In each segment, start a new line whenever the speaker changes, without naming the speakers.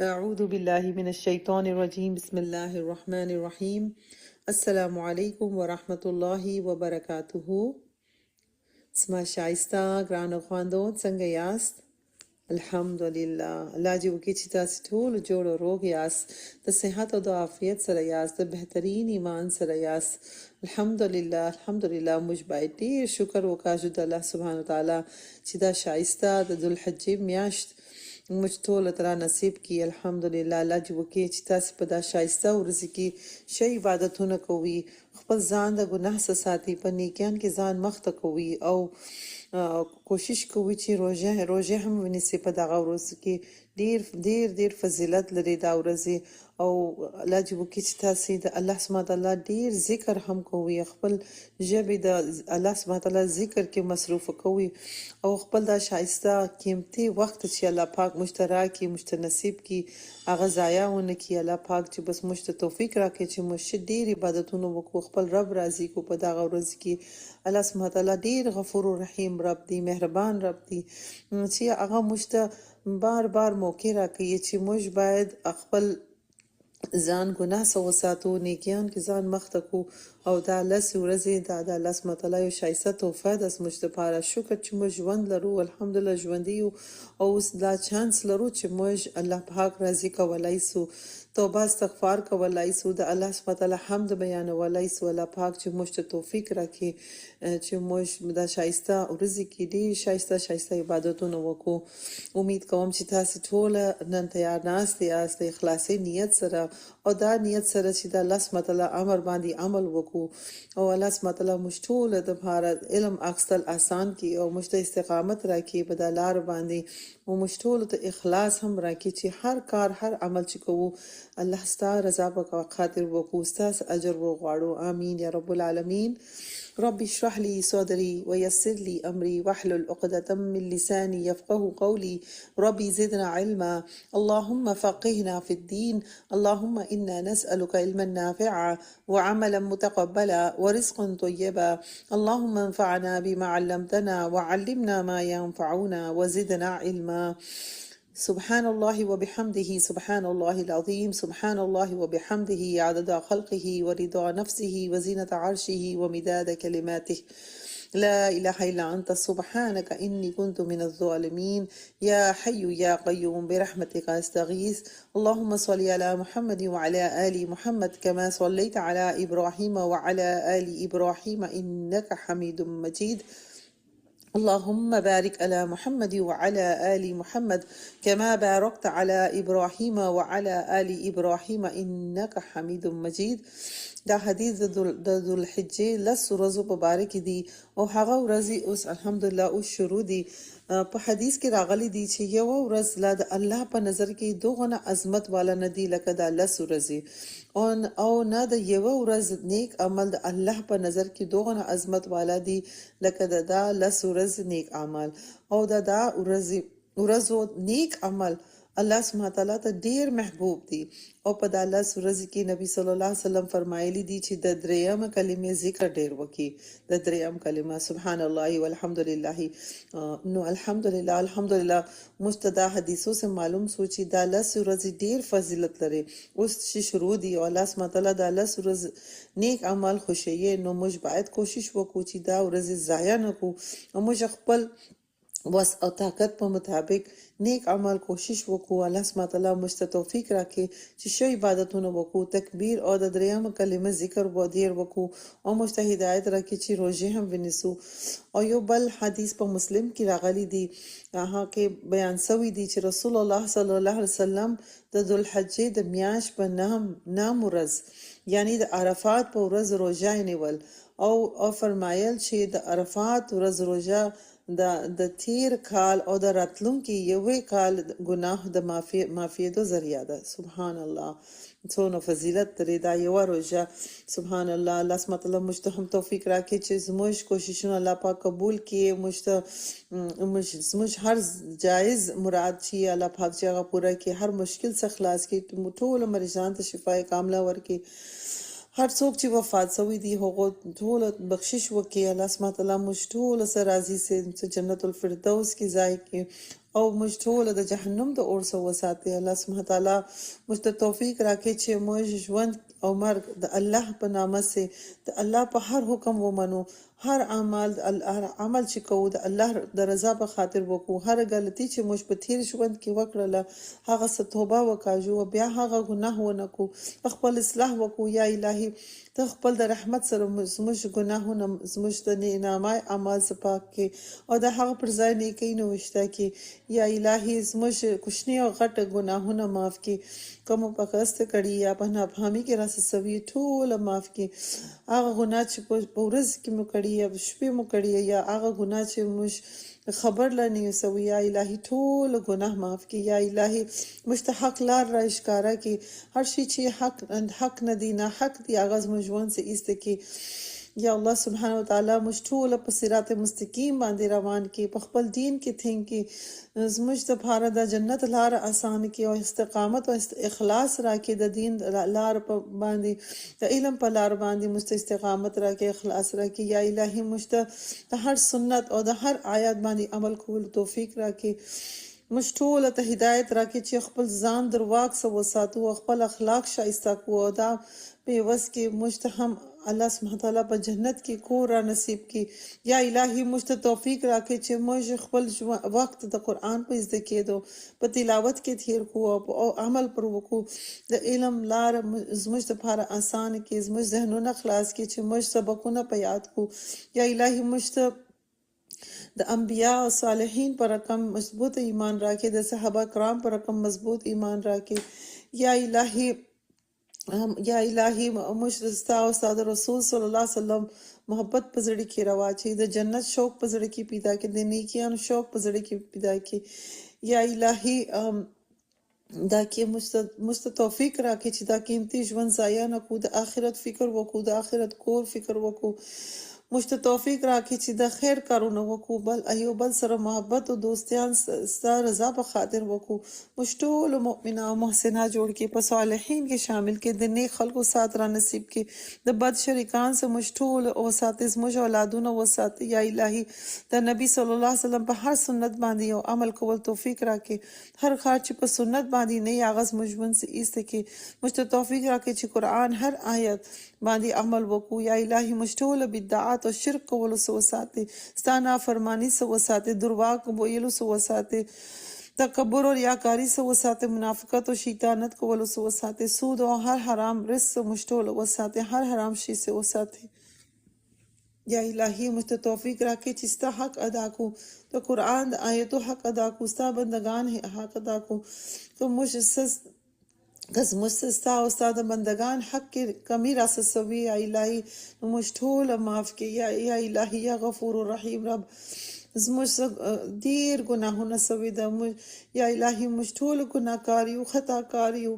أعوذ بالله من الشيطان الرجيم بسم الله الرحمن الرحيم السلام عليكم ورحمة الله وبركاته. زما شایسته ګرانو خواندو څنګه یاست؟ الحمدلله. الله دې وکړي چې تاسو ټول جوړ او روغ یاست، د صحت او د عافیت سره یاست، د بهترین ایمان سره یاست. الحمدلله الحمدلله. موږ باید ډیر شکر وکړو د الله سبحانه وتعالی چې دا شایسته د ذوالحجې میاشت موږ ټول تر نصیب کی. الحمدلله. الله دې وکړي چې تاسو په دا شایسته ورځ کې شی عبادتونه کوي، خپل ځان د ګناه څخه ساتي، په نیکیان کې ځان مخته کوي او کوشش کوي چې روزه هم ونیسي. په دغه ورځ کې ډیر ډیر ډیر فضیلت لري دا ورځ، او الله دې وکړي چې تاسو د الله سبحانه وتعالی ډیر ذکر هم کوي، خپل ژبه د الله سبحانه وتعالی ذکر کې مصروف کوي او خپل دا شایسته قیمتي وخت چې الله پاک مشترکي نصیب کی هغه ضایع ونه کی. الله پاک چې بس مشت توفیق راکړي چې مش ډیر عبادتونه وکړو، خپل رب راضي کو. په دغه ورځ کې الله سبحانه وتعالی ډیر غفور رحیم رب دی، مهربان رب دی چې هغه مشت بار بار موقع راکړي چې موږ باید خپل ځان ګناه سو وساتو، نیکیان کې ځان مخته کو. او دا لس ورځې دا د الله سبحانه وتعالی یو شایسته تحفه ده زموږ لپاره. شکر چې موږ ژوند لرو، الحمدلله ژوندي یو او اوس دا چانس لرو چې موږ الله پاک راضي کولای سو، توبه استغفار کولای سو، د الله سبحانه وتعالی حمد بیانولای سو. الله پاک چې موږ ته توفیق راکړي چې موږ دا شایسته ورځې کې ډېر شایسته عبادتونه وکړو. امید کوم چې تاسو ټول نن تیار ناست یاست اخلاصي نیت سره، او دا نیت سره چې د الله سبحانه وتعالی امر باندې عمل وکړو او الله سبحانه وتعالی موږ ټول د بھارت علم اخستل آسان کی او موږ ته استقامت راکړي په د لار باندې، او موږ ټول ته اخلاص هم راکړي چې هر کار هر عمل چې کوو الله ستاسو رضا په خاطر وکړو، ستاسو اجر وغواړو. امين يا رب العالمين. رب اشرح لي صدري ويسر لي أمري واحلل عقدة من لساني يفقه قولي. ربي زدنا علما، اللهم فقهنا في الدين، اللهم إنا نسألك علما نافعا وعملا متقبلا ورزقا طيبا. اللهم انفعنا بما علمتنا وعلمنا ما ينفعنا وزدنا علما. سبحان الله وبحمده سبحان الله العظيم. سبحان الله وبحمده عدد خلقه ورضا نفسه وزينة عرشه ومداد كلماته. لا إله إلا أنت سبحانك إني كنت من الظالمين. يا حي يا قيوم برحمتك أستغيث. اللهم صل على محمد وعلى آل محمد كما صليت على إبراهيم وعلى آل إبراهيم إنك حميد مجيد. اللهم بارك على محمد وعلى آل محمد كما باركت على إبراهيم وعلى آل إبراهيم إنك حميد مجيد. دا حدیث د ذوالحجې لس ورځو په باره کې دي او هغه ورځې اوس الحمدلله اوس شروع دي. په حدیث کې راغلي دي چې یو ورځ لا د الله په نظر کې دوغونه عظمت والا نه دي لکه دا لس ورځې، او نه د یو ورځ نیک عمل د الله په نظر کې دوغونه عظمت والا دي لکه دا لس ورځ نیک عمل. او دا ورځو نیک عمل الله سبحانه وتعالی ته ډیر محبوب دي. او په د الله سورځ کې نبی صلی الله علیه وسلم فرمایلی دي چې د دریم کلمې ذکر ډیر وکي. د دریم کلمه سبحان الله والحمدلله. نو الحمدلله مستدا حدیثو سے معلوم سوچي د الله سورځ ډیر فضیلت لري. اوس چې شروع دي او الله سبحانه وتعالی د الله سورځ نیک عمل خوشیه، نو موږ باید کوشش وکړو چې دا ورځ ضایع نه کو او موږ خپل بس او طاقت په مطابق نیک عمل کوشش وکړو. الله سبحانه وتعالی موږ ته توفیق راکړي چې شی عبادتونه وکړو، تکبیر او د دریم کلمه ذکر و ډیر وکړو، او موږ ته هدایت راکړي چې روزه هم ونیسو. او یو بل حدیث په مسلم کې راغلی دی، هغه کې بیان شوی دی چې رسول الله صلی الله علیه وسلم د ذوالحجې د میاشت په نام ورځ یعنی د عرفات په ورځ روزه نیول او فرمایل چې د عرفات ورځ روزه د تیر کال او د راتلونکي یوې کال ګناه د معافیدو ذریعہ ده. سبحان الله. څونه فضیلت لري دا یو روزه. سبحان الله. الله سبحانه وتعالی موږ ته هم توفیق راکړي چې زموږ کوششونه الله پاک قبول کړي، موږ هر جایز مراد چې الله پاک چې هغه پوره کړي، هر مشکل څخه خلاص کړي، ټول مریضان ته شفای کامله ورکړي. هر څوک چې وفات شوی دی هغه ټول بخشش وکړي. الله سبحانه وتعالی موږ ټول سره راضي سي، جنت الفردوس کې ځای کې او موږ ټول د جهنم د اور څخه وساتي. الله سبحانه تعالی موږ ته توفیق راکړي چې موږ ژوند او مرګ د الله په نامه سي د الله په هر حکم ومنو، هر عمل چې کوو د الله د رضا په خاطر وکړو، هر غلطي چې موږ په تیر ژوند کې وکړله هغه څه توبه وکاږو او بیا هغه ګناه ونه کو، خپل اصلاح وکړو. یا الهي ته خپل د رحمت سره زموږ ګناهونه زموږ د نامه اعمال پاک کې او د هغه پر ځای نیکی نه وشته کې. یا الهي زموږ کوچني او غټ ګناهونه معاف کې، کوم په قصد کړي یا په ناپاهمي کې راڅه سوي ټول معاف کې. هغه ګناه چې په ورځ کې مو کړي یا شپې مو کړي یا هغه ګناه چې موږ خبر لنی سوي، یا الهي ټول ګناه معاف کی. یا الهي مستحق لار را اشکارا کی، هر شي چې حق نه دی نه حق دی هغه زموږ ژوند سے ایست کی. یا الله سبحانه وتعالی موږ ټول په صراط مستقیم باندې روان کی، په خپل دین کې ثینګ کی، زموږ د پاره د جنت لار آسان کی او استقامت او اخلاص راکې د دین لار په باندې د علم په لار باندې مست استقامت راکې اخلاص راکې. یا الهي موږ ته هر سنت او د هر آیات باندې عمل کول توفیق راکې. موږ ټول ته هدایت راکې چې خپل ځان درواک سو وساتو او خپل اخلاق شایسته کو او دا په وس کې موږ ته هم الله سبحانه تعالی په جنت کې کور را نصیب کی. یا الهي موږ ته توفیق راکې چې موږ خپل وخت د قران په زده کېدو په تلاوت کې تیر کو او عمل پر وکړو، د علم لار زموږ لپاره آسان کې، زموږ ذهنونه خلاص کې چې موږ سبقونه په یاد کو. یا الهي موږ ته د انبیاء او صالحین پر رقم مضبوط ایمان راکې، د صحابه کرام پر رقم مضبوط ایمان راکې. یا الهي موږ ستا او ستا د رسول صلی الله علیه وسلم محبت په زړه کې رواچي، د جنت شوق په زړه کې پیدا کې، د نیکیانو شوق په زړه کې پیدا کې. یا الهي دا کې مست توفیق راکې چې دا قیمتي ژوند ضایع نه کو، د آخرت فکر وکړو، د آخرت کور فکر وکړو. موږ ته توفیق راکړي چې د خیر کارونه وکړو، بل ایو بل سره محبت او دوستیان ستا رضا په خاطر وکړو. موږ ټول مؤمنه او محسنه جوړ کې په صالحین کې شامل کې، د نیک خلکو سات را نصیب کې، د بد شریکان سره موږ ټول او ساتي زموږ اولادونه وساتي. یا الهي د نبی صلی الله علیه وسلم په هر سنت باندې یو عمل کول توفیق راکړي، هر کار چې په سنت باندې نه یاغز موږ ژوند سي ایست کې. موږ ته توفیق راکړي چې قرآن هر آیت باندې عمل وکړو. یا الهي موږ ټول بدعات او شرک کولو سو وساتي، ستانه فرمانی سو وساتي، درواغ ویلو سو وساتي، تکبر او ریاکاری سو وساتي، منافقت او شیطانت کولو سو وساتي، سود او هر حرام رزق سو موږ ټول وساتي، هر حرام شي سو وساتي. یا الهي موږ ته توفیق راکړي چې ستا حق ادا کو، د قرآن د آیتو حق ادا کو، ستا بندگان حق ادا کو. که موږ ستا او ستا د بندگان حق کې کمی راسه سوي، یا الهي موږ ټول معاف کړي. یا الهي یا غفور رحیم رب زموږ ډیر ګناهونه سوي ده، یا الهي موږ ټول ګناهکار یو، خطا کار یو،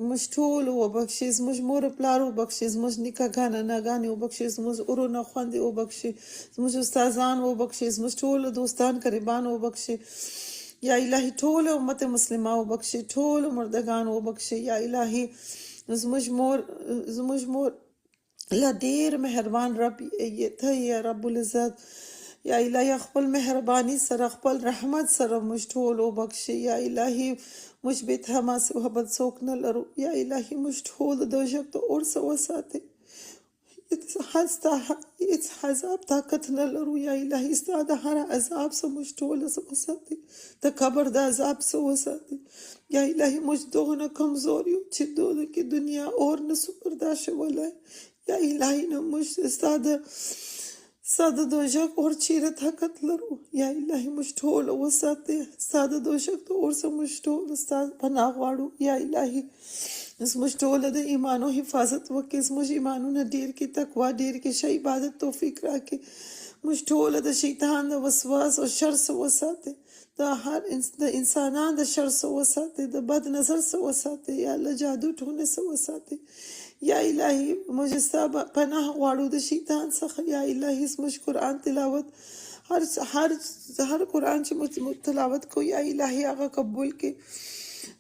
موږ ټول وبخښي، زموږ مور پلار وبخښي، زموږ نیکه ناګانې وبخښي، زموږ ورونه خویندې وبخښي، زموږ استادان وبخښي، زموږ ټول دوستان قریبان وبخښي. یا الهي ټول امت مسلمه وبخښي، ټول مردگان وبخښي. یا الهي زموږ مور لا ډیر مهربان رب ته یا رب العزت. یا الهي خپل مهرباني سره خپل رحمت سره موږ ټول وبخښي. یا الهي موږ به ته ما محبت څوک نه لرو. یا الهي موږ ټول د دوزخ د اور څخه وساتي، هیڅ عذاب طاقت نه لرو. یا الهي ستا د هر عذاب څخه موږ ټول وساتي، د قبر د عذاب څخه وساتي. یا الهي موږ دغه کمزور یو چې دغه کې دنیا اور نه سو برداشت ولای. یا الهي نه موږ ستا د دوزخ اور چیرې طاقت لرو. یا الهي موږ ټول وساتي، ستا د دوزخ د اور څخه موږ ټول ستا پناه غواړو. یا الهي زموږ ټول د ایمانو حفاظت وکړي، زموږ ایمانونه ډیر کې تقوا ډیر کې شه عبادت توفیق راکړي. موږ ټول د شیطان د وسواس او شر څخه وساتي، د هر انسانان د شر څخه وساتي، د بد نظر څخه وساتي، یا الله جادو ټونه څخه وساتي. یا الهي موږ ستا پناه غواړو د شیطان څخه. یا الهي زموږ قرآن تلاوت هر قرآن چې موږ تلاوت کو، یا الهي هغه قبول کې،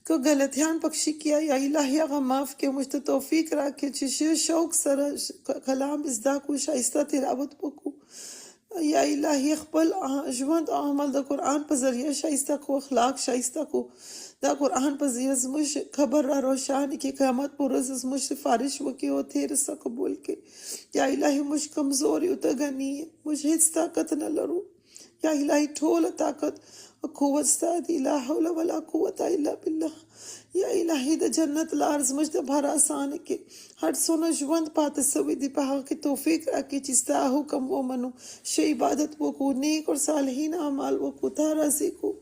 که غلطیان پکښې کیا یا الهي هغه معاف کې. موږ ته توفیق راکړي چې شوق سره کلام زده کو، شایسته تلاوت وکړو. یا الهی خپل ژوند او عمل د قرآن په ذریعه شایسته کو، اخلاق شایسته کو. دا قرآن په ذریعه زموږ قبر را روشان کړي، قیامت پر ورځ زموږ سفارش وکړي او تیر سه قبول کړي. یا الهی موږ کمزور یو، ته غني یې، موږ هیڅ طاقت نه لرو. یا الهی ټوله طاقت او قوت ستا دی، لا حول ولا قوة الا بالله. یا الهی د جنت لار زموږ دپاره اسانه کړي. هر څونه ژوند پاتې سوی دی په هغه کې توفیق راکړي چې ستا حکم ومنو، ښه عبادت وکړو، نیک او صالحین اعمال وکړو، تا راضي کړو.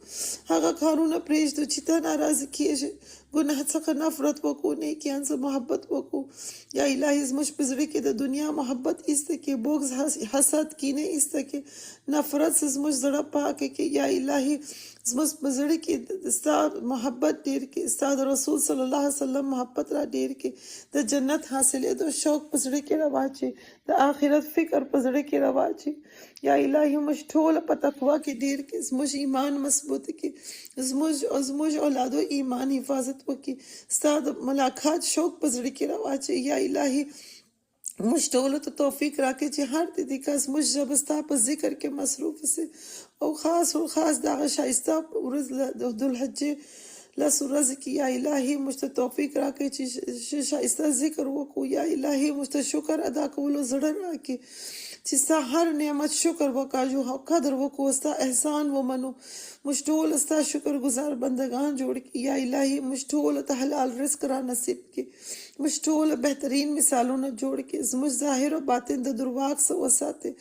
هغه کارونه پرېږدو چې ته ناراضه کېږې، ګناه څخه نفرت وکړو، نیکیان څخه محبت وکړو. یا الهی زموږ په زړه کې د دنیا محبت ایسته کړي، بغض حسد کینه ایسته کړي، نفرت څخه زموږ زړه پاکه کړي. یا الهی زموږ په زړه کې ستا محبت ډېر کړي، ستا د رسول صلی الله علیه وسلم محبت را ډېر کړي، د جنت حاصلېدو شوق په زړه کې را واچوي، د آخرت فکر په زړه کې را واچوي. یا الهی موږ ټوله په تقوا کې ډېر کړي، زموږ ایمان مضبوط کړي، زموږ اولادو ایمان حفاظت وکړي، ستا د ملاقات شوق په زړه کې را واچوي. یا الهی موږ ټولو ته توفیق راکړي چې هر دې کس موږ ژبه ستا په ذکر کې مصروف سي، او خاص د هغه ښایسته ورځ د ذوالحجې لس ورځې کې یا الهي موږ ته توفیق راکړي چې ښایسته ذکر وکړو. یا الهي موږ ته شکر ادا کولو زړه راکړي چې ستا هر نعمت شکر وکړو او قدر وکړو، ستا احسان ومنو. موږ ټول ستا شکر گزار بندگان جوړ کړي. یا الهي موږ ټول ته حلال رزق را نصیب کړي، موږ ټول بهترین مثالونه جوړ کړي، زموږ ظاهر او باطن د درواغ څخه وساتي،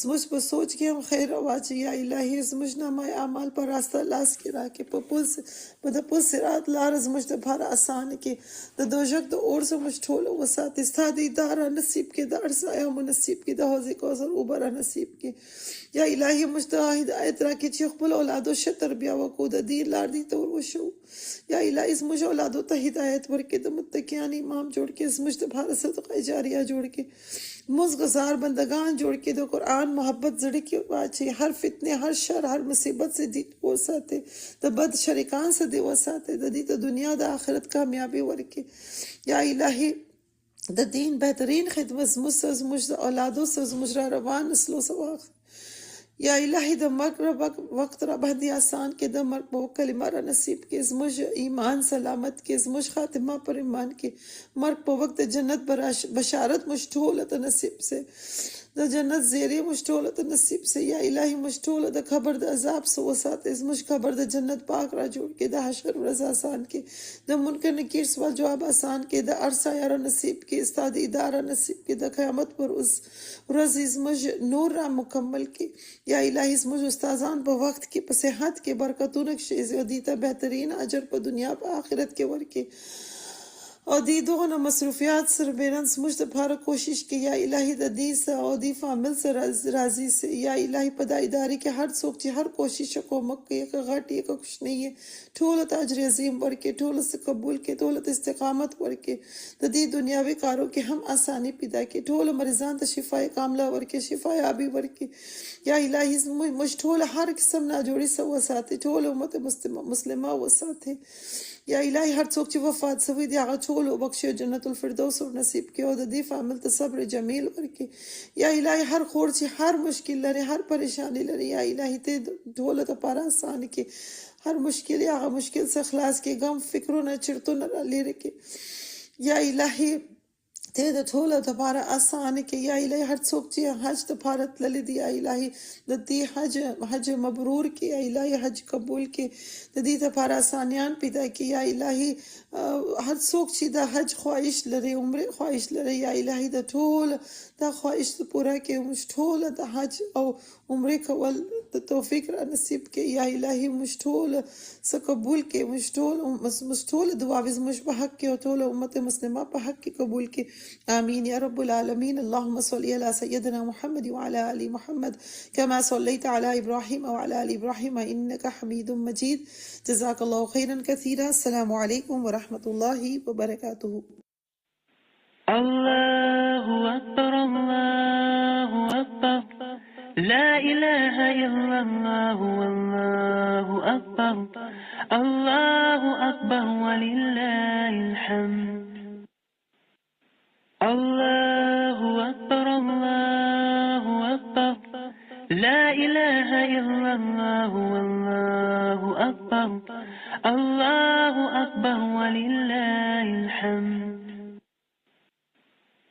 زموږ په سوچ کې هم خیر واچي. یا الهي زموږ نامه اعمال په راسته لاس کې راکړي، په د پل صراط لاره زموږ دپاره اسان کړي، د دوزخ د اور څخه موږ ټول وساتي، ستا دیدار را نصیب کړي، د ارسایه مو نصیب کړي، د حوض کوثر اوبه را نصیب کړي. یا الهي موږ ته هدایت راکړي چې خپل اولادو ښه تربیه وکړو، د دین لار دې ته ور وښو. یا الهي زموږ اولادو ته هدایت ورکړي، د متقیان امام جوړ کړي، زموږ دپاره صدقه جاریه جوړ کړي، موږ گزار بندگان جوړ کړي، د قرآن محبت زړه کې واچي، هر فتنه هر شر هر مصیبت سے دې وساتي، د بد شریکان سے دې وساتي، د دې ته دنیا د آخرت کامیابی ورکړي. یا الهي د دین بهترین خدمت زموږ د اولادو سره زموږ را روان نسلو سره. یا الهي د مرګ وخت را باندې آسان کې، د مرګ په کلمه را نصیب کې، زموږ ایمان سلامت کې، زموږ خاتمه پر ایمان کې، مرګ په وخت د جنت بشارت موږ ټول ته نصیب سي، د جنت زیری موږ ټول ته نصیب سي. یا الهي موږ ټول د قبر د عذاب څخه وساتي، زموږ قبر د جنت پاک را جوړ کې، د حشر ورځ آسان کې، د منکر نکیر سوال جواب آسان کې، د ارسایه را نصیب کې، ستا د اداره نصیب کې، د قیامت پر ورځ زموږ نور را مکمل کې. یا الهي زموږ استادان په وخت کې په صحت کې برکتونه کښېږي، او دې ته بهترین اجر په دنیا په آخرت کې ورکړي، او دې دغه مصروفیات سره بیرن زموږ دپاره کوشش کوي. یا الهي د دې سره او دې فامل سره راضي سي. یا الهي په دا ادارې کې هر څوک چې هر کوشش کومک کوي، که غټ یې که کوچنی یې، ټولو ته اجر عظیم ورکړي، ټولو څه قبول کړي، ټولو ته استقامت ورکړي، د دې دنیاوي کارو کې هم اساني پیدا کړي، ټولو مریضان ته شفای کامله ورکړي، شفایابي ورکړي. یا الهي موږ ټول هر قسم ناجوړي سه وساتي، ټول امت مسلمه وساتي. یا الهي هر څوک چې وفات شوی دی هغه ټول وبخښي، جنت الفردوس ور نصیب کړي، او د دې فامل ته صبر جمیل ورکړي. یا الهي هر خور چې هر مشکل لري، هر پریشانی لري، یا الهي ته ټول دپاره اسان کړي، هر مشکل هغه مشکل څخه خلاص کړي، غم فکرونه چرتونه را لرې کړي. یا الهي ته د ټولو دپاره اسانه کې. یا الهي هر څوک چې حج دپاره تللی دی، یا الهي د دې حج مبرور کې، یا الهي حج قبول کې، د دې دپاره اسانیان پیدا کړي. یا الهي هر څوک چې د حج خواهش لري، عمرې خواهش لري، یا الهي د ټول دا خواهش پوره کړي، موږ ټول د حج او عمرې کول د توفیق را نصیب کړي. یا الهي موږ ټول څه قبول کړي، موږ ټول دعاوې زموږ په حق کې او ټول امت مسلمه په حق کې قبول کړي. آمين يا رب العالمين. اللهم صل على سيدنا محمد وعلى آل محمد كما صليت على إبراهيم وعلى آل إبراهيم إنك حميد مجيد. جزاك الله خيرا كثيرا. السلام عليكم ورحمة الله وبركاته.
الله أكبر الله أكبر لا إله إلا الله والله أكبر الله أكبر ولله الحمد. الله أكبر الله أكبر لا إله إلا الله والله أكبر الله أكبر ولله الحمد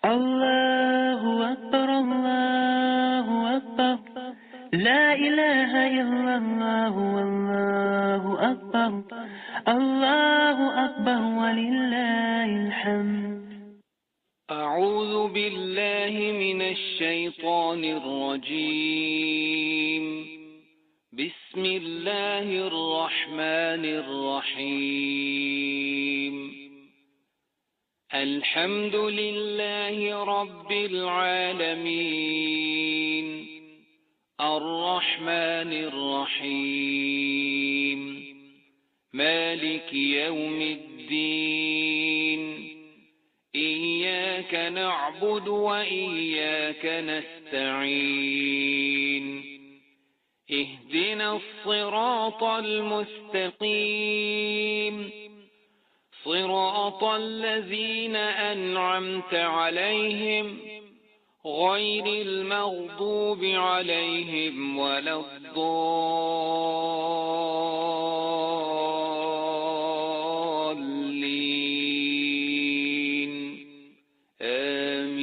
الله أكبر الله أكبر لا إله إلا الله والله أكبر الله أكبر ولله الحمد
أعوذ بالله من الشيطان الرجيم بسم الله الرحمن الرحيم الحمد لله رب العالمين الرحمن الرحيم مالك يوم الدين إياك نعبد وإياك نستعين اهدنا الصراط المستقيم صراط الذين أنعمت عليهم غير المغضوب عليهم ولا الضالين آمين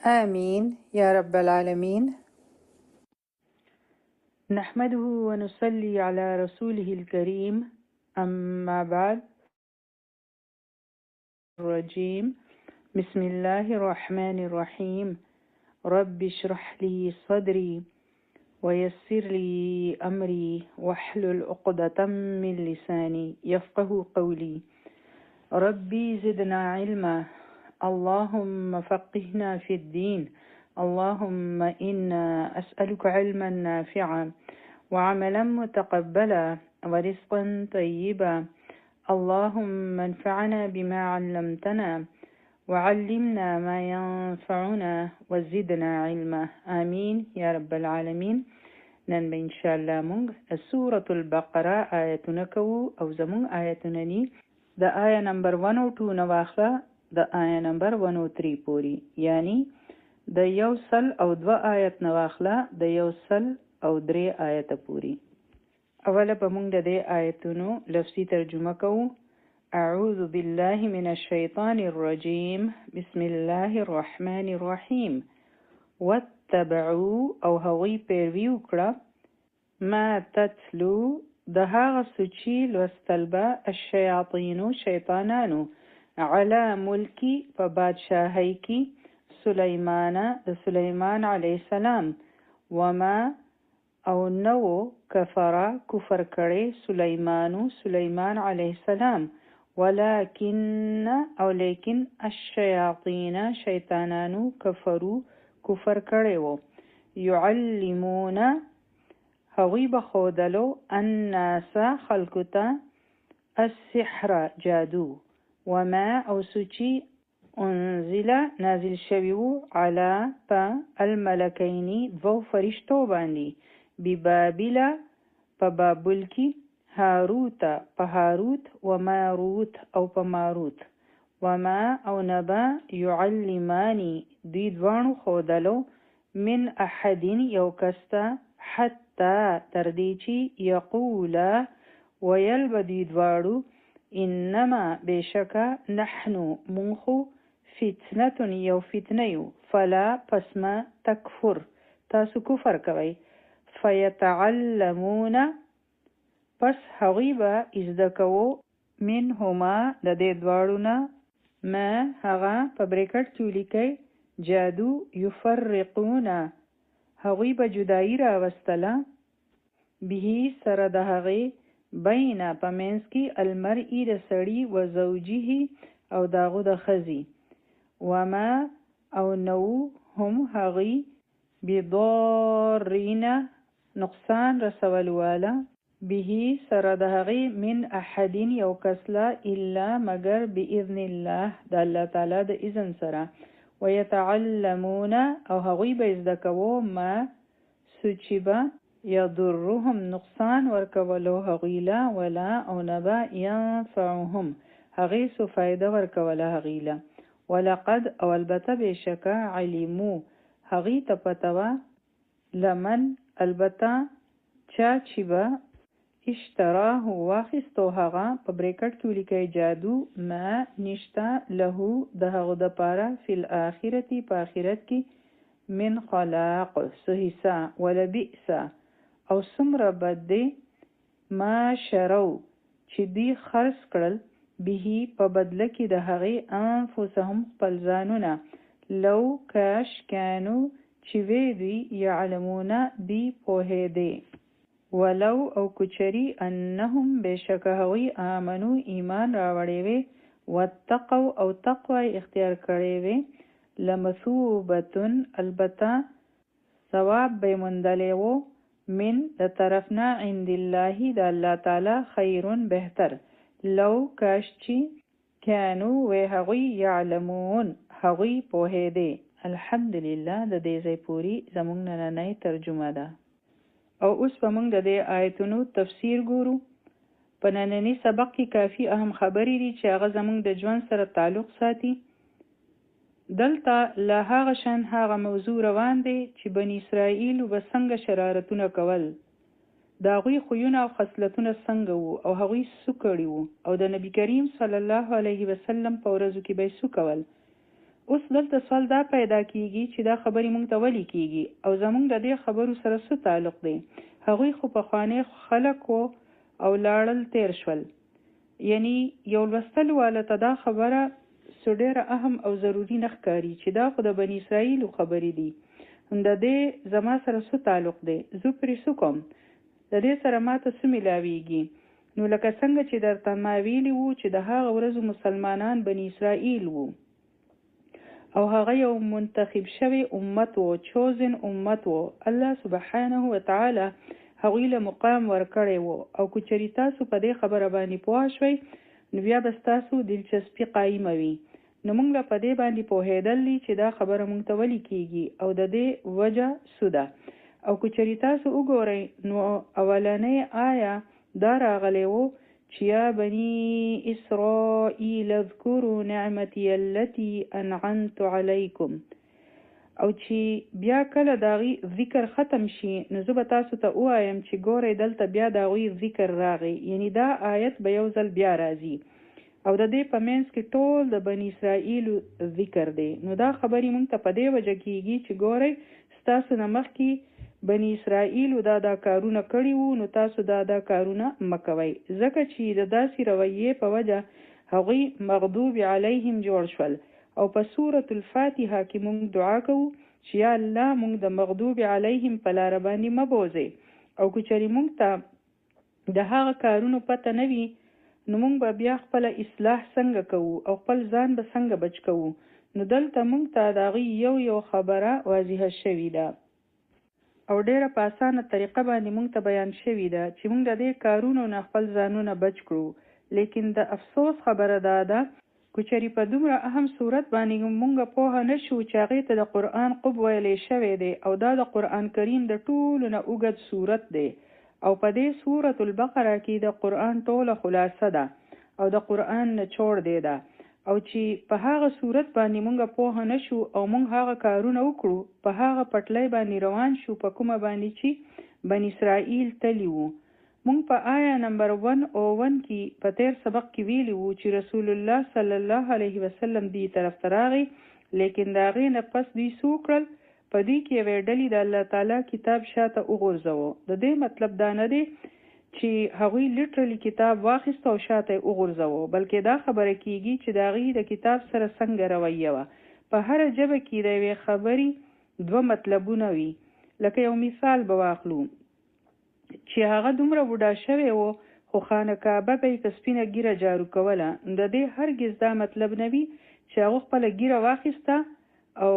آمين يا رب العالمين.
نحمده ونصلي على رسوله الكريم أما بعد الرجيم بسم الله الرحمن الرحيم رب اشرح لي صدري ويسر لي أمري واحلل عقدة من لساني يفقه قولي ربي زدنا علما اللهم فقهنا في الدين اللهم إنا أسألك علما نافعا وعملا متقبلا ورزقا طيبا اللهم انفعنا بما علمتنا وعلمنا ما ينفعنا وزدنا علما آمين يا رب العالمين. نن به ان شاء الله مونږ سورة البقره آیتونه کوو او زمونږ آیتونه ني د آیه نمبر 102 نه واخله د آیه نمبر 103 پوری، یعنی د یو سل او دو آیت نه واخله د یو سل او درې آیت پوری. اوله به مونږ د دې آیتونو لفظي ترجمه کوو. اعوذ بالله من الشیطان الرجیم بسم الله الرحمن الرحیم واتبعوا او هغوی پیروي وکړه ما تتلو د هغه څه چې لوستل به الشیاطینو شیطانانو علی ملکی په بادشاهۍ کې سلیمان د سلیمان علیه السلام وما او نو کفر کړي سلیمان علیه السلام ولكن او لیکن الشیاطین شیطانانو کفر کړي وو يعلمون هوی بخودلو الناس خلقتا السحر جادو وما او سوچی انزل نازل شویو علا پا الملکینی دو فرشتو باندی ببابل پا بابل کی هاروت پا هاروت و ماروت او پا ماروت وما او نبا يعلمانی دی دوانو خودلو من احدین یو کستا حتی تردیچی یقولا ویل بدی دوارو انما بشکا نحنو منخو فتنة یو فتنیو فلا پسما تکفر تاسو کفر کوي فیتعلمون پس هغیبا ازدکو منهما د دې دواړونه ما هغه په بریکټ کې لیکي جادو یفرقون هغیبا جدائی راوستله به سره د هغې بین پمنس کی المرئی د سړی و زوجه او داغو د خزی وما او نو هم هغی بضارین نقصان رسول والا به سره د هغې من احدین یو کسلا الا مگر باذن الله د الله تعالی د اذن سره ويتعلمون او هغوی به زده کوو ما سوچیبا یضرهم نقصان ورکولو هغیلا ولا او نبا ینفعهم هغی سو فائدہ ورکوله هغیلا ولقد او البته بشکا علمو هغی ته پته وه لمن البته چا چې به اشتراه واخیستو هغه په بریکټ کې ولیکئ جادو ما نشته له د هغه دپاره فی الاخرة په آخرت کې من خلاق څه حصه ولبئس او څومره بد دی ما شرو چې دوی خرڅ کړل به په بدله کې د هغې انفسهم خپل ځانونه لو کاش کانو چې وی دوی یعلمونه دی پوهېدې ولو او کچری انهم بشک هغوی آمنو ایمان راوړی وي واتقوا او تقوی اختیار کړی وي لمثوبتن البته ثواب به موندلی و من د طرفنا عند الله د الله تعالی خیرون بهتر لو کاش چې کانو وی هغوی یعلمون هغوی پوهېدې. الحمدلله د دې ځای پورې زموږ نننۍ ترجمه ده او اوس به موږ د دې آیتونو تفسیر ګورو. په ننني سبق کې کافي اهم خبرې دي چې هغه زموږ د ژوند سره تعلق ساتي. دلته له هغه شان هغه موضوع روان دی چې بني اسرائیل به څنګه شرارتونه کول، د هغوی خویونه او خصلتونه څنګه وو او هغوی څه کړي وو او د نبي کریم صلی الله علیه وسلم په ورځو کې به یې څه کول. اوس دلته سوال دا پیدا کیږي چې دا خبرې موږ ته ولې کیږي او زموږ د دې خبرو سره څه تعلق دی. هغوی خو پخواني خلک وو او لاړل تیر شول. یعنی یو لوستل والا ته دا خبره ډېره اهم او ضروري نه ښکاري چې دا خو د بني اسرائیلو خبرې دي، د دې زما سره څه تعلق دی، زه پرې څه کوم، د دې سره ماته څه میلاویږي. نو لکه څنګه چې درته ما ویلي وو چې د هغه ورځو مسلمانان بني اسرائیل وو او هغه یو منتخب شوی امت وو، چوزن امت وو. الله سبحانه وتعالی هغوی له مقام ورکړی وو او که چېرې تاسو په دې خبره باندې پوه شوئ نو بیا به ستاسو دلچسپي قایمه وي. نو موږ له په دې باندې پوهېدل دي چې دا خبره موږ ته ولې کیږي او د دې وجه څه ده. او که چېرې تاسو وګورئ نو اولنۍ آیه دا راغلی وو چې یا بني اسرائیل اذکروا نعمتي التي انعمت علیکم، او چې بیا کله د هغوی ذکر ختم شي نو زه به تاسو ته ووایم چې ګورئ دلته بیا د هغوی ذکر راغی، یعنی دا آیت به یو ځل بیا راځي او د دې په منځ کې ټول د بني اسرائیلو ذکر دی. نو دا خبرې موږ ته په دې وجه کیږي چې ګورئ ستاسو نه مخکې بني اسرائیلو دا کارونه کړي وو نو تاسو دا کارونه مه کوئ، ځکه چې د داسې رویې په وجه هغوی مغضوب علیهم جوړ شول. او په سورة الفاتحه کې موږ دعا کوو چې یا الله موږ د مغضوب علیهم په لاره باندې مه بوځئ. او که چېرې موږ ته د هغه کارونو پته نه وي نو موږ به بیا خپله اصلاح څنګه کوو او خپل ځان به څنګه بچ کوو. نو دلته موږ ته د هغوی یو خبره واضحه شوې ده او ډېره په اسانه طریقه باندې موږ ته بیان شوې ده چې موږ د دې کارونو نه خپل ځانونه بچ کړو. لیکن د افسوس خبره دا ده که چېرې په دومره اهم صورت باندې موږ پوهه نه شو چې هغې ته د قرآن قب ویلی شوی دی او دا د قرآن کریم د ټولو نه اوږد صورت دی او په دې سورة البقره کې د قرآن ټوله خلاصه ده او د قرآن نچوړ دی ده. او چې په هغه صورت باندې موږ پوهه نه شو او موږ هغه کارونه وکړو په هغه پټلۍ باندې روان شو په کومه باندې چې بني اسرائیل تلي وو. موږ په آیه نمبر 101 کې په تیر سبق کې ویلي وو چې رسول الله صلی الله علیه وسلم دې طرف ته راغی، لیکن د هغې نه پس دوی څه وکړل، په دې کې یوې ډلې د الله تعالی کتاب شاته وغورځوه. د دې مطلب دا نه دی چې هغوی لیټرلی کتاب واخیست او شاته یې وغورځوه، بلکې دا خبره کیږي چې د هغې د کتاب سره څنګه رویه وه. په هره ژبه کې د یوې خبرې دوه مطلبونه وي. لکه یو مثال به واخلو چې هغه دومره بوډا شوی و خو خانه کعبه به یې په سپینه ږیره جارو کوله، د دې هرګز دا مطلب نه وي چې هغه خپله ږیره واخیسته او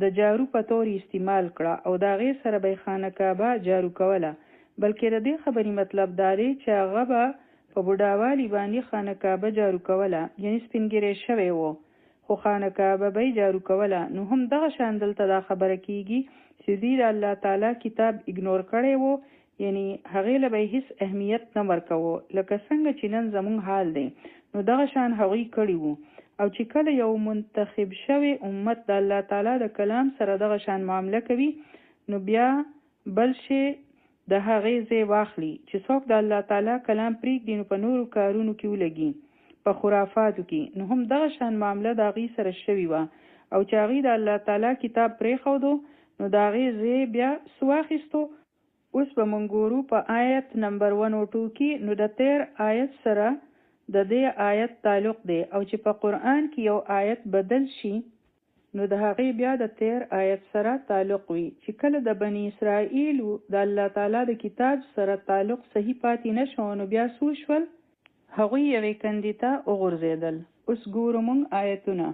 د جارو په طور استعمال کړه او د هغې سره به یې خانه کعبه جارو کوله، بلکې د دې خبرې مطلب دا دی چې هغه به په بوډاوالي باندې خانه کعبه جارو کوله، یعنی سپینګیری شوی و خو خانه کعبه به یې جارو کوله. نو هم دغه شان دلته دا خبره کیږي چې دوی د الله تعالی کتاب اګنور کړی و، یعنی هغې له به یې هیڅ اهمیت نه ورکوه، لکه څنګه چې نن زموږ حال دی. نو دغه شان هغوی کړي وو او چې کله یو منتخب شوی امت د الله تعالی د کلام سره دغه شان معامله کوي نو بیا بل شي د هغې ځای واخلي چې څوک د الله تعالی کلام پرېږدي نو په نورو کارونو کې ولګي په خرافاتو کې نو هم دغه شان معامله د هغې سره شوې وه او چې هغې د الله تعالی کتاب پرېښودو نو د هغې ځای بیا څه واخیستو. اوس به موږ ګورو په آیت نمبر 102 کې نو د تیر آیت سره د دې آیت تعلق دی او چې په قرآن کې یو آیت بدل شي نو د هغې بیا د تیر آیت سره تعلق وي چې کله د بني اسرائیل د الله تعالی د کتاب سره تعلق صحیح پاتې نه شو نو بیا څه وشول هغوی یوې کندې ته وغورځېدل. اوس ګورو موږ آیتونه.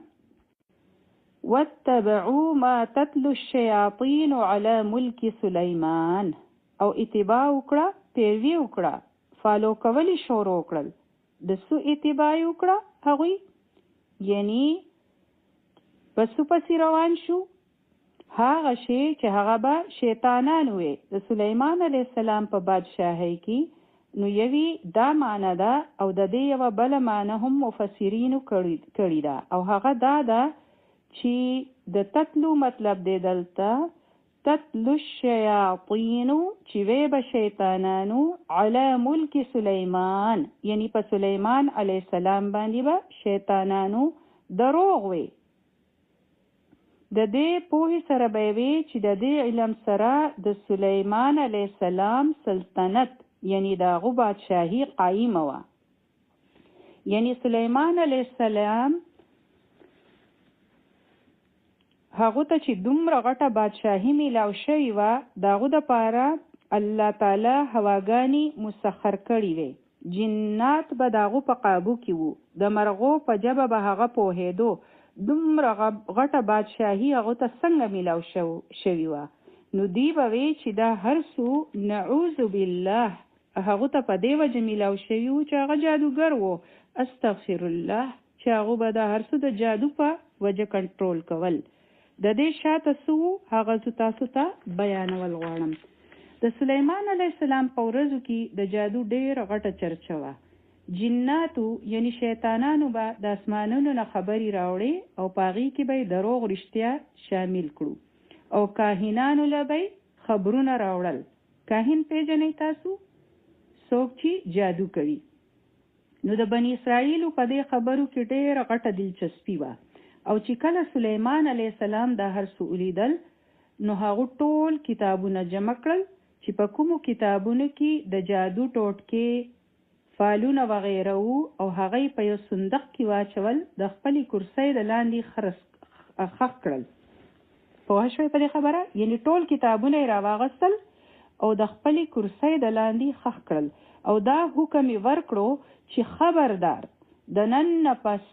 واتبعوا ما تتلو الشیاطین علی ملک سلیمان او اتباع وکړه پیروي وکړه فالو کولی شروع کړل د څه اتباع وکړه هغوی یعنی پسو پسې روان شو هغه شی چې هغه به شیطانان وي د سلیمان علیه السلام په بادشاهۍ کې نو یوی دا معنی ده او د دې یوه بله معنی هم مفسرینو کړې ده او هغه دا ده چې د تتلو مطلب دی دلته تتلو الشیاطین چې وی به شیطانانو علی ملک سلیمان یعنی په سلیمان علیه السلام باندې به شیطانانو دروغ وی د دې پوهې سره به وی چې د دې علم سره د سلیمان علیه السلام سلطنت یعنی د هغو بادشاهي قایمه وه یعنی سلیمان علیه السلام هغه ته چې دومره غټه بادشاهي میلاو شوې وه د هغو دپاره الله تعالی هواګانې مسخر کړي وې جنات به د هغو په قابو کې وو د مرغو په ژبه به هغه پوهېدو دومره غټه بادشاهي هغو ته څنګه میلاو شوې وه نو دی به وی چې دا هر څو نعوذ بالله هغو ته په دې وجه میلاو شوي وو چې هغه جادوګر وو استغفر الله چې هغو به دا هر څه د جادو په وجه کنټرول کول. د دې شاته څه هغه زه تاسو ته بیانول غواړم. د سلیمان علیه السلام په ورځو کې د جادو ډېره غټه چرچه وه جناتو یعنی شیطانانو به د اسمانونو نه خبرې راوړې او په هغې کې به یې دروغ رښتیا شامل کړو او کاهنانو له به یې خبرونه راوړل. کاهن پیژنئ تاسو څوک چې جادو کوي نو د بني اسرائیلو په دې خبرو کې ډېره غټه دلچسپي وه او چې کله سلیمان علیه السلام دا هر څه ولیدل نو هغو ټول کتابونه جمع کړل چې په کومو کتابونو کې د جادو ټوټکې فالونه وغیره وو او هغه یې په یو صندوق کې واچول د خپلې کرسۍ د لاندې خښ کړل. پوه شوئ په دې خبره یعنی ټول کتابونه یې راواغستل او د خپلې کرسۍ د لاندې خښ کړل او دا حکم یې ورکړو چې خبردار د نن نه پس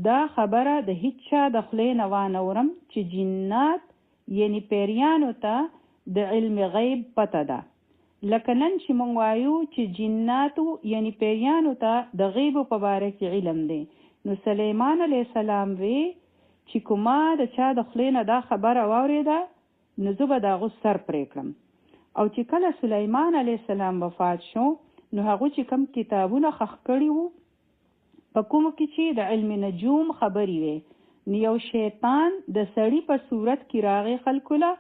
دا خبره د هیڅ چا د خولې نه وانورم چې جنات یعنی پیریانو ته د علم غیب پته ده لکه نن چې موږ وایو چې جناتو یعنی پیریانو ته د غیبو په باره کې علم دی نو سلیمان علیه السلام وی چې کومه د چا د خولې نه دا خبره واورېده نو زه به د هغو سر پرې کړم. او چې کله سلیمان علیه السلام وفات شو نو هغو چې کوم کتابونه خښ کړي وو په کومو کې چې د علم نجوم خبرې وې نو یو شیطان د سړي په صورت کې راغی خلکو له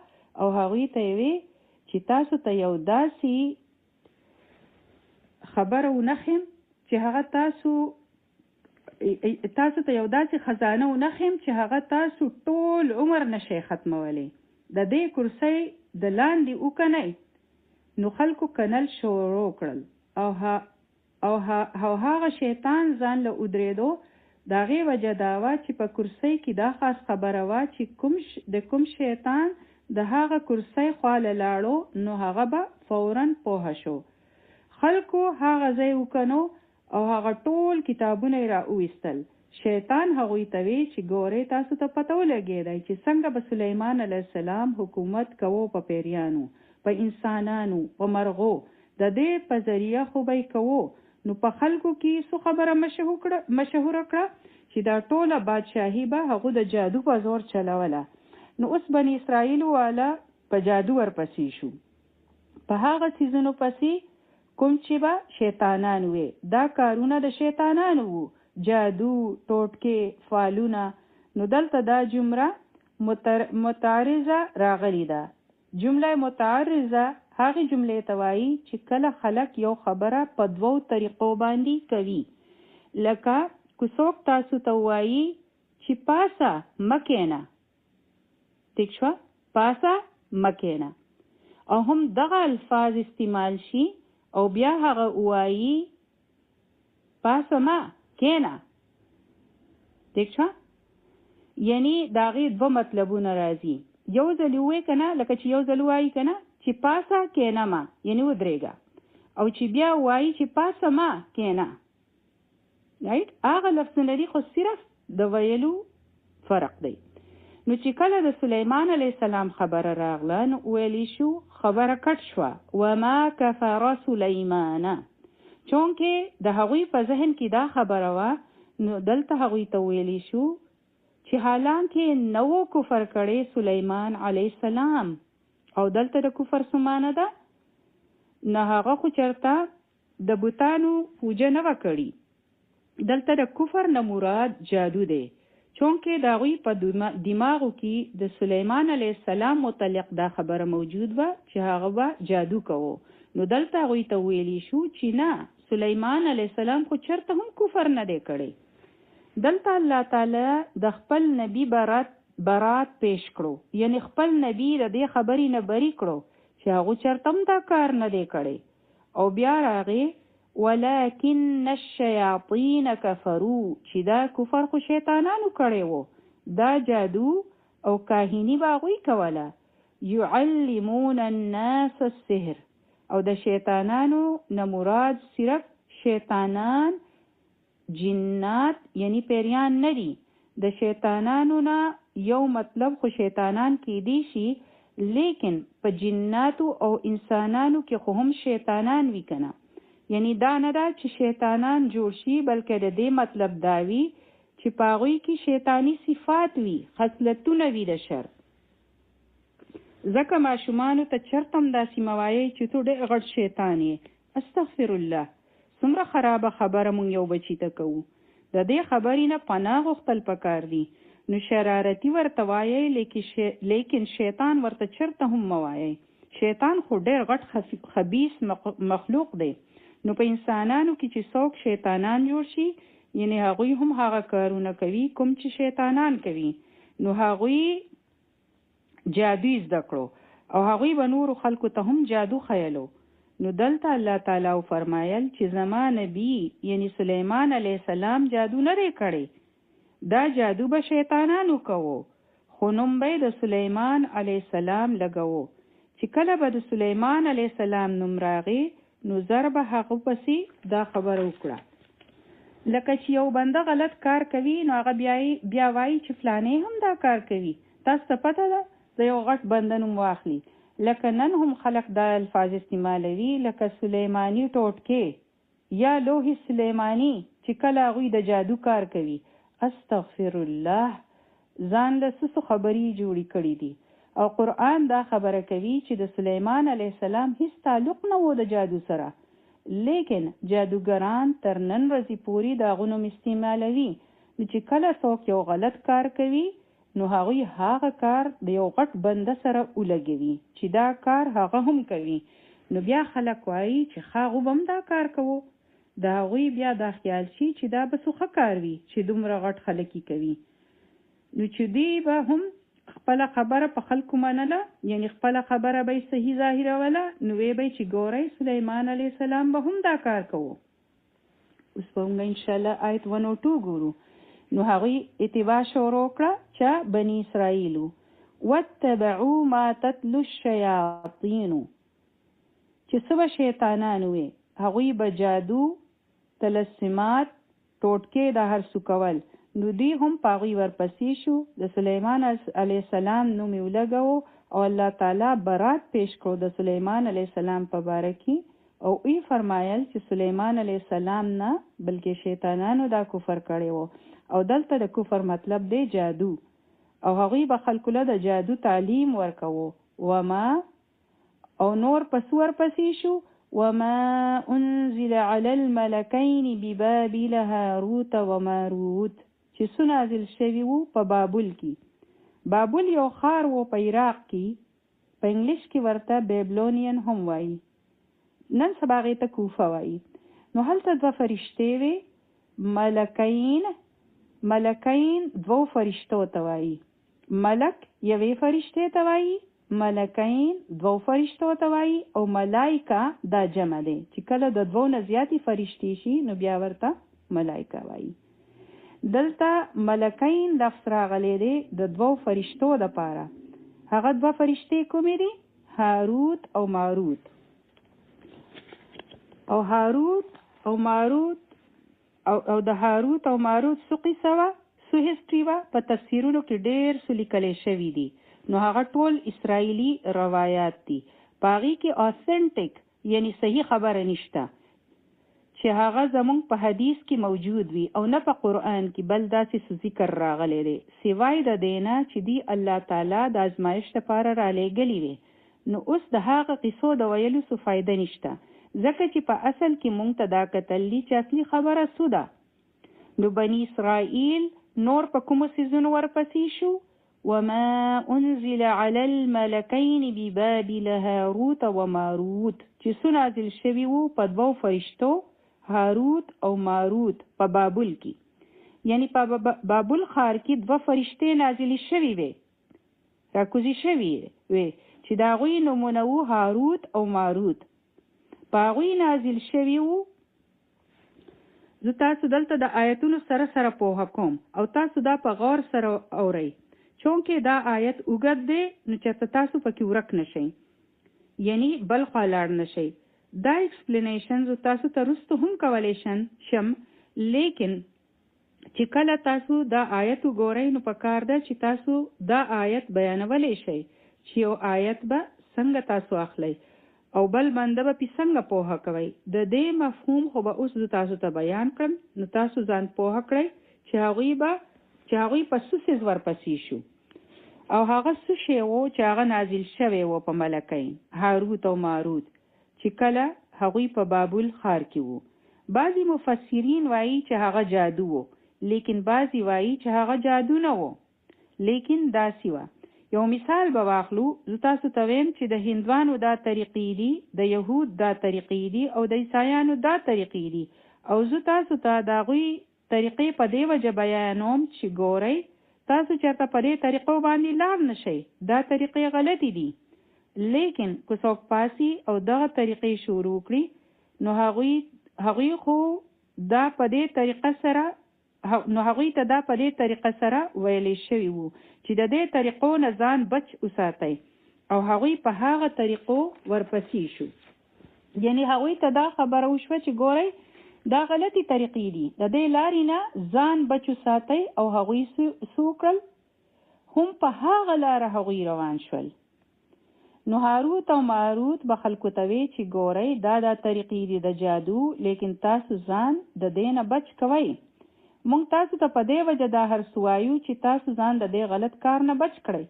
او هغوی ته یې وی چې تاسو ته یو داسې خبره ونښیم چې هغه تاسو ته یو داسې خزانه ونښیم چې هغه تاسو ټول عمر نشئ ختمولی. د دې کرسۍ د لاندې وکنئ نو خلکو کنل شروع کړل او هغه شیطان ځان له ودرېدو د هغې وجه دا وه چې په کرسۍ کې دا خاص خبره وه چې کوم شیطان د هغه کرسۍ خوا له لاړو نو هغه به فوراً پوهه شو. خلکو هغه ځای وکنو او هغه ټول کتابونه یې راوویستل. شیطان هغوی ته وی چې ګورئ تاسو ته پته ولګېدی چې څنګه به سلیمان علیه السلام حکومت کوو په پیریانو په انسانانو په مرغو د دې په ذریعه خو به یې کوو نو په خلکو کې څه خبره مشهوره کړه چې دا ټوله بادشاهي به هغو د جادو په زور چلوله. نو اوس بني اسرائیل والا په جادو ورپسې شو په هغه څیزونو پسې کوم چې به شیطانان وي دا کارونه د شیطانانو وو جادو، ټوټکې، فالونه. نو دلته دا جمله متعرضه راغلی ده. جمله متعرضه هغه جملې ته وایي چې کله خلک یو خبره په دوو طریقو باندې کوي. لکه که څوک تاسو ته وایي چې پاسه مکینه، ٹھیک شوه، پاسه مکینه، او هم دغه الفاظ استعمال شي او بیا هغه وایي پاسه ما کینه، ٹھیک شوه. یعنی د هغې دوه مطلبونه راځي. یو ځل ووایي که نه، لکه چې یو ځل وایي که نه چې پاسه کینه ما، یعنی ودرېږه، او چې بیا وایي چې پاسه ما کینه، رایټ. هغه لفظونه دي خو صرف د ویلو فرق دی. نو چې کله د سلیمان علیه السلام خبره راغله نو ویلی شو خبره کټ شوه، وما کفر سلیمان، چونکې د هغوی په ذهن کې دا خبره وه. نو دلته هغوی ته ویلی شو چې حالانکه نو کفر کړي سلیمان علیه السلام، او دلته د کفر سمانه ده نه هغه خو چرته د بوتانو پوجه نه کړي. دلته د کفر نه مراد جادو دی، چونکې د هغوی په دماغو کې د سلیمان علیه السلام متعلق دا خبره موجود وه چې هغه به جادو کوو. نو دلته هغوی ته ویلی شو چې نه، سلیمان علیه السلام خو چرته هم کفر نه دی کړی. دلته الله تعالی د خپل نبی برات پیش کړو، یعنی خپل نبی د دې خبرې نه بری کړو چې هغه چرته هم دا کار نه دی کړی. او بیا راغی ولکن الشیاطین کفروا، چې دا کفر خو شیطانانو کړی وو، دا جادو او کاهنی به هغوی کوله. یعلمون الناس السحر، او د شیطانانو نه مراد صرف شیطانان، جنات یعنی پیریان نه دي. د شیطانانو نه یو مطلب خو شیطانان کېدی شي، لیکن په جناتو او انسانانو کې خو هم شیطانان وي که نه. یعنی دا نه ده چې شیطانان جوړ شي، بلکې د دې مطلب دا وي چې په هغوی کې شیطانی صفات وي، خصلتونه وي د شر. ځکه ماشومانو ته چرته هم داسې مه وایئ چې تو ډېر غټ شیطان یې. استغفر الله، څومره خرابه خبره مونږ یو بچي ته کوو. د دې خبرې نه پناه غوښتل پکار دي. نو شرارتي ورته وایئ، لیکن شیطان ورته چرته هم مه وایئ. شیطان خو ډېر غټ خبیث مخلوق دی. نو په انسانانو کې چې څوک شیطانان جوړ شي، یعنی هغوی هم هغه کارونه کوي کوم چې شیطانان کوي. نو هغوی جادو زده کړو او هغوی به نورو خلکو ته هم جادو خیلو. نو دلته الله تعالی فرمایل چې زما نبی یعنی سلیمان علیه السلام جادو نه دی کړی، دا جادو به شیطانانو کوو، خو نوم به د سلیمان علیه السلام لګوو. چې کله به د سلیمان علیه السلام نوم راغی نو زر به هغه پسې دا خبره وکړه. لکه چې یو بنده غلط کار کوي نو هغه بیا وایي چې فلانې هم دا کار کوي. تاسو ته پته ده د یو غټ بنده نوم واخلي. لکه نن هم خلق دا الفاظ استعمالوي، لکه سلیمانی ټوټکې یا لوح سلیمانی چې کله هغوی د جادو کار کوي. استغفر الله، ځان له څه خبرې جوړې کړي دي. او قرآن دا خبره کوي چې د سلیمان علیه السلام هیڅ تعلق نه و د جادو سره، لیکن جادوګران تر نن ورځې پورې د هغو نوم استعمالوي. نو چې کله څوک یو غلط کار کوي نو هغوی هغه کار د یو غټ بنده سره ولګوي چې دا کار هغه هم کوي. نو بیا خلک وایي چې هغه به هم دا کار کوو. د هغوی بیا دا خیال شي چې دا به څه کار وي چې دومره غټ خلک یې کوي. نو چې دوی به هم خپله خبره په خلکو منله، یعنی خپله خبره به یې صحیح ظاهروله، نو وی به چې ګورئ سلیمان علیه السلام به هم دا کار کوو. اوس به موږ انشاءالله آیت 102 ګورو. نو هغوی اتباع شروع کړه چې بني اسرائیلو واتبعوا ما تتلو الشیاطین، چې څه به شیطانان وي هغوی به جادو، تلسمات، ټوټکې د هر څه کول. نو دوی هم په هغوی ورپسې شو. د سلیمان علیه السلام نوم یې ولګوو او الله تعالی برات پیش کړو د سلیمان علیه السلام په باره کې، او ای فرمایل چې سلیمان علیه السلام نه بلکې شیطانانو دا کفر کړی وو. او دلته د کفر مطلب دی جادو، او هغوی به خلکو له د جادو تعلیم ورکوو. وما او نور پس ورپسې شو وما انزل على الملكين ببابل هاروت وماروت چې څه نازل شوي وو په بابل کې. بابل یو ښار وو په عراق کې، په انګلیش کې ورته بیبلونین هم وایي، نن سبا هغې ته کوفه وایي. نو هلته دوه فرشتې وې، ملکین دوو فرشتو ته وایي. ملک یوې فرشتې ته وایي، ملکین دوو فرشتو ته وایي، او ملائکه دا جمع دی چې کله د دوو نه زیاتې فرشتې شي نو بیا ورته ملائکه وایي. دلته ملکین لفظ راغلی دی د دوو فرشتو دپاره. هغه دوه فرشتې کومې دي؟ هاروت او ماروت. او هاروت او ماروت او د هاروت او ماروت څه قصه وه، څه هسټري وه، په تفسیرونو کې ډېر څه لیکلی شوي دي. نو هغه ټول اسرائیلي روایات دي، په هغې کې اوثنټک یعنی صحیح خبره نشته چې هغه زمونږ په حدیث کې موجود وي او نه په قرآن کې، بل داسې ذکر راغلی دی سوای د دې نه چې دی الله تعالی د ازمایښت لپاره رالیږلي وي. نو اوس د هغه قصو د ویلو څه فایده نشته، ځکه چې په اصل کې مونږ ته دا کتلي چې اصلي خبره څه ده. نو بني اسرائیل نور په کومو څیزونو ورپسې شو؟ وما انزل على الملكين ببابل هاروت وماروت چې څه نازل شوي وو په دوو فرشتو هاروت او ماروت په بابل کې. یعنی په بابل ښار کې دوه فرشتې نازلې شوي وې، راکوزي شوي وې چې د هغوی نومونه وو هاروت او ماروت. په هغوی نازل شوي وو. زه تاسو دلته د آیتونو سره سره پوهه کوم او تاسو دا په غور سره اورئ، چونکې دا آیت اوږد دی نو چېرته تاسو پکې ورک نشئ، یعنی بل خوا لاړ نشئ. دا ایکسپلینیشن زه تاسو ته وروسته هم کولی شم، لیکن چې کله تاسو دا آیت وګورئ نو پکار ده چې تاسو دا آیت بیانولی شئ چې یو آیت به څنګه تاسو اخلئ او بل بنده به پې څنګه پوهه کوئ. د دې مفهوم خو به اوس زه تاسو ته بیان کړم، نو تاسو ځان پوهه کړئ چې هغوی په څه څیز ورپسې شو او هغه څه شی و چې هغه نازل شوی و په ملکین هاروت او ماروت چې کله هغوی په بابل ښار کې وو. بعضی مفسرین وایي چې هغه جادو و، لیکن بعضی وایي چې هغه جادو نه و، لیکن داسې وه. یو مثال به واخلو. زه تاسو ته ویم چې د هندوانو دا طریقې دي، د یهود دا طریقې دي او د عیسایانو دا طریقې دي، او زه تاسو ته د هغوی طریقې په دې وجه بیانوم چې ګورئ تاسو چېرته په دې طریقو باندې لاړ نشئ، دا طریقې غلطې دي. لیکن که څوک پاسي او دغه طریقې شروع کړي نو هغوی خو دا په دې طریقه سره نو هغوی ته دا په دې طریقه سره ویلی شوي وو چې د دې طریقو نه ځان بچ وساتئ، او هغوی په هغه طریقو ورپسې شو. یعنی هغوی ته دا خبره وشوه چې ګورئ دا غلطي طریقې دي، د دې لارې نه ځان بچ وساتئ، او هغوی څه وکړل؟ هم په هغه لاره هغوی روان شول. نو هاروت او ماروت به خلکو ته وی چې ګورئ دا طریقې دي د جادو، لیکن تاسو ځان د دې نه بچ کوئ. مونږ تاسو ته په دې وجه دا هر څه وایو چې تاسو ځان د دې غلط کار نه بچ کړئ.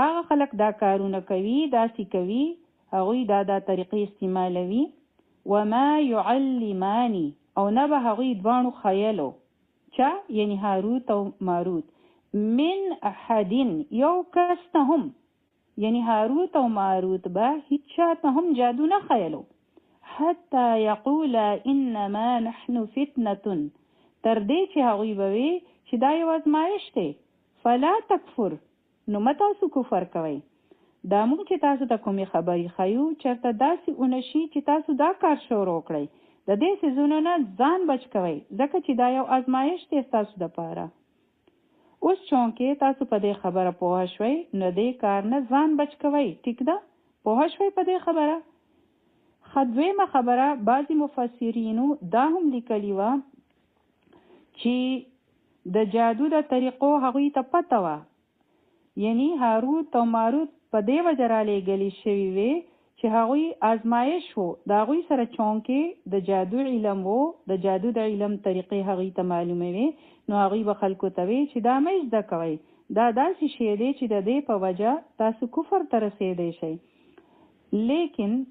هغه خلک دا کارونه کوي، داسې کوي، هغوی دا طریقې استعمالوي. وما يعلماني او نه به هغوی دواړو خیلو، چا یعنی هاروت او ماروت، من احدین یو کس ته هم، یعنی هاروت او ماروت به هیچ چا ته هم جادو نه خیلو. حتی یقولا انما نحن فتنة، تر دې چې هغوی به وي چې دا یو ازمایښت دی. فلا تکفر، نو مه تاسو کفر کوئ. دا موږ چې تاسو ته کومې خبرې ښیو چېرته داسې ونه شي چې تاسو دا کار شروع کړئ. د دې څیزونو نه ځان بچ کوئ، ځکه چې دا یو ازمایښت دی ستاسو دپاره. اوس چونکې تاسو په دې خبره پوه شوئ نو دې کار نه ځان بچ کوئ. ټیک ده؟ پوه شوئ په دې خبره؟ ښه، دویمه خبره بعضې مفسرینو دا هم لیکلي وه چې د جادو د طریقو هغوی ته پته وه، یعنی هاروت او ماروت په دې وجه رالیږلي شوي وې چې هغوی آزمایش و، د هغوی سره چونکې د جادو علم و، د جادو د علم طریقې هغوی ته معلومې وې، نو هغوی به خلکو ته وې چې دا مه زده کوئ، دا داسې شی دی چې د دې په وجه تاسو کفر ته رسېدی شئ. لیکن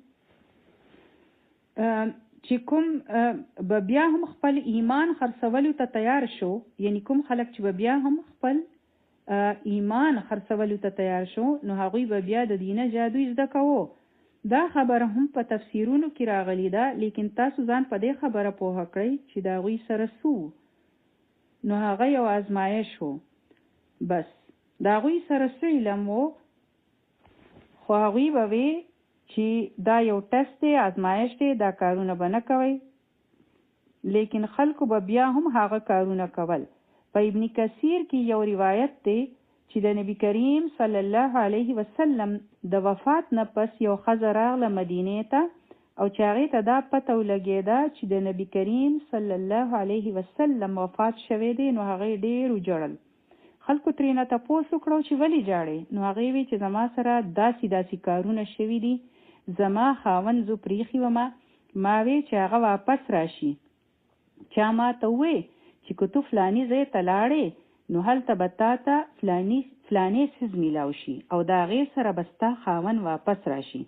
چې کوم به بیا هم خپل ایمان خرڅولو ته تیار شو، یعنی کوم خلک چې به بیا هم خپل ایمان خرڅولو ته تیار شو، نو هغوی به بیا د دینه جادو زده کوو. دا خبره هم په تفسیرونو کې راغلی ده، لیکن تاسو ځان په دې خبره پوهه کړئ چې د هغوی سره څه نو هغه یو ازمایش و. بس د هغوی سره څه علم و، خو هغوی به وی چې دا یو ټست دی، ازمایش دی، دا کارونه به نه کوئ. لیکن خلکو به بیا هم هغه کارونه کول. په ابن کثیر کې یو روایت دی چې د نبی کریم صلی الله علیه وسلم د وفات نه پس یو ښځه راغله مدینې ته، او چې هغې ته دا پته ولګېده چې د نبی کریم صلی الله علیه وسلم وفات شوی دی، نو هغې ډېر وژړل. خلکو ترېنه تپوس وکړو چې ولې ژاړې؟ نو هغې وی چې زما سره داسې کارونه شوي دي، زما خاوند زه پریښي ومه، ما وی چې هغه واپس راشي. چا ما ته ووی چې که تو فلاني ځای ته لاړې نو هلته به تا ته فلاني څیز میلاو شي او د هغې سره به ستا خاوند واپس راشي.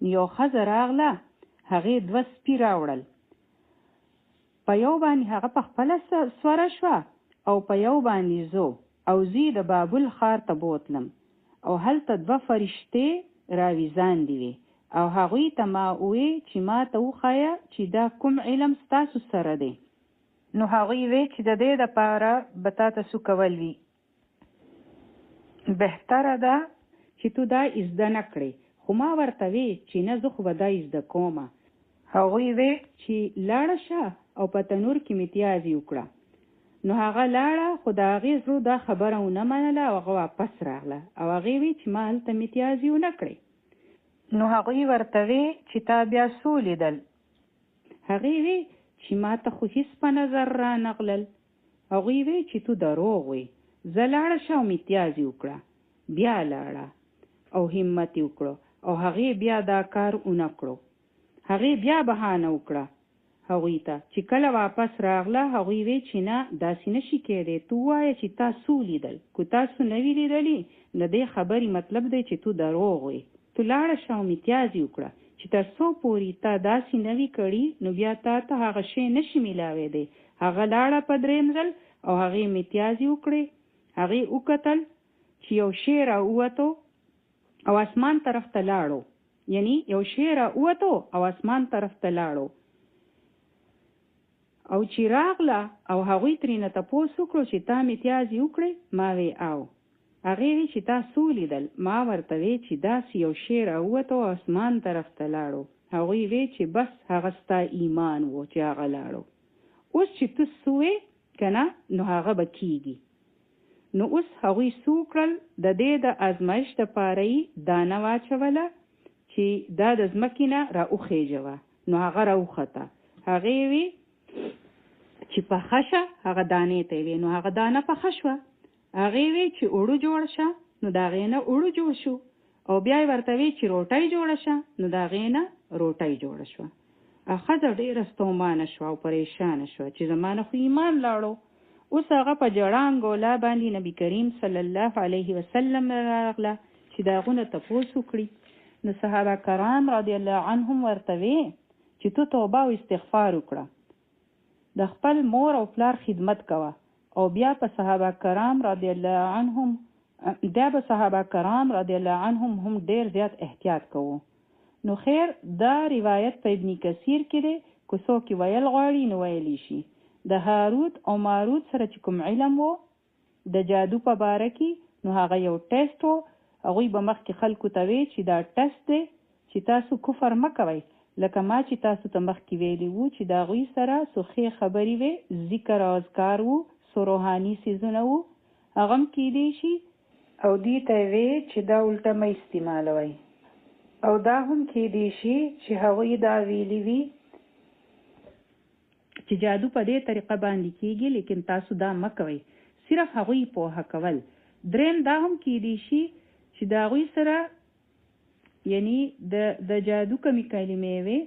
نو یو ښځه راغله، هغې 2 سپي راوړل، په یو باندې هغه په خپله سوره شوه او په یو باندې زو، او زی د بابل ښار ته بوتلم او هلته 2 فرشتې راویزاندې وې، او هغوی ته ما ووی چې ما ته وښایه چې دا کوم علم ستاسو سره دی. نو هغوی وی چې د دې دپاره به تا ته څه کول وي، بهتره ده چې تو دا زده نه کړې. خو ما ورته وی چې نه، زه خو به دا زده کومه. هغوی وی چې لاړه شه او په تنور کې متیازې وکړه. نو هغه لاړه، خو د هغې زړه دا خبره ونه منله او هغه واپس راغله، او هغې وی چې ما هلته متیازې ونه کړې. نو هغوی ورته وی چې تا بیا څو لیدل؟ هغې وی چې ما ته خو هیڅ په نظر را نغلل. هغوی وی چې تو دروغ وی، زه لاړه شه او متیازې وکړه. بیا لاړه او همت یې وکړو، او هغې بیا دا کار ونه کړو. هغې بیا بهانه وکړه هغوی ته چې کله واپس راغله، هغوی وی چې نه، داسې نشي کېدی، تو ووایه چې تا څو لیدل. که تاسو نه وي لیدلي، د دې خبرې مطلب دی چې تو دروغ وی. تو لاړه شه او متیازې وکړه چې تر څو پورې تا داسې نه وي کړي، نو بیا تا ته هغه شی نشي میلاویدی. هغه لاړه په 3 ځل او هغې متیازې وکړې. هغې وکتل چې یو شی راووتو او اسمان طرف ته لاړو، یعنی یو شی راووتو او اسمان طرف ته لاړو. او چې راغله او هغوی ترېنه تپوس وکړو چې تا متیازې وکړې؟ ما وی او. هغې وی چې تا څو لیدل؟ ما ورته وی چې داسې یو شی راووتو او اسمان طرف ته لاړو. هغوی وی چې بس هغه ستا ایمان و چې هغه لاړو. اوس چې تو څه وی که نه، نو هغه به کېږي. نو اوس هغوی څه وکړل؟ د دې د ازمایش دپاره یې دانه واچوله چې دا د ځمکې نه راوخیژوه. نو هغه راوخته. هغې وی چې پخه شه، هغه دانې ته وی، نو هغه دانه پخه شوه. هغې وی چې اوړه جوړ شه، نو د هغې نه اوړه جوړ شو. او بیا یې ورته وی چې روټۍ جوړه شه، نو د هغې نه روټۍ جوړه شوه. ښځه ډېره ستومانه شوه او پریشانه شوه چې زما نه خو ایمان لاړو. اوس هغه په ژړا انګولا باندې نبی کریم صلی الله علیه وسلم راغله چې د هغو نه تپوس وکړي. نو صحابه کرام رضی الله عنهم ورته وی چې تو توبه او استغفار وکړه، د خپل مور او پلار خدمت کوه، او بیا په صحابه کرام رضی الله عنهم هم ډیر زیات احتیاط کوو. نو خیر، دا روایت په ابن کثیر کې دی، که څوک ویل غواړي نو ویلی شي. د هاروت او ماروت سره چې کوم علم و د جادو په باره کې، نو هغه یو ټیسټ و. هغوی به مخکې خلکو ته وی چې دا ټیسټ دی چې تاسو کفر مه کوئ، لکه ما چې تاسو ته مخکې ویلي وو چې د هغوی سره څو ښې خبرې وې، ذکر او اذکار وو، څو روحاني څیزونه وو، هغه هم کیدی شي. او دې ته وی چې دا الټه مه استعمالوئ. او دا هم کیدی شي چې هغوی دا ویلي وي چې جادو په دې طریقه باندې کیږي، لیکن تاسو دا مه کوئ، صرف هغوی پوهه کول. دریم دا هم کیدی شي چې د هغوی سره یعنی د جادو کمی کلمې وي،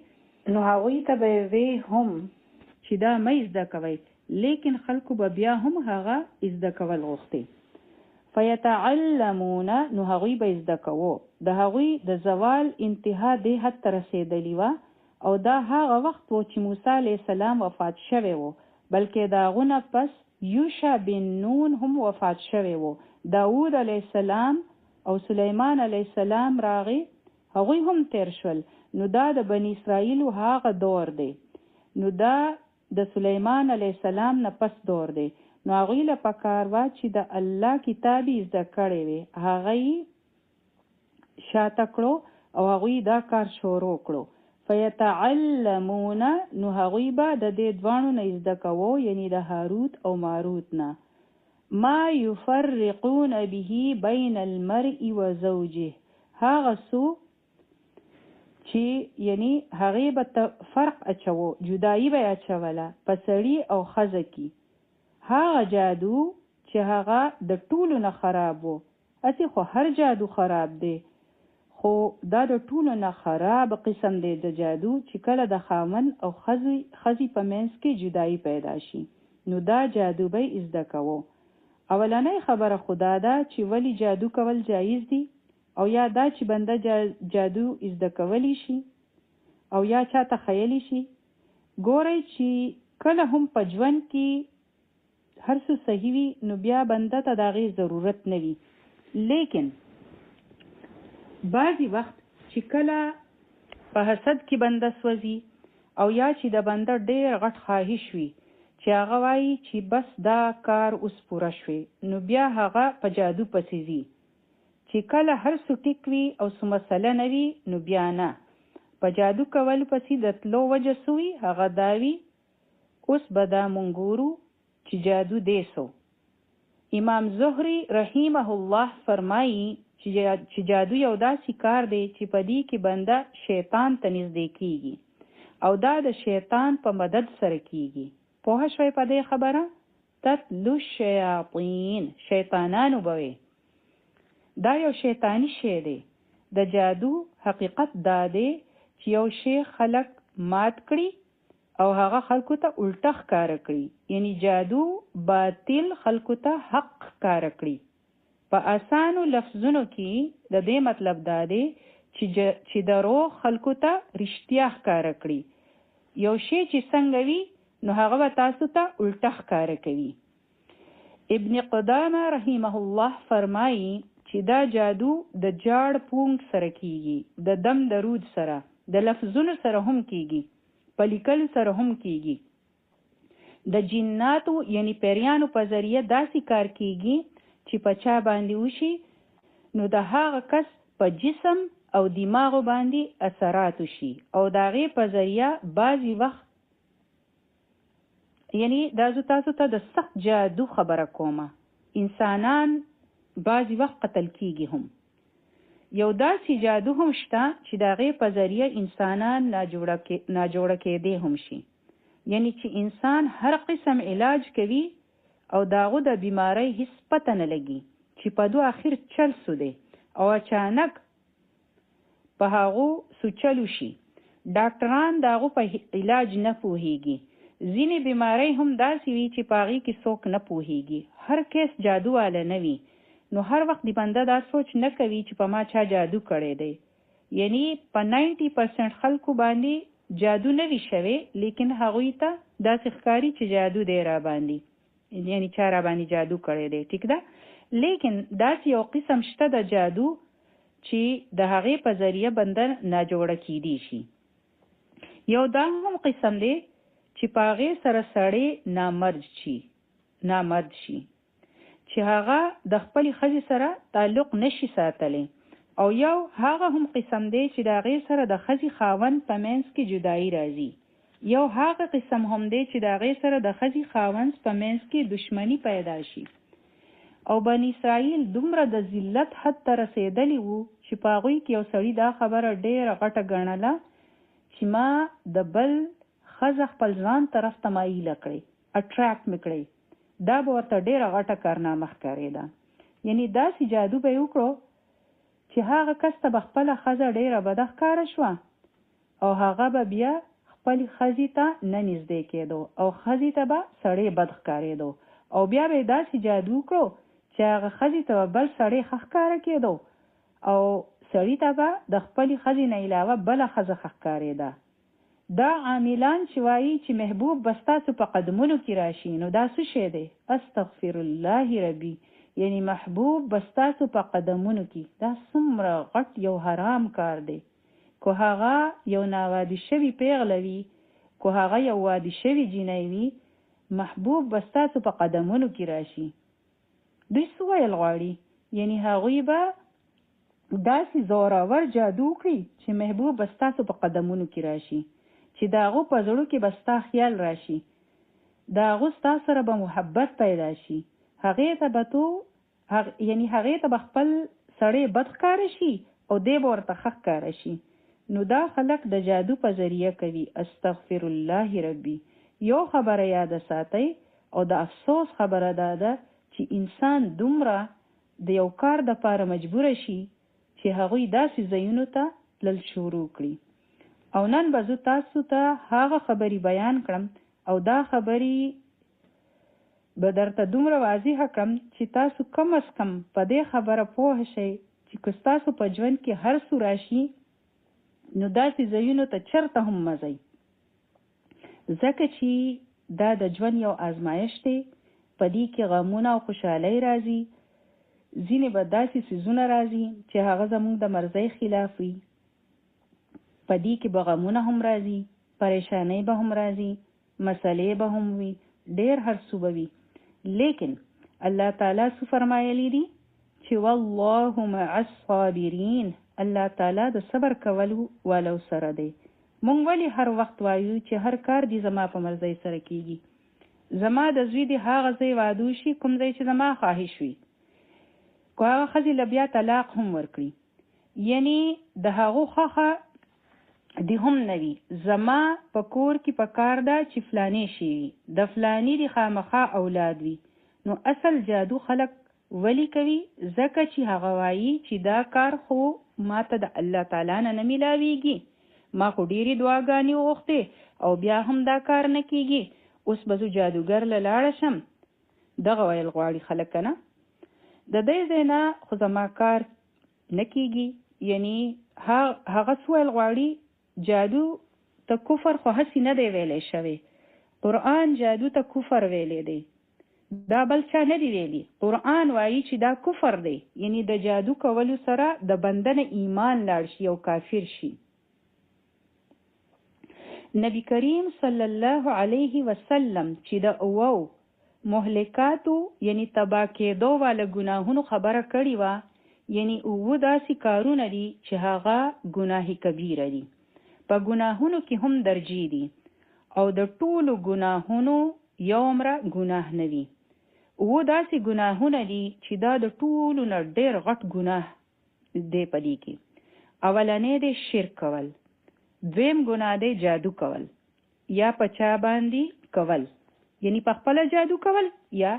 نو هغوی ته به وی هم چې دا مه زده کوئ، لیکن خلکو به بیا هم هغه زده کول غوښتي. فیتعلمون، نو هغوی به زده کوو. د هغوی د زوال انتها دې حد ته رسېدلې وه او دا هغه وخت و چې موسی علیه السلام وفات شوی و، بلکې د هغونه پس یوشع بن نون هم وفات شوی و. داود علیه السلام او سلیمان علیه السلام راغی، هغوی هم تیر شول. نو دا د بنی اسرائیلو هغه دور دی. نو دا د سلیمان علیه السلام نه پس دور دی. نو هغوی له پکار وه چې د الله کتاب یې زده کړی وي، هغه یې شاته کړو او هغوی دا کار شروع کړو. فیتعلمون، نو هغوی به د دې دواړو نه زده کوو، یعنی د هاروت او ماروت نه، ما یفرقون به بین المرء و زوجه، هغه څو چې یعنی هغې به فرق اچوو، جدایي به یې اچوله په سړي او ښځه کې. هغه جادو چې هغه د ټولو نه خراب و. هسې خو هر جادو خراب دی، خو دا د ټولو نه خراب قسم دی د جادو چې کله د خاوند او ښځې په منځ کې جدایي پیدا شي، نو دا جادو به یې زده کوو. اولنۍ خبره خدا ده چې ولی جادو کول جایز دي، او یا دا چې بنده جادو زده کولی شي او یا چاته خیلی شي. ګورئ چې کله هم په ژوند کې هر څه صحیح وي، نو بیا بنده ته د هغې ضرورت نه وي. لیکن بعضې وخت چې کله په حسد کې بنده سوځي، او یا چې د بنده ډېر غټ خواهش وي چې هغه وایي چې بس دا کار اوس پوره شوی، نو بیا هغه په جادو پسې ځي. چې کله هر څه ټیک وي او څه مسله نه وي، نو بیا نه، په جادو کول پسې د تلو وجه سوي هغه دا وي اوس به دا مونږ ګورو چې جادو دی سو. امام زهري رحمه الله فرمایي چې جادو یو داسې کار دی چې په دې کې بنده شیطان ته نږدې کیږي، او دا د شیطان په مدد سره کیږي. پوه شوئ په دې خبره؟ تتلو الشیاطین، شیطانانو به وي. دا یو شیطانی شی دی. د جادو حقیقت دا دی چې یو شی خلق مات کړي او هغه خلکو ته الټه ښکاره کړي، یعنی جادو باطل خلکو ته حق ښکاره کړي. په اسانو لفظونو کې د دې مطلب دا دی چې دروغ خلکو ته رښتیا ښکاره کړي. یو شی چې څنګه وي نو هغه به تاسو ته الټه ښکاره کوي. ابن قدامه رحمه الله فرمایي چې دا جادو د جاړ پونګ سره کیږي، د دم درود سره، د لفظونو سره هم کیږي، په لیکلو سره هم کیږي. د جناتو یعنی پیریانو په ذریعه داسې کار کیږي چې په چا باندې وشي نو د هغه کس په جسم او دماغو باندې اثرات وشي، او د هغې په ذریعه بعضې وخت یعنی دا زه تاسو ته د سخت جادو خبره کومه، انسانان بعضې وخت قتل کیږي هم. یو داسې جادو هم شته چې د هغې په ذریعه انسانان ناجوړه کېدی هم شي، یعنی چې انسان هر قسم علاج کوي او د هغو د بیمارۍ هیڅ پته نه لګي چې په دو اخر چل سو دی، او اچانک په هغو سوچلو شي. ډاکټران د هغو په علاج نه پوهیږي. ځینې بیمارۍ هم داسې وي چې په هغې کې څوک نه پوهیږي. هر کس جادو والا نه وي، نو هر وخت د بنده دا سوچ نه کوي چې په ما چا جادو کړی دی. یعنی په 90% خلکو باندې جادو نه وي شوی، لیکن هغوی ته داسې ښکاري چې جادو دی را باندې، یعنی چا را باندې جادو کړی دی. ټیک ده؟ لیکن داسې یو قسم شته د جادو چې د هغې په ذریعه بنده ناجوړه کیدی شي. یو دا هم قسم دی چې په هغې سره سړی نامرد شي چې هغه د خپلې ښځې سره تعلق نشي ساتلی. او یو هغه هم قسم دی چې د هغې سره د ښځې خاوند په منځ کې جدایي راځي. یو هغه قسم هم دی چې د هغې سره د ښځې خاوند په منځ کې دشمني پیدا شي. او بني اسرائیل دومره د ذلت حد ته رسېدلی وو چې په هغوی کې یو سړي دا خبره ډېره غټه ګڼله چې ما د بل ښځه خپل ځان طرف ته مایله کړې، اټراکټ مې کړې. دا به ورته ډېره غټه کارنامه ښکارېده. یعنی داسې جادو به یې وکړو چې هغه کس ته به خپله ښځه ډېره بده ښکاره شوه، او هغه به بیا خپلې ښځې ته نه نږدې کېدو، او ښځې ته به سړی بد ښکارېدو. او بیا به یې داسې جادو وکړو چې هغه ښځې ته به بل سړی ښه ښکاره کېدو، او سړي ته به د خپلې ښځې نه علاوه بله ښځه ښه ښکارېده. دا عاملان چې وایي چې محبوب بس تاسو په قدمونو کې راشي، نو دا څه شی دی؟ استغفر الله ربي، یعنی محبوب بس تاسو په قدمونو کې. دا څومره غټ یو حرام کار دی. کو هغه یو ناوادي شوي پیغله وي، کو هغه یو وادي شوي جینۍ وي، محبوب بس تاسو په قدمونو کې راشي. دوی څه ویل غواړي؟ یعنی هغوی به داسې زوراور جادو کړي چې محبوب بس تاسو په قدمونو کې راشي، چې د هغو په زړه کې به ستا خیال راشي، د هغو ستا سره به محبت پیدا شي، هغې ته به خپل سړی بد ښکاره شي او دی به ورته ښه ښکاره شي. نو دا خلک د جادو په ذریعه کوي. استغفر الله ربي. یو خبره یاد ساتئ او د افسوس خبره دا ده چې انسان دومره د یو کار د پاره مجبور شي چې هغوی داسې ځایونو ته تلل شروع کړي. او نن به زه تاسو ته هغه خبرې بیان کړم او دا خبرې به درته دومره واضحه کړم چې تاسو کم از کم په دې خبره پوه شئ چې که ستاسو په ژوند کې هر څه راشي نو داسې ځایونو ته چرته هم مه ځئ، ځکه چې دا د ژوند یو آزمایش دی. په دې کې غمونه او خوشحالۍ راځي، ځینې به داسې څیزونه راځي چې هغه زموږ د مرضۍ خلاف وي. په دې کې به غمونه هم راځي، پریشانۍ به هم راځي، مسلې به هم وي، ډېر هر څه به وي. لیکن الله تعالی څه فرمایلی دي چې والله مع الصابرین، الله تعالی د صبر کولو والو سره دی. مونږ ولې هر وخت وایو چې هر کار دې زما په مرضۍ سره کیږي؟ زما د زوی دې هغه ځای وادو شي کوم ځای چې زما خواهش وي، که هغه ښځې له بیا طلاق هم ورکړي، یعنی د هغو خوښه دی هم نوي. زما په کور کې په کار ده چې فلانې شي وي، د فلانې دی خامخا اولاد وي. نو اصل جادو خلق ولی کوي؟ ځکه چې هغه وایي چې دا کار خو ما ته د الله تعالی نه ملاویږي، ما خو ډېرې دعاګانې وغوښتې او بیا هم دا کار نه کیږي، اوس به زه جادوګر له لاړه شم. دغه ویل غواړي خلک که نه؟ د دې ځای نه خو زما کار نه کیږي. یعنی هغه څه ویل غواړي؟ جادو ته کفر خو هسې نه دی ویلی شوی، قرآن جادو ته کفر ویلی دی، دا بل چا نه دی ویلی. قرآن وایي چې دا کفر دی، یعنی د جادو کولو سره د بنده نه ایمان لاړ شي او کافر شي. نبی کریم صلی الله علیه وسلم چې د اوو مهلکاتو یعنی تباه کېدو والا ګناهونو خبره کړې وه، یعنی اوو داسې کارونه دي چې هغه ګناه کبیره دي. په ګناهونو کې هم درجې دي او د ټولو ګناهونو یو عمره ګناه نه وي. اوو داسې ګناهونه دي چې دا د ټولو نه ډېر غټ ګناه دی. په دې کې اولنی دی شرک کول، دویم ګناه دی جادو کول، یا په چا باندې کول، یعنی په خپله جادو کول، یا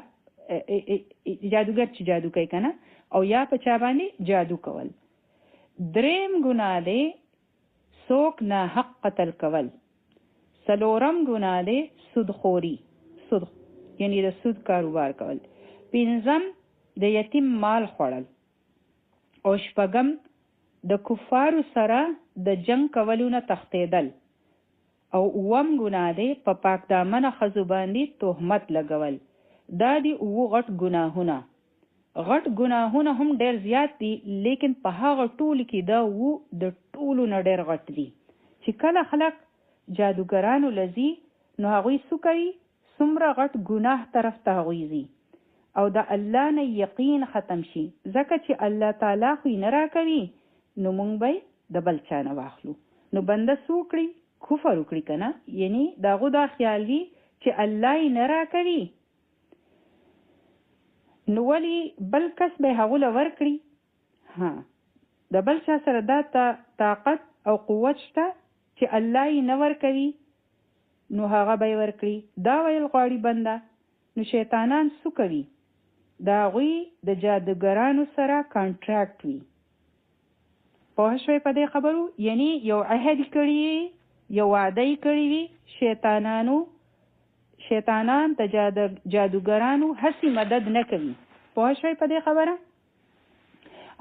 جادوګر چې جادو کوي که نه، او یا په چا باندې جادو کول. دریم ګناه دی څوک ناحق قتل کول. څلورم ګناه دی سودخوري، سود یعنی د سود کاروبار کول. پنځم د یتیم مال خوړل. او شپږم د کفارو سره د جنگ کولو نه تښتېدل. او اووم ګناه دی په پاک دامنه ښځو باندې تهمت لګول. دا دی اووه غټ ګناهونه. غټ ګناهونه هم ډېر زیات دي، لیکن په هغه ټولو کې دا وو د ټولو نه ډېر غټ دي. چې کله خلک جادوګرانو لځي نو هغوی څه کوي؟ څومره غټ ګناه طرف ته هغوی ځي او د الله نه یقین ختم شي، ځکه چې الله تعالی خو یې نه راکوي نو موږ به د بل چا نه واخلو. نو بنده څه وکړي؟ کفر وکړي که نه؟ یعنی د هغو دا خیال وي چې الله یې نه راکوي نو ولی بل کس به هغو له ورکړي. د بل چا سره دا طاقت او قوت شته چې الله یې نه ورکوي نو هغه به یې ورکړي. دا ویل غواړي بنده. نو شیطانان څه کوي؟ د هغوی د جادوګرانو سره کانټراکټ وي. پوه شوئ په دې خبرو؟ یعنی یو عهد کړي وي، یو وعده یې کړي وي. شیطانان د جادوګرانو هسې مدد نه کوي. پوه شوئ په دې خبره؟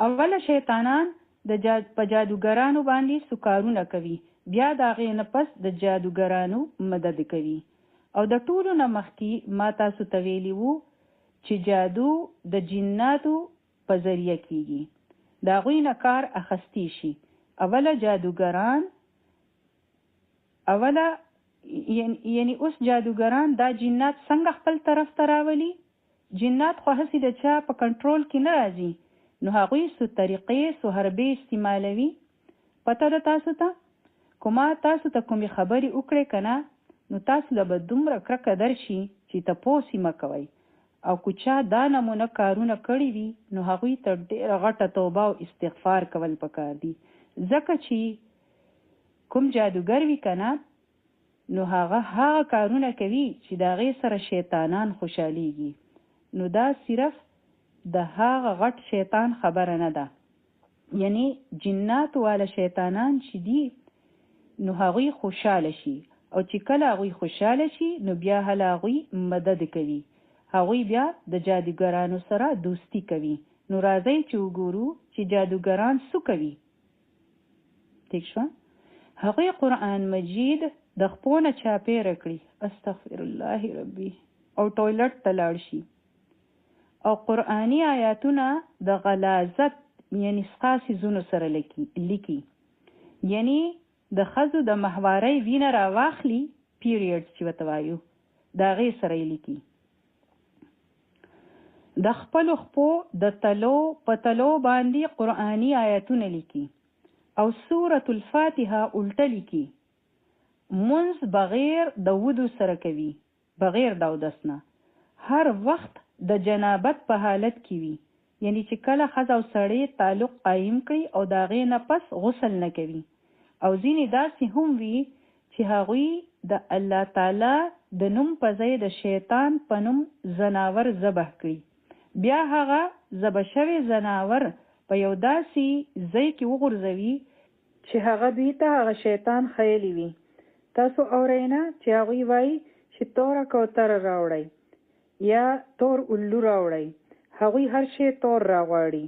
اوله شیطانان په جادوګرانو باندې څو کارونه کوي، بیا د هغې نه پس د جادوګرانو مدد کوي. او د ټولو نه مخکې ما تاسو ته ویلي وو چې جادو د جناتو په ذریعه کیږي، د هغوی نه کار اخیستی شي. اوله جادوګران یعنی اوس جادوګران دا جنات څنګه خپل طرف ته راولي؟ جنات خو هسې د چا په کنټرول کې نه راځي، نو هغوی څو طریقې څو حربې استعمالوي. پته ده تاسو ته؟ که ما تاسو ته کومې خبرې وکړې که نه، نو تاسو له به دومره کرکه درشي چې تپوس یې مه کوئ. او که چا دا نمونه کارونه کړي وي، نو هغوی ته ډېره غټه توبه او استغفار کول پکار دي، ځکه چې کوم جادوګر وي که نه، نو هغه کارونه کوي چې د هغې سره شیطانان خوشحالیږي. نو دا صرف د هغه غټ شیطان خبره نه ده، یعنی جنات والا شیطانان چې دي، نو هغوی خوشحاله شي، او چې کله هغوی خوشحاله شي، نو بیا هله هغوی مدد کوي، هغوی بیا د جادوګرانو سره دوستی کوي. نو راځئ چې وګورو چې جادوګران څه کوي. ٹھیک شو؟ هغوی قرآن مجید د خپو نه چاپېره کړي، استغفر الله ربي، او ټویلټ ته لاړ شي، او قرآني آیاتونه د غلاظت یعنی سقا څیزونو سره لیکي، یعنی د ښځو د ماهوارۍ وینه راواخلي، پیریډز چې ورته وایو، د هغې سره یې لیکي. د خپلو خپو د په تلو باندې قرآني آیاتونه لیکي، او سورة الفاتحه الټه لیکي. منځ بغیر د ودو سره کوي، بغیر د اودس نه، هر وخت د جنابت په حالت کې وي، یعنی چې کله ښځه او سړی تعلق قایم کړي او د هغې نه پس غسل نه کوي. او ځینې داسې هم وي چې هغوی د الله تعالی د نوم په ځای د شیطان په نوم زناور ذبح کړي، بیا هغه ذبح شوی زناور په یو داسې ځای کې وغورځوي چې هغه دوی ته هغه شیطان خیلی وي. تاسو اورئ نه چې هغوی وایي چې توره کوتره راوړئ یا تور الو راوړئ، هغوی هر شی تور راغواړي.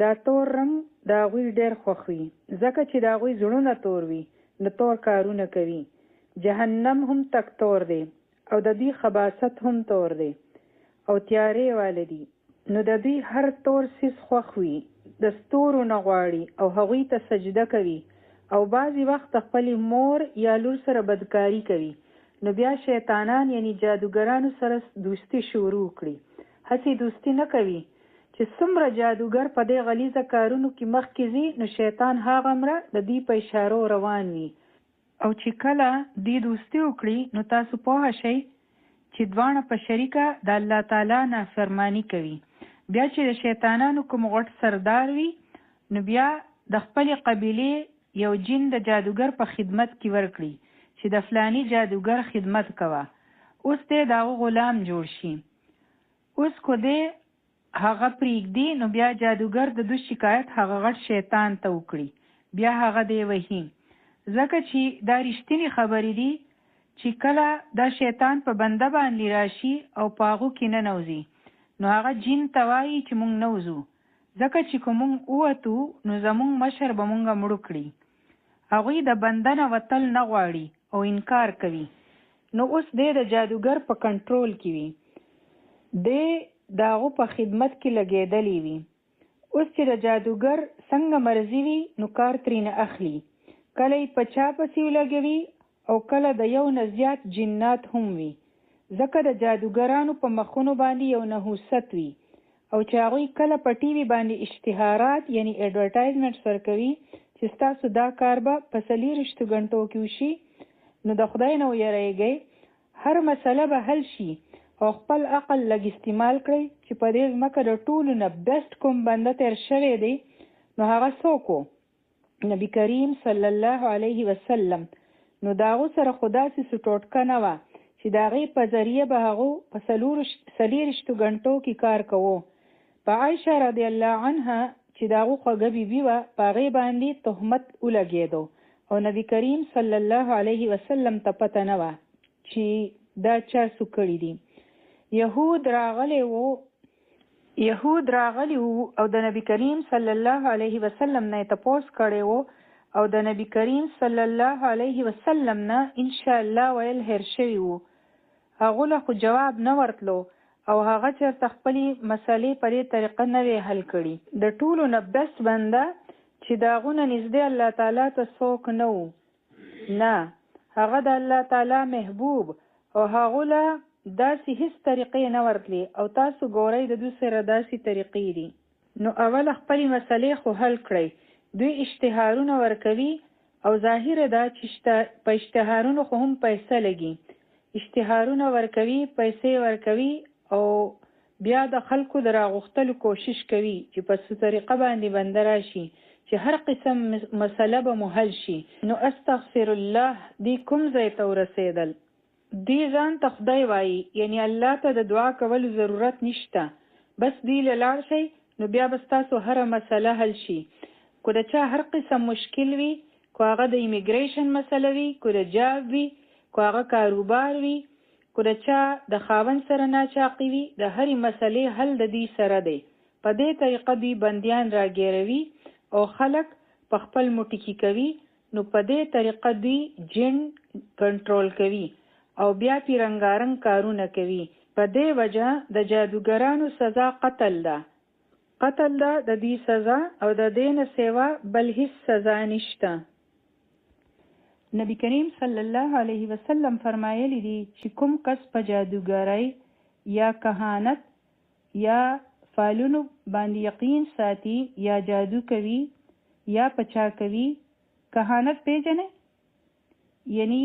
دا تور رنګ د هغوی ډېر خوښ وي، ځکه چې د هغوی زړونه تور وي، نو تور کارونه کوي. جهنم هم تک تور دی، او د دوی خباثت هم تور دی، او تیارې واله دي. نو د دوی هر تور څیز خوښ وي، د ستورو نه غواړي او هغوی ته سجده کوي، او بعضې وخت خپلې مور یا لور سره بدکاري کوي. نو بیا شیطانان یعنی جادوګرانو سره دوستی شروع کړي. هسې دوستی نه کوي چې څومره جادوګر په دې غلیظه کارونو کې مخکې ځي، نو شیطان هغومره د دوی په اشارو روان وي. او چې کله دوی دوستی وکړي، نو تاسو پوه شئ چې دواړه په شریکه د الله تعالی نافرمانی کوي. بیا چې د شیطانانو کوم غټ سردار وي، نو بیا د خپلې قبیلې یو جن د جادوګر په خدمت کې ورکړي چې د فلانی جادوګر خدمت کوه. اوس دی د هغه غلام جوړ شي. اوس کو دی هغه پرېږدي، نو بیا جادوګر د دوی شکایت هغه غټ شیطان ته وکړي، بیا هغه دی وهي، ځکه چې دا رښتینې خبرې دي چې کله دا شیطان په بنده باندې راشي او په هغو کې ننوځي، نو هغه جن ته وایي چې مونږ نه وځو، ځکه چې که مونږ ووتو نو زمونږ مشر به مونږ مړو کړي. هغوی د بنده نه وتل نه غواړي او انکار کوي. نو اوس دی د جادوګر په کنټرول کې وي، دی د هغو په خدمت کې لګېدلی وي. اوس چې د جادوګر څنګه مرضي وي، نو کار ترېنه اخلي، کله یې په چا پسې ولګوي، او کله د یو نه زیات جنات هم وي، ځکه د جادوګرانو په مخونو باندې یو نحوست وي، او چې هغوی کله په ټي وي باندې اشتهارات یعنی ایډورټایزمنټ ورکوي چې ستاسو دا کار به په 24 غنټو کې وشي. نو د خدای نه ویریږئ، هر مسله به حل شي، او خپل عقل لږ استعمال کړئ چې په دې ځمکه د ټولو نه بیسټ کوم بنده تیر شوی دی، نو هغه څوک و؟ نبی کریم صلی الله علیه وسلم. نو د هغو سره خو داسې څه ټوټکه نه وه چې د هغې په ذریعه به هغو په 24 غنټو کې کار کوو. په عایشه رضی الله عنها چې د هغو خوږه بیبي وه، په هغې باندې تهمت ولګېدو، او نبی کریم صلی الله علیه وسلم ته پته نه وه چې دا چا څه کړي دي. یهود راغلی وو یهود راغلی وو او د نبی کریم صلی الله علیه وسلم نه تپوس کړی وو او د نبی کریم صلی الله علیه وسلم نه ان شاء الله ویل هیر شوي وو. هغو له خو جواب نه ورتلو او هغه چېرته خپلې مسلې په دې طریقه نه وې حل کړي. د ټولو نه بست بنده چې د هغو نه نږدې الله تعالی ته څوک نه وو، نه هغه د الله تعالی محبوب او هغو له داسې هیڅ طریقې نه ورتلي او تاسو ګورئ د دوی سره داسې طریقې دي. نو اول خپلې مسلې خو حل کړئ. دوی اشتهارونه ورکوي او ظاهره ده چې په اشتهارونو خو هم پیسې لګي. اشتهارونه ورکوي، پیسې ورکوي او بیا د خلکو د راغوښتلو کوشش کوي چې په څه طریقه باندې بنده راشي چې هر قسم مسله به مو حل شي. نو استغفر الله دی کوم ځای ته ورسېدل؟ دی ځان ته خدای وایي، یعنی الله ته د دعا کولو ضرورت نشته. بس دی له لاړ شئ نو بیا به ستاسو هره مسله حل شي. کو د چا هر قسم مشکل وي، کو هغه د ایمیګریشن مسله وي، کو د جاب وي، کو هغه کاروبار وي، کو د چا د خاوند سره ناچاقي وي، د هرې مسلې حل د دې سره دی. په دې طریقه دوی بندیان راګیروي او خلک په خپل موټیکي کوي. نو په دې طریقه دوی جن کنټرول کوي او بیا پی رنګارنګ کارونه کوي. په دې وجه د جادوګرانو سزا قتل ده. قتل ده د دې سزا او د دې نه سیوا بل هیڅ سزا نشته. نبی کریم صلی الله علیه وسلم فرمایلی دي چې کوم کس په جادوګرۍ یا کهانت یا فالونو باندې یقین ساتي یا جادو کوي یا پچا کوي. کهانت پیژنئ؟ یعنی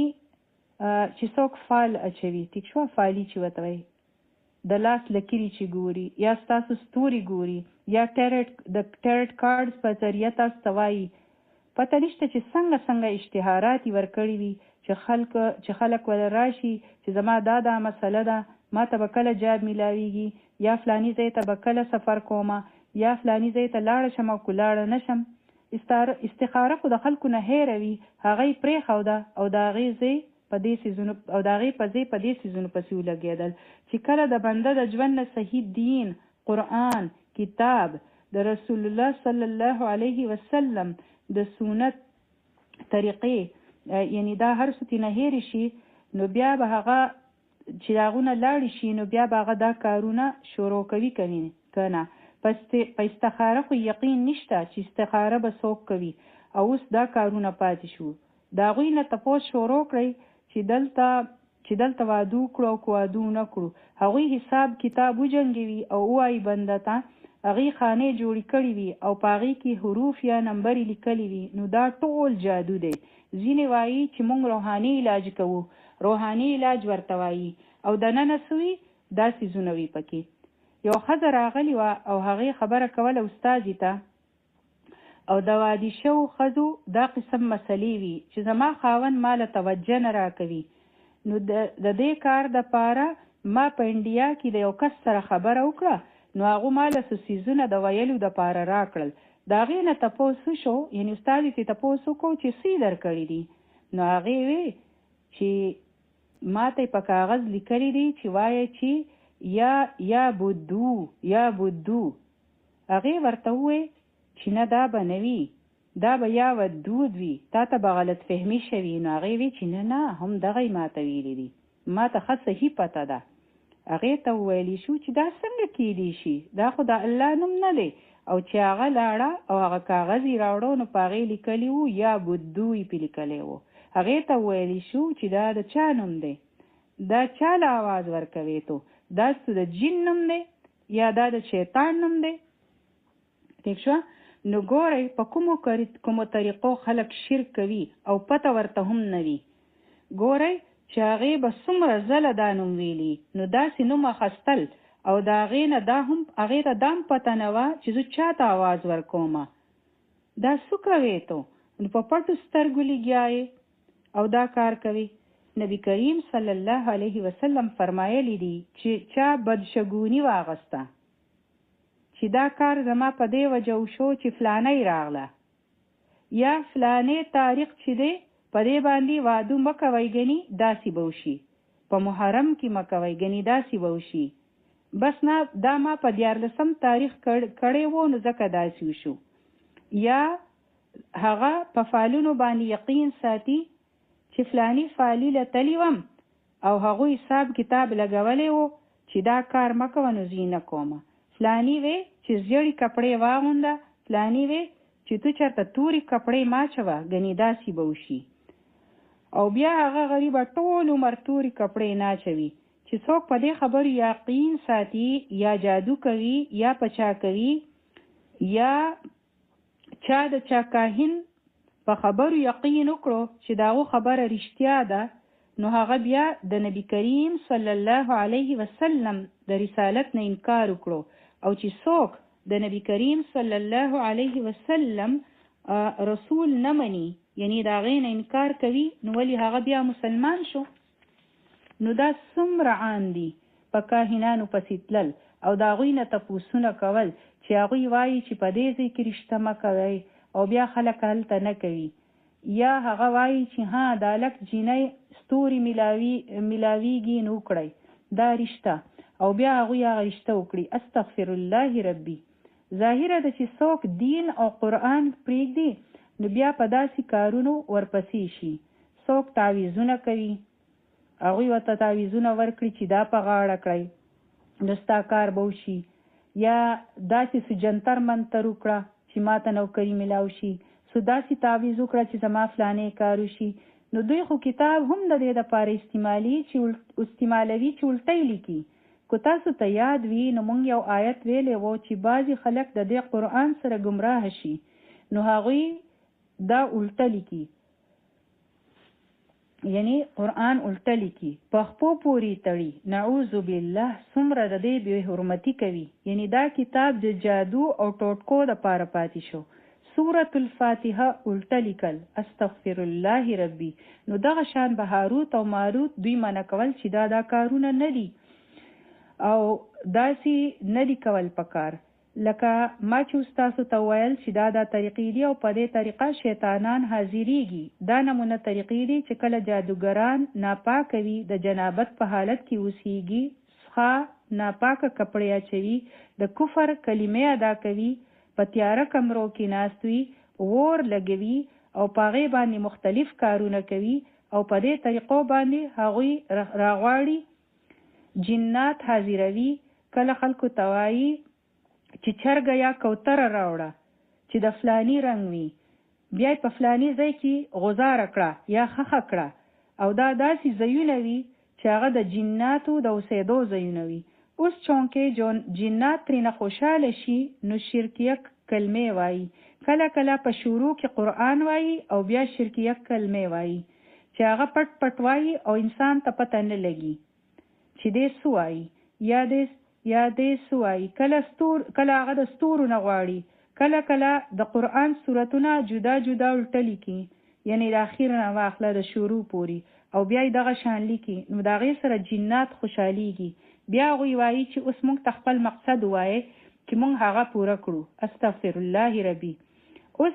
چې څوک فال اچوي، ټیک شوه، فالي چې ورته وایي، د لاس لکیرې چې ګوري یا ستاسو ستوري ګوري یا د ټیرټ کارډز په ذریعه تاسو ته وایي. پته نشته چې څنګه اشتهارات یې ورکړي وي چې خلک ول راشي چې زما دا مسله ده، ما ته به کله جاب میلاویږي یا فلاني ځای ته به کله سفر کومه یا فلاني ځای ته لاړه شم او که لاړه نشم. استخاره خو د خلکو نه هیروي، هغه یې پرېښوده او د هغې ځای په دې سیزونو او د هغې په ځای په دې سیزونو پسې ولګېدل چې کله د بنده د ژوند نه صحیح دین، قرآن، کتاب، د رسول الله صلی الله علیه وسلم د سنت طریقې یعنی دا هر څه ترې نه هېرې شي، نو بیا به هغه چې هغونه لاړې شي نو بیا به هغه دا کارونه شروع کوي که نه. په استخاره خو یقین نشته چې استخاره به څوک کوي او اوس دا کارونه پاتې شو. د هغوی نه تپوس شروع کړئ چې دلته واده وکړو او که واده ونه کړو. هغوی حساب کتاب وجنګوي او ووایي بنده ته هغې خانې جوړې کړې وي او په هغې کې حروف یا نمبرې لیکلي وي. نو دا ټول جادو دی. ځینې وایي چې موږ روحاني علاج کوو، روحاني علاج ورته وایي او دننه سوي دا څیزونه وي پکې. یو ښځه راغلې وه او هغې خبره کوله استازي ته او د واده شوو ښځو دا قسم مسلې وي چې زما خاوند ما له توجه نه راکوي. نو د دې کار دپاره ما په انډیا کې د یو کس سره خبره وکړه، نو هغو ما له څه څیزونه د ویلو دپاره راکړل. د هغې نه تپوس وشو، یعنې استازي ترې تپوس وکړو چې څه یې درکړي دي. نو هغې وی چې ما ته یې په کاغذ لیکلي دي چې وایه چې یا بودو. هغې ورته ووی چې نه دا به نه وي، دا به یا ودود وي، تا ته به غلط فهمي شوي. نو هغې وی چې نه هم دغه یې ما ته ویلي دي، ما ته ښه صحیح پته ده. هغې ته وویلی شو چې دا څنګه کیدی شي، دا خو د الله نوم نه دی. او چې هغه لاړه او هغه کاغذ یې راوړو نو په هغې لیکلي وو یا بودو یې پې لیکلی وو. هغې ته وویلی شو چې دا د چا نوم دی، دا چا له آواز ورکوي تو، دا ستو د جن نوم دی یا دا د شیطان نوم دی. ٹھیک شو؟ نو ګورئ په کومو طریقو خلک شرک کوي او پته ورته هم نه وي. ګورئ چې هغې به څومره ځله دا نوم ویلي، نو داسې نوم اخیستل او د هغې نه دا هم هغې ته دا هم پته نه وه چې زه چا ته آواز ورکومه. دا څه کوې تو؟ نو په پټو سترګو لګیا او دا کار کوي. نبی کریم صلی الله علیه وسلم فرمایلی دی چې چا بدشګونی واغسته چې دا کار زما په دې وجه وشو چې فلانۍ راغله یا فلانې تاریخ چې دی په دې باندې واده مه کوئ ګنې داسې به وشي، په محرم کې مه کوئ ګنې داسې به وشي، بس نه دا ما په 14 تاریخ کړی وو نو ځکه داسې وشو. یا هغه په فعلونو باندې یقین ساتي چې فلانی فعلی له تلی وم او هغه حساب کتاب لګولی وو چې دا کار مه کوه نو زه نه کومه. فلانی وی چې زیړې کپړې واغونده، فلانی وی چې تو چېرته تورې کپړې ماچوه ګنې داسې به وشي. او بیا هغه غریبه ټول عمر تورې کپړې ناچوي چې څوک په دې خبرو یقین ساتي یا جادو کوي یا پچا کوي یا چا د چا کاهن په خبرو یقین وکړو چې داغو خبره رښتیا ده، نو هغه بیا د نبی کریم صلی الله علیه وسلم د رسالت نه انکار وکړو. او چې څوک د نبی کریم صلی الله علیه وسلم رسول نه مني یعنی د هغې نه انکار کوي نو ولې هغه بیا مسلمان شو؟ نو دا څومره عام دي په کاهنانو پسې تلل او د هغوی نه تپوسونه کول چې هغوی وایي چې په دې ځای کې رشته مه کوئ او بیا خلک هلته نه کوي. یا هغه وایي چې ها دا لک جینۍ ستوري ملاویږي نو وکړئ دا رشته او بیا هغوی هغه رشته وکړي. استغفر الله ربي. ظاهره ده چې څوک دین او قرآن پرېږدي نو بیا په داسې کارونو ورپسې شي. څوک تعویزونه کوي، هغوی ورته تعویزونه ورکړي چې دا په غاړه کړئ نو ستا کار به وشي. یا داسې څه جنتر منتر وکړه چې ما ته نوکري میلاو شي، سو داسې تعویز وکړه چې زما فلانې کار وشي. نو دوی خو کتاب هم د دې دپاره استعمالوي چې الټی لیکي. که تاسو ته یاد وي نو موږ یو آیت ویلی وو چې بعضې خلک د دې قرآن سره ګمراه شي نو هغوی دا الټه لیکي، یعنی قرآن الټه لیکي، پخپو پورې تړي. نعوذ بالله څومره د دې بې حرمتي کوي. یعنی دا کتاب د جادو او ټوټکو دپاره پاتې شو. سورة الفاتحه الټه لیکل، استغفر الله ربي. نو دغه شان به هاروت او ماروت دوی منع کول چې دا کارونه نه دي او داسې نه دي کول پکار. لکه ما چې استاسو ته ویل چې دا طریقې دي او په دې طریقه شیطانان حاضریږي. دا نمونه طریقې دي چې کله جادوګران ناپاکه وي، د جنابت په حالت کې اوسیږي، څښا ناپاکه کپړې اچوي، د کفر کلمې ادا کوي، په تیاره کمرو کې ناست وي، اور لګوي او په هغې باندې مختلف کارونه کوي او په دې طریقو باندې هغوی راغواړي جنات حاضروي. کله خلکو ته وایي چې چرګه یا کوتره راوړه چې د فلانی رنګ وي، بیا په فلانی ځای کې غزاره کړه یا خخه کړه او دا داسې ځایونه وي چې هغه د جناتو د اوسېدو ځایونه وي. اوس چونکې جنات ترېنه خوشحاله شي نو شرکیه کلمې وایي. کله کله په شروع کې قرآن وایي او بیا شرکیه کلمې وایي چې هغه پټ پټ وایي او انسان ته پته نه لګي چې دې څه وایي یا دې څه وایي. کله هغه د ستورو نه غواړي، کله کله د قرآن سورتونه جدا جدا الټه لیکي، یعنی د اخیر نه واخله د شروع پوري او بیا یې دغه شان لیکي. نو د هغې سره جنات خوشحالیږي. بیا هغوی وایي چې اوس موږ ته خپل مقصد ووایي چې موږ هغه پوره کړو. استغفر الله ربي. اوس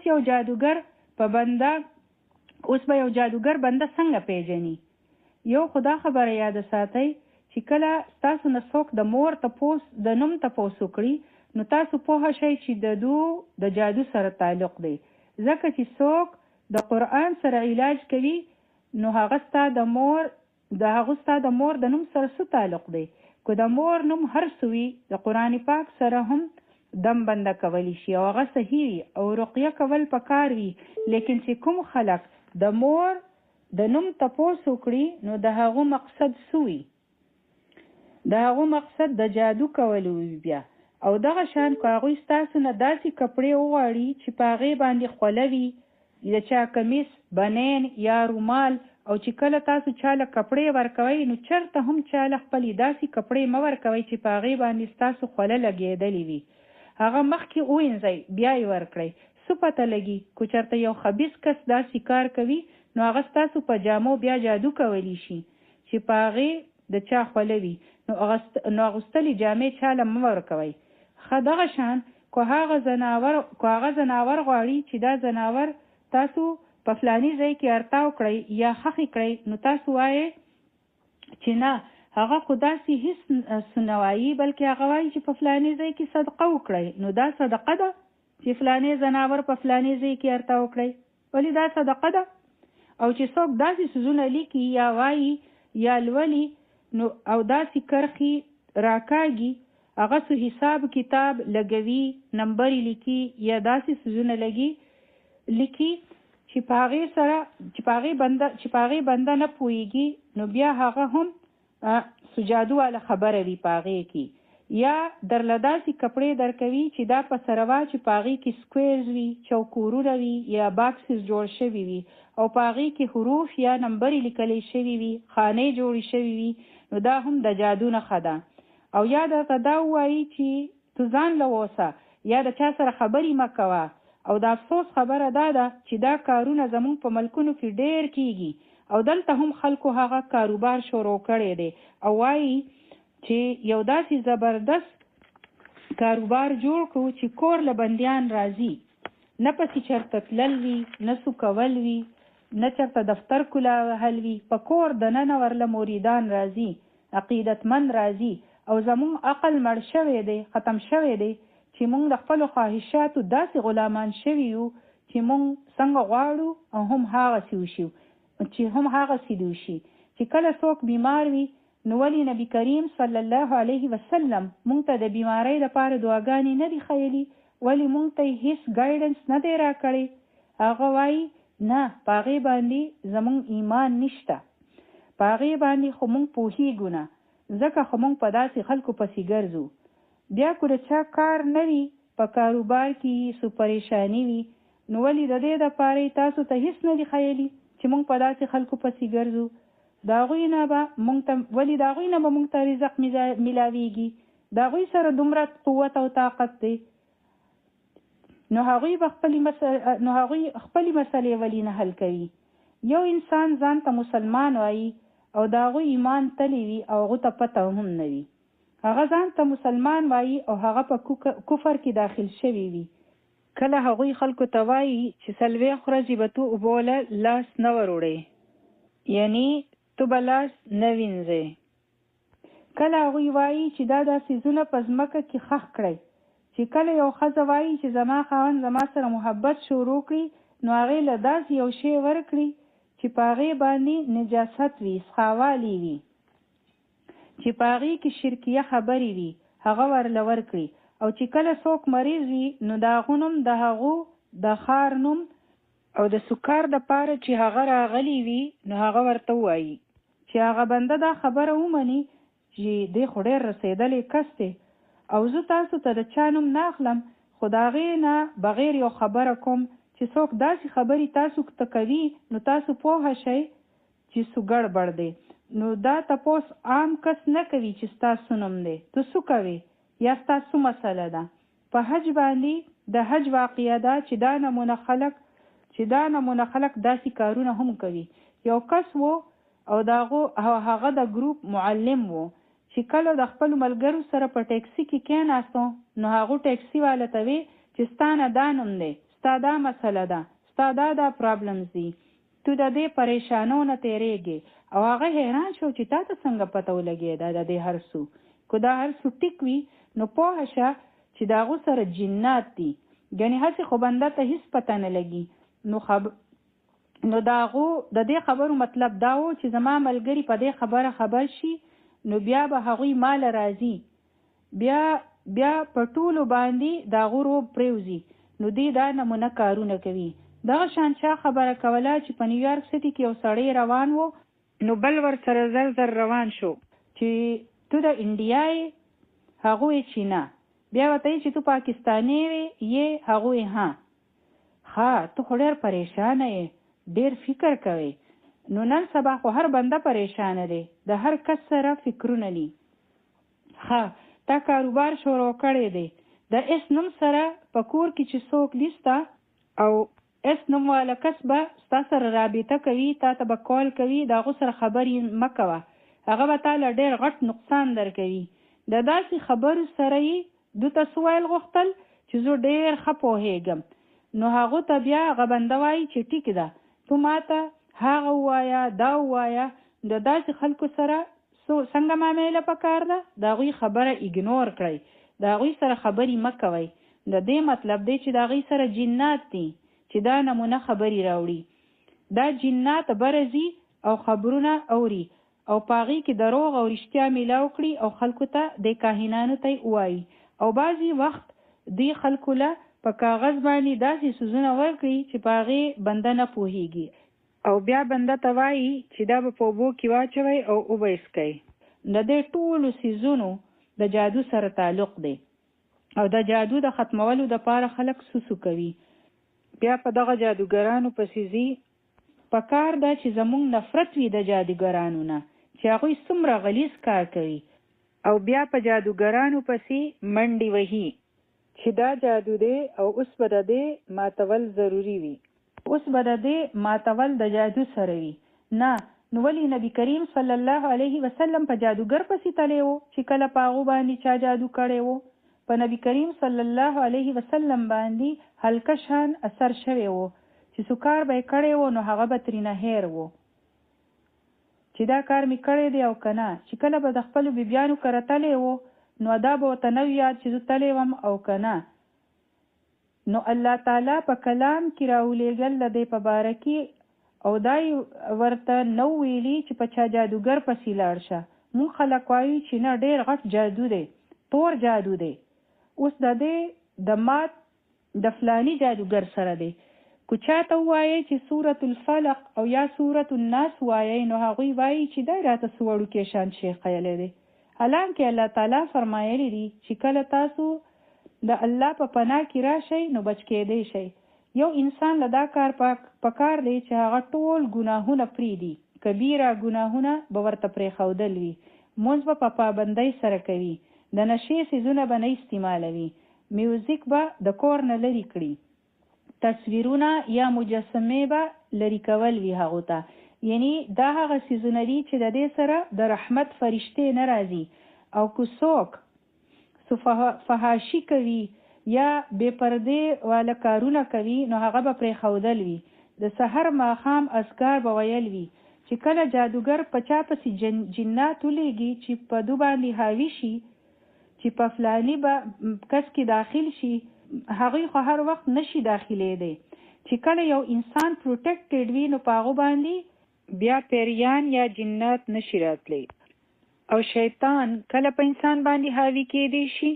به یو جادوګر بنده څنګه پیژني؟ یو خدا خبره یاد ساتئ چې کله تاسو نه څوک د مور د نوم تپوس وکړي نو تاسو پوه شئ چې د جادو سره تعلق دی. ځکه چې څوک د قرآن سره علاج کوي نو هغه ستا د مور د نوم سره څه تعلق دی؟ که د مور نوم هر څه وي د قرآن پاک سره هم دم بنده کولی شي او هغه صحیح وي او رقیه کول پکار وي. لیکن چې کوم خلک د مور د نوم تپوس وکړي نو د هغو مقصد څه وي؟ د هغو مقصد د جادو کول وي. بیا او دغه شان که هغوی ستاسو نه داسې کپړې وغواړي چې په هغې باندې خوله وي، د چا کمیس، بنین یا رومال، او چې کله تاسو چاله کپړې ورکوئ نو چرته هم چاله خپلې داسې کپړې مه ورکوئ چې په هغې باندې ستاسو خوله لګېدلې وي. هغه مخکې ووینځئ بیا یې ورکړئ. څه پته لګي که چېرته یو خبیث کس داسې کار کوي نو هغه ستاسو په جامو بیا جادو کولی شي چې په هغې د چا خوله وي نو اغوستلې جامې چاله مه ورکوئ. ښه دغه شان که هغه ځناور غواړي چې دا ځناور تاسو په فلاني ځای کې ارتاو کړئ یا خښې کړئ نو تاسو وایئ چې نه هغه خو داسې هیڅ څه نه وایي، بلکې هغه وایي چې په فلاني ځای کې صدقه وکړئ. نو دا صدقه ده چې فلاني ځناور په فلاني ځای کې ارته وکړئ، ولې دا صدقه ده. او چې څوک داسې څیزونه لیکي یا وایي یا لولي نو او داسې کرښې راکاږي، هغه څه حساب کتاب لګوي، نمبر لیکي یا داسې څیزونه لیکي چې په هغې سره چې په هغې بنده نه پوهېږي، نو بیا هغه هم سجادو والا خبره وي په هغې کې. یا درله داسې کپړې درکوي چې دا په سره وا چې په هغې کې سکویرز وي، چوکورونه وي یا باکسز جوړ شوي وي او په هغې کې حروف یا نمبرې لیکلی شوي وي، خانې جوړې شوي وي، نو دا هم د جادو نښه ده. او یا درته دا ووایي چې تو ځان له اوسه یا د چا سره خبرې مه کوه. او د افسوس خبره دا ده چې دا کارونه زموږ په ملکونو کې ډېر کیږي او دلته هم خلکو هغه کاروبار شروع کړی دی او وایي چې یو داسې زبردست کاروبار جوړ کړو چې کور له بندیان راځي، نه پسې چېرته تلل وي، نه سو کول وي، نه چېرته دفتر کولا وهل وي، په کور دننه ورله مریدان راځي، عقیدتمند راځي. او زموږ عقل مړ شوی دی، ختم شوی دی چې موږ د خپلو خواهشاتو داسې غلامان شوي یو چې موږ څنګه غواړو او هم هغسې وشو چې کله څوک بیمار وي نو ولې نبی کریم صلی الله علیه وسلم موږ ته د بیمارۍ لپاره دعاګانې نه دي ښیلي؟ ولې موږ ته هیڅ ګایډنس نه دی راکړی؟ هغه وایي نه، په هغې باندې زموږ ایمان نشته، په هغې باندې خو موږ پوهېږو نه، ځکه خو موږ په داسې خلکو پسې ګرځو. بیا که د چا کار نه وي، په کاروبار کې سو پریشاني وي، نو ولې د دې دپاره تاسو ته هیڅ نه دي ښیلي چې موږ په داسې خلکو پسې ګرځو؟ د هغوی نه به موږ ته رزق میلاویږي، د هغوی سره دومره قوت او طاقت دی، نو هغوی خپلې مسلې ولې نه حل کوي؟ یو انسان ځان ته مسلمان وایي او د هغوی ایمان تلی وي او هغو ته پته هم نه وي، هغه ځان ته مسلمان وایي او هغه په کفر کې داخل شوی وي. کله هغوی خلکو ته وایي چې 40 ورځې به تو اوبو له لاس نه وروړې، یعنی تو به لاس نه وینځې. کله هغوی وایي چې دا څیزونه په ځمکه کې ښخ کړئ، چې کله یو ښځه وایي چې زما خاوند زما سره محبت شروع کړي نو هغې له داسې یو شی ورکړي چې په هغې باندې نجاست وي، سخاوالی وي، چې په هغې کې شرکیه خبرې وي، هغه ورله ورکړي. او چې کله څوک مریض وي نو د هغو نوم د هغو د ښار نوم او د سکر دپاره چې هغه راغلی وي نو هغه ورته ووایي چې هغه بنده دا خبره ومني چې دی خو ډېر رسېدلی کس دی او زه تاسو ته د چا نوم نه اخلم، خو د هغې نه بغیر یو خبره کوم چې څوک داسې خبرې تاسو ته کوي نو تاسو پوهه شئ چې څه ګډوډ دی. نو دا تپوس عام کس نه کوي چې ستاسو نوم دی، تو څه کوي یا ستاسو مسله ده. په حج باندې د حج واقعه ده چې دا نمونه خلق داسې کارونه هم کوي. یو کس و او هغه د ګروپ معلم و چې کله د خپل ملګرو سره په ټیکسي کې کېناستو نو هغه ټیکسي والا ته وی چې ستانه دا نوم دی، ستا دا مسله ده، ستا دا پرابلمز دي، تو د دې پریشانو نه تیریږي. او هغه حیران شو چې تا ته څنګه پته ولګېده د دې هر څه؟ که دا هر څه ټیک وي نو پوهه شه چې د هغو سره جنات دي، یعنې هسې خو بنده ته هیڅ پته نه لګي. نو د هغو د دې خبرو مطلب دا و چې زما ملګري په دې خبره خبر شي نو بیا به هغوی مال راځي، بیا په ټولو باندې د هغو روب پریوزي. نو دې دا نمونه کارونه کوي. دغه شان چا خبره کوله چې په نیویارک سټي کې یو سړی روان و نو بل ور سره زر روان شو چې تو د انډیا یې؟ هغوی چې نه. بیا ورته یې چې تو پاکستانی یې؟ هغوی ها تو خو ډېر پریشانه یې، ډېر فکر کوي. نو نن سبا خو هر بنده پریشانه دی، د هر کس سره فکرونه دي. تا کاروبار شروع کړی دی، د اس نوم سره په کور کې چې څوک لیسته او اس نوم والا کس به ستا سره رابطه کوي، تا ته به کال کوي، د هغو سره خبرې مه کوه، هغه به تاله ډېر غټ نقصان درکوي. د داسې خبرو سره یې دوی ته څه ویل غوښتل چې زه ډېر ښه پوهېږم. نو هغو ته بیا هغه بنده وایي چې ټیک ده، تو ما ته هغه ووایه دا ووایه. د داسې خلکو سره څنګه معامله پکار ده د هغوی خبره ایګنور کړئ، د هغوی سره خبرې مه کوئ. د دې مطلب دی چې د هغوی سره جنات دي چې دا نمونه خبرې راوړي. دا جنات برزي او خبرونه اوري او په هغې کې دروغ او رښتیا میلاو کړي او خلکو ته د کاهنانو ته ووایي. او بعضې وخت دوی خلکو له په کاغذ باندې داسې څیزونه ورکړي چې په هغې بنده نه پوهېږي او بیا بنده ته وایي چې دا به په اوبو کې واچوئ او اوبه یې څښئ. د دې ټولو څیزونو د جادو سره تعلق دی او د جادو د ختمولو دپاره خلک سوسو کوي. بیا په دغه جادوګرانو پسې ځي. پکار ده چې زموږ نفرت وي د جادوګرانو نه چې هغوی څومره غلیظ کار کوي او بیا په جادوګرانو پسې منډې وهي چې دا جادو دی او اوس به د دې ماتول ضروري وي، اوس به د دې ماتول د جادو سره وي. نه، نو ولې نبی کریم صلی الله علیه وسلم په جادوګر پسې تلی و چې کله په هغو باندې چا جادو کړی و؟ په نبی کریم صلی الله علیه وسلم باندې هلکه شان اثر شوی و چې سکار به یې کړی و نو هغه به ترېنه هیر و چې دا کار مې کړی دی او که نه. چې کله به د خپلو بیبیانو کره تلی و نو دا به ورته نه وي یاد چې زه تلی وم او که نه. نو الله تعالی په کلام کې راولېږل د دې په باره کې او دا ورته نو ویلي چې په چا جادوګر پسې لاړ شه. مونږ خلک وایو چې نه ډېر غټ جادو دی، تور جادو دی، اوس د دې د مات د فلاني جادوګر سره دی. که چاته ووایئ چې سورة الفلق او یا سورة الناس وایئ نو هغوی وایي چې دا راته څه وړوکی شان شی ښیلی دی. حالانکه الله تعالی فرمایلی دی چې کله تاسو د الله په پناه کې راشئ نو بچ کېدی شئ. یو انسان له دا کار پکار دی چې هغه ټول ګناهونه پرېږدي، کبیره ګناهونه به ورته پرېښودل وي، مونځ به په پابندۍ سره کوي، د نشې څیزونه به نه استعمالوي، میوزیک به د کور نه لرې کړي، تصویرونه یا مجسمې به لرې کول وي هغو ته. یعنی دا هغه څیزونه دي چې د دې سره د رحمت فرشتې نه راځي. او که څوک فحاشي کوي یا بې پردې والا کارونه کوي نو هغه به پرېښودل وي. د سحر ماښام اذکار به ویل وي. چې کله جادوګر په چا پسې جنات ولیږي چې په دو باندې حاوي شي چې په فلاني به کس کې داخل شي، هغوی خو هر وخت نشي داخلېدی. چې کله یو انسان پروټیکټډ وي نو په هغو باندې بیا پیریان یا جنات نشي راتلی. او شیطان کله په انسان باندې حاوي کېدی شي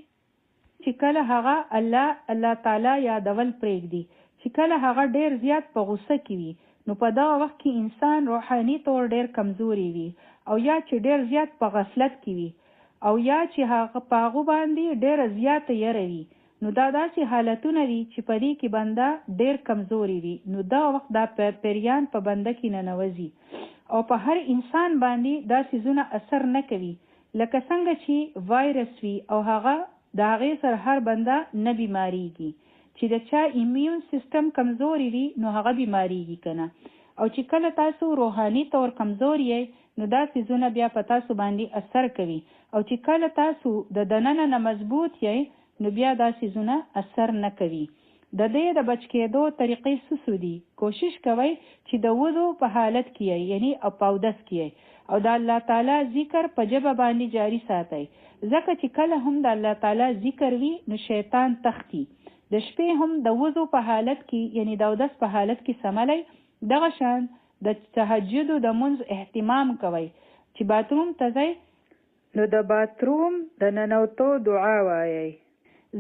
چې کله هغه الله تعالی یادول پرېږدي، چې کله هغه ډېر زیات په غوسه کې وي نو په دغه وخت کې انسان روحاني طور ډېر کمزوري وي او یا چې ډېر زیات په غفلت کې وي او یا چې هغه په هغو باندې ډېره زیاته یره وي. نو دا داسې حالتونه دي چې په دې کې بنده ډېر کمزوري وي. نو دا وخت دا پیریان په بنده کې ننوځي او په هر انسان باندې دا څیزونه اثر نه کوي، لکه څنګه چې وایرس وي او هغه د هغې سره هر بنده نه بیماریږي. چې د چا ایمیون سیستم کمزوري وي نو هغه بیماریږي که نه. او چې کله تاسو روحاني طور کمزوري یې نو دا څیزونه بیا په تاسو باندې اثر کوي. او چې کله تاسو د دننه نه مضبوط یې نو بیا دا څیزونه اثر نه کوي. د دې د بچ کېدو طریقې څه دي؟ کوشش کوئ چې د وضو په حالت کې یې یعنی په اودس کې یې او د الله تعالی ذکر په ژبه باندې جاری ساتئ، ځکه چې کله هم د الله تعالی ذکر وي نو شیطان تختی. د شپې هم د وضو په حالت کې یعنی د اودس په حالت کې سملی. دغه شان د تهجدو د منځ اهتمام کوئ. چې باتروم ته ځئ نو د باتروم د ننوتو دعا وایئ،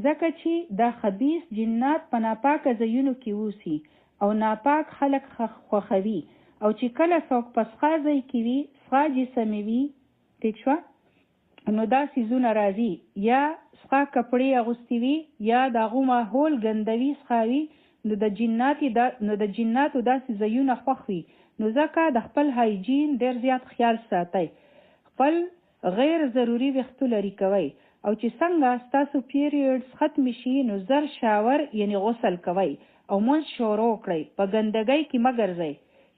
ځکه چې دا خبیث جنات په ناپاکه ځایونو کې اوسي او ناپاک خلک خوښوي. او چې کله څوک په څښا ځای کې وي، څښا جسمي وي، ټیک شوه، نو دا څیزونه راځي، یا څښا کپړې اغوستې وي یا د هغو ماحول ګندوي څښاوي، نو د جناتو داسې ځایونه خوښ وي. نو ځکه د خپل هایجین ډېر زیات خیال ساتئ، خپل غیر ضروري ویښتو لرې کوئ. او چې څنګه ستاسو پیریډز ختم شي نو زر شاور یعنی غسل کوئ او منځ شروع کړئ، په ګندګۍ کې مه ګرځئ.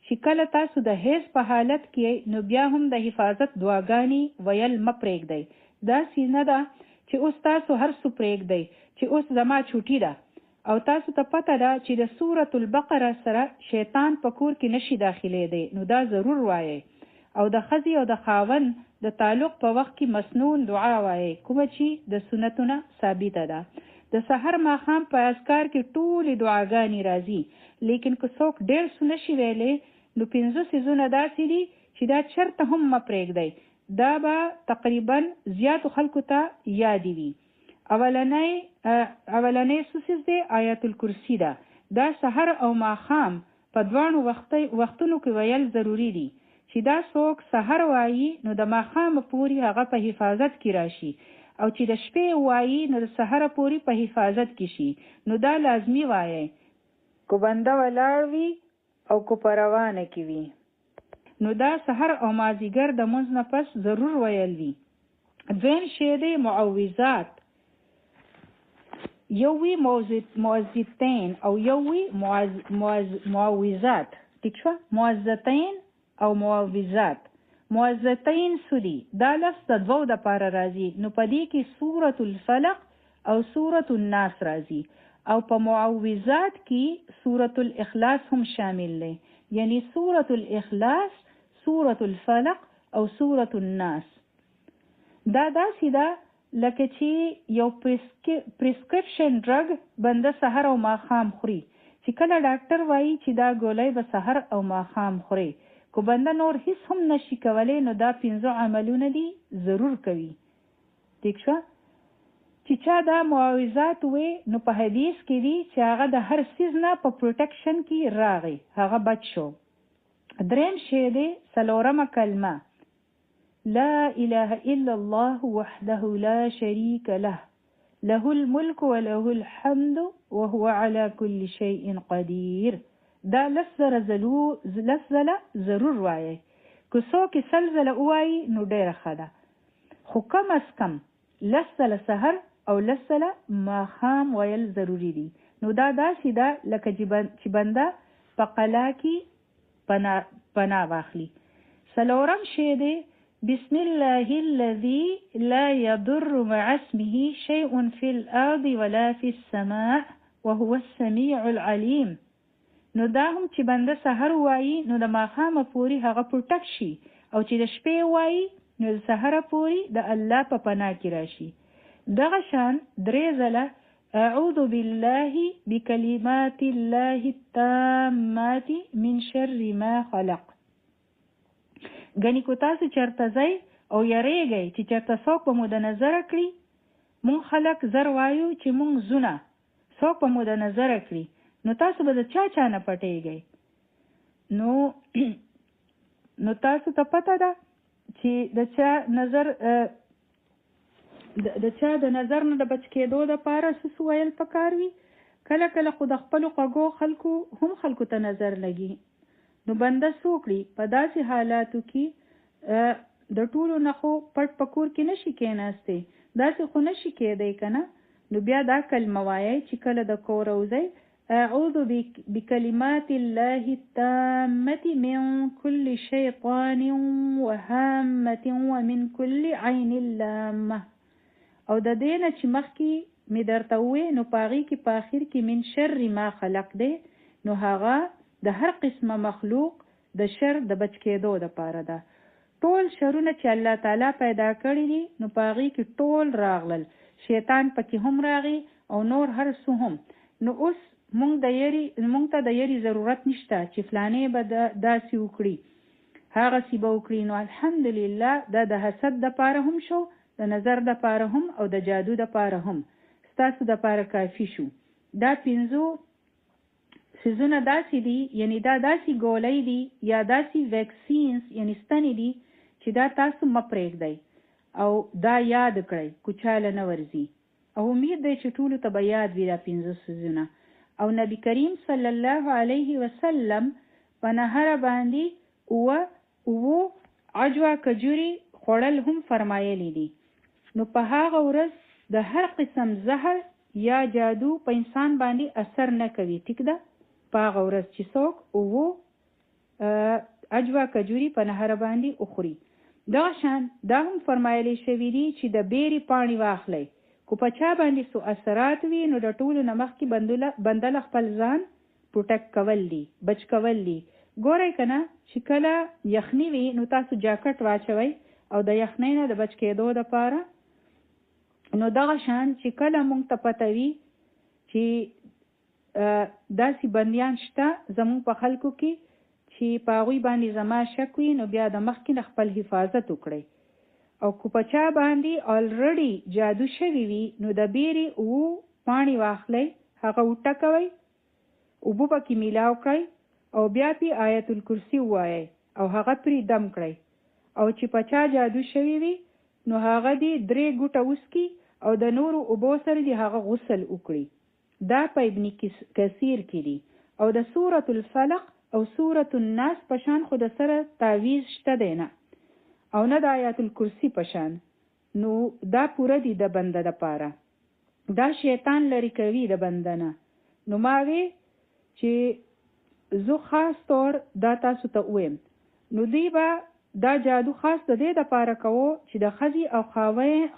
چې کله تاسو د حیض په حالت کې نو بیا هم د حفاظت دعاګانې ویل مه پرېږدئ. داسې نه ده چې اوس تاسو هر څه پرېږدئ چې اوس زما چوټي ده او تاسو ته پته ده چې د سورة البقره سره شیطان په کور کې نشي داخلېدی، نو دا ضرور وایئ. او د ښځې او د خاوند د تعلق په وخت کې مسنون دعا وایي کومه چې د سنتونه ثابته ده. د سحر ماښام په اذکار کې ټولې دعاګانې راځي، لیکن که څوک ډېر څه نشي ویلی نو 5 څیزونه داسې دي چې دا چرته هم مه پرېږدئ. دا به تقریبا زیاتو خلکو ته یادې وي. اولنی څه دی آیت الکرسی ده. دا سحر او ماښام په دواړو وختونو کې ویل ضروری دي. چې دا څوک سحر وایي نو د ماښامه پورې هغه په حفاظت کې راشي، او چې د شپې وایي نو د سحر پورې په حفاظت کې شي. نو دا لازمی وایي کو بنده ولاړ وي او کو په روانه کې وي. نو دا سحر او مازیګر د منځ نه پس ضرور ویل وي. دویم شی دی معوذات، یو وی معوذتین او یو وی معوذات. ٹھیک شو؟ معوذتین او معوذات. معوذتین سودی دا لفظ د دوو د پاره راځي، نو په دې کې سورة الفلق او سورة الناس راځي، او په معوذات کې سورة الاخلاص هم شامل دی، یعنی سورة الاخلاص، سورة الفلق او سورة الناس. دا داسې ده لکه چې یو پریسکرپشن ډرګ بنده سحر او ماښام خوري، چې کله ډاکټر وایي چې دا ګولۍ به سحر او ماښام خوري، کو بنده نور هیڅ هم نشي کولی نو دا 5 عملونه دي ضرور کوي. ٹھیک شو؟ چې چا دا معوذات وي نو په حدیث کې دي چې هغه د هر څیز نه په پروټیکشن کې راغی، هغه بچ شو. دریم شی دی څلورمه کلمه لا اله الا الله وحده لا شريك له له الملك وله الحمد وهو على كل شيء قدير. دا لسزله ضرور وایي. که څوک سلزله وایي نو ډېره ښه ده، خو کم از کم لسزله سحر او لسزله ماښام ویل ضروري دي. نو دا داسې ده لکه چې بنده په قلا کې پناه واخلي. څلورم شی دی بسم الله الذي لا يضر مع اسمه شيء في الأرض ولا في السماء وهو السميع العليم. نو دا هم چې بنده سحر وایي نو د ماښامه پورې هغه پروټک شي، او چې د شپې وایي نو د سحره پورې د الله په پناه کې راشي. دغه شان 3 ځله اعوذ بالله بکلمات الله التامات من شر ما خلق. ګنې کو تاسو چرته ځئ او یریږئ چې چرته څوک به مو د نظره کړي، مونږ خلک زر وایو چې مونږ زونه څوک به مو د نظره کړي، نو تاسو به د چا نه پټېږئ. نو تاسو ته پته ده چې د چا د نظر نه د بچ کېدو دپاره څه ویل پکار وي. کله کله خو د خپلو خوږو خلکو هم خلکو ته نظر لګي، نو بنده څه وکړي په داسې حالاتو کې د ټولو نه خو پټ پکور کې نشي کېناستی، داسې خو نشي کېدی که نه. نو بیا دا کلمه وایئ چې کله د کوره وځئ اعوذ بکلمات الله التامة من كل شیطان وهامة ومن كل عین لامة. او د دې نه چې مخکې مې درته ووې نو په هغې کې په آخر کې من شر ما خلق دی، نو هغه د هر قسمه مخلوق د شر د بچ کېدو دپاره ده. ټول شرونه چې الله تعالی پیدا کړي دي نو په هغې کې ټول راغلل، شیطان پکې هم راغی او نور هر څه هم. نو اوس مونږ ته د یری ضرورت نشته چې فلانې به داسې وکړي هغسې به وکړي. نو الحمدلله دا د حسد دپاره هم شو، د نظر دپاره هم او د جادو دپاره هم ستاسو دپاره کافي شو. دا 5 سیزونه داسې دي، یعنی دا داسې ګولۍ دي یا داسې ویکسینز یعنی ستنې دي چې دا تاسو مه پرېږدئ او دا یاد کړئ کو چاله نه ورځي. او امید دی چې ټولو ته به یاد وي دا 5 سیزونه. او نبی کریم صلی الله علیه وسلم په نهره باندې 9 عجوه کجوري خوړل هم فرمایلی دي. نو په هغه ورځ د هر قسم زهر یا جادو په انسان باندې اثر نه کوي. ټیک ده؟ په هغه ورځ چې څوک عجوه کجوري په نهره باندې وخوري. دغه شان دا هم فرمایلی شوي دي چې د بیرې پاڼې واخلئ، کو په چا باندې څو اثرات وي نو د ټولو نه مخکې بنده له خپل ځان پروټیکټ کول دي، بچ کول دي. ګورئ که نه چې کله یخني وي نو تاسو جاکټ واچوئ او د یخنۍ نه د بچ کېدو دپاره. نو دغه شان چې کله مونږ ته پته وي چې داسې بندیان شته زمونږ په خلکو کې چې په هغوی باندې زما شک وي، نو بیا د مخکې نه خپل حفاظت وکړئ. او که په چا باندې آلریډي جادو شوي وي نو د بیرې 7 پاڼې واخلئ، هغه وټکوئ، اوبه پکې میلاو کړئ او بیا پې آیت الکرسي ووایئ او هغه پرې دم کړئ. او چې په چا جادو شوي وي نو هغه دې 3 ګوټه وسکي او د نورو اوبو سره دې هغه غسل وکړي. دا په ابن کثیر کې دي. او د سورة الفلق او سورة الناس پشان خو د سره تعویز شته دی نه، او نه د آیات الکرسی پشان. نو دا پوره دي د بنده دپاره. دا شیطان لري کوي د بنده نه. نو ما وی چې زه خاص طور دا تاسو ته ویم، نو دی به دا جادو خاص د دې دپاره کوو چې د ښځې او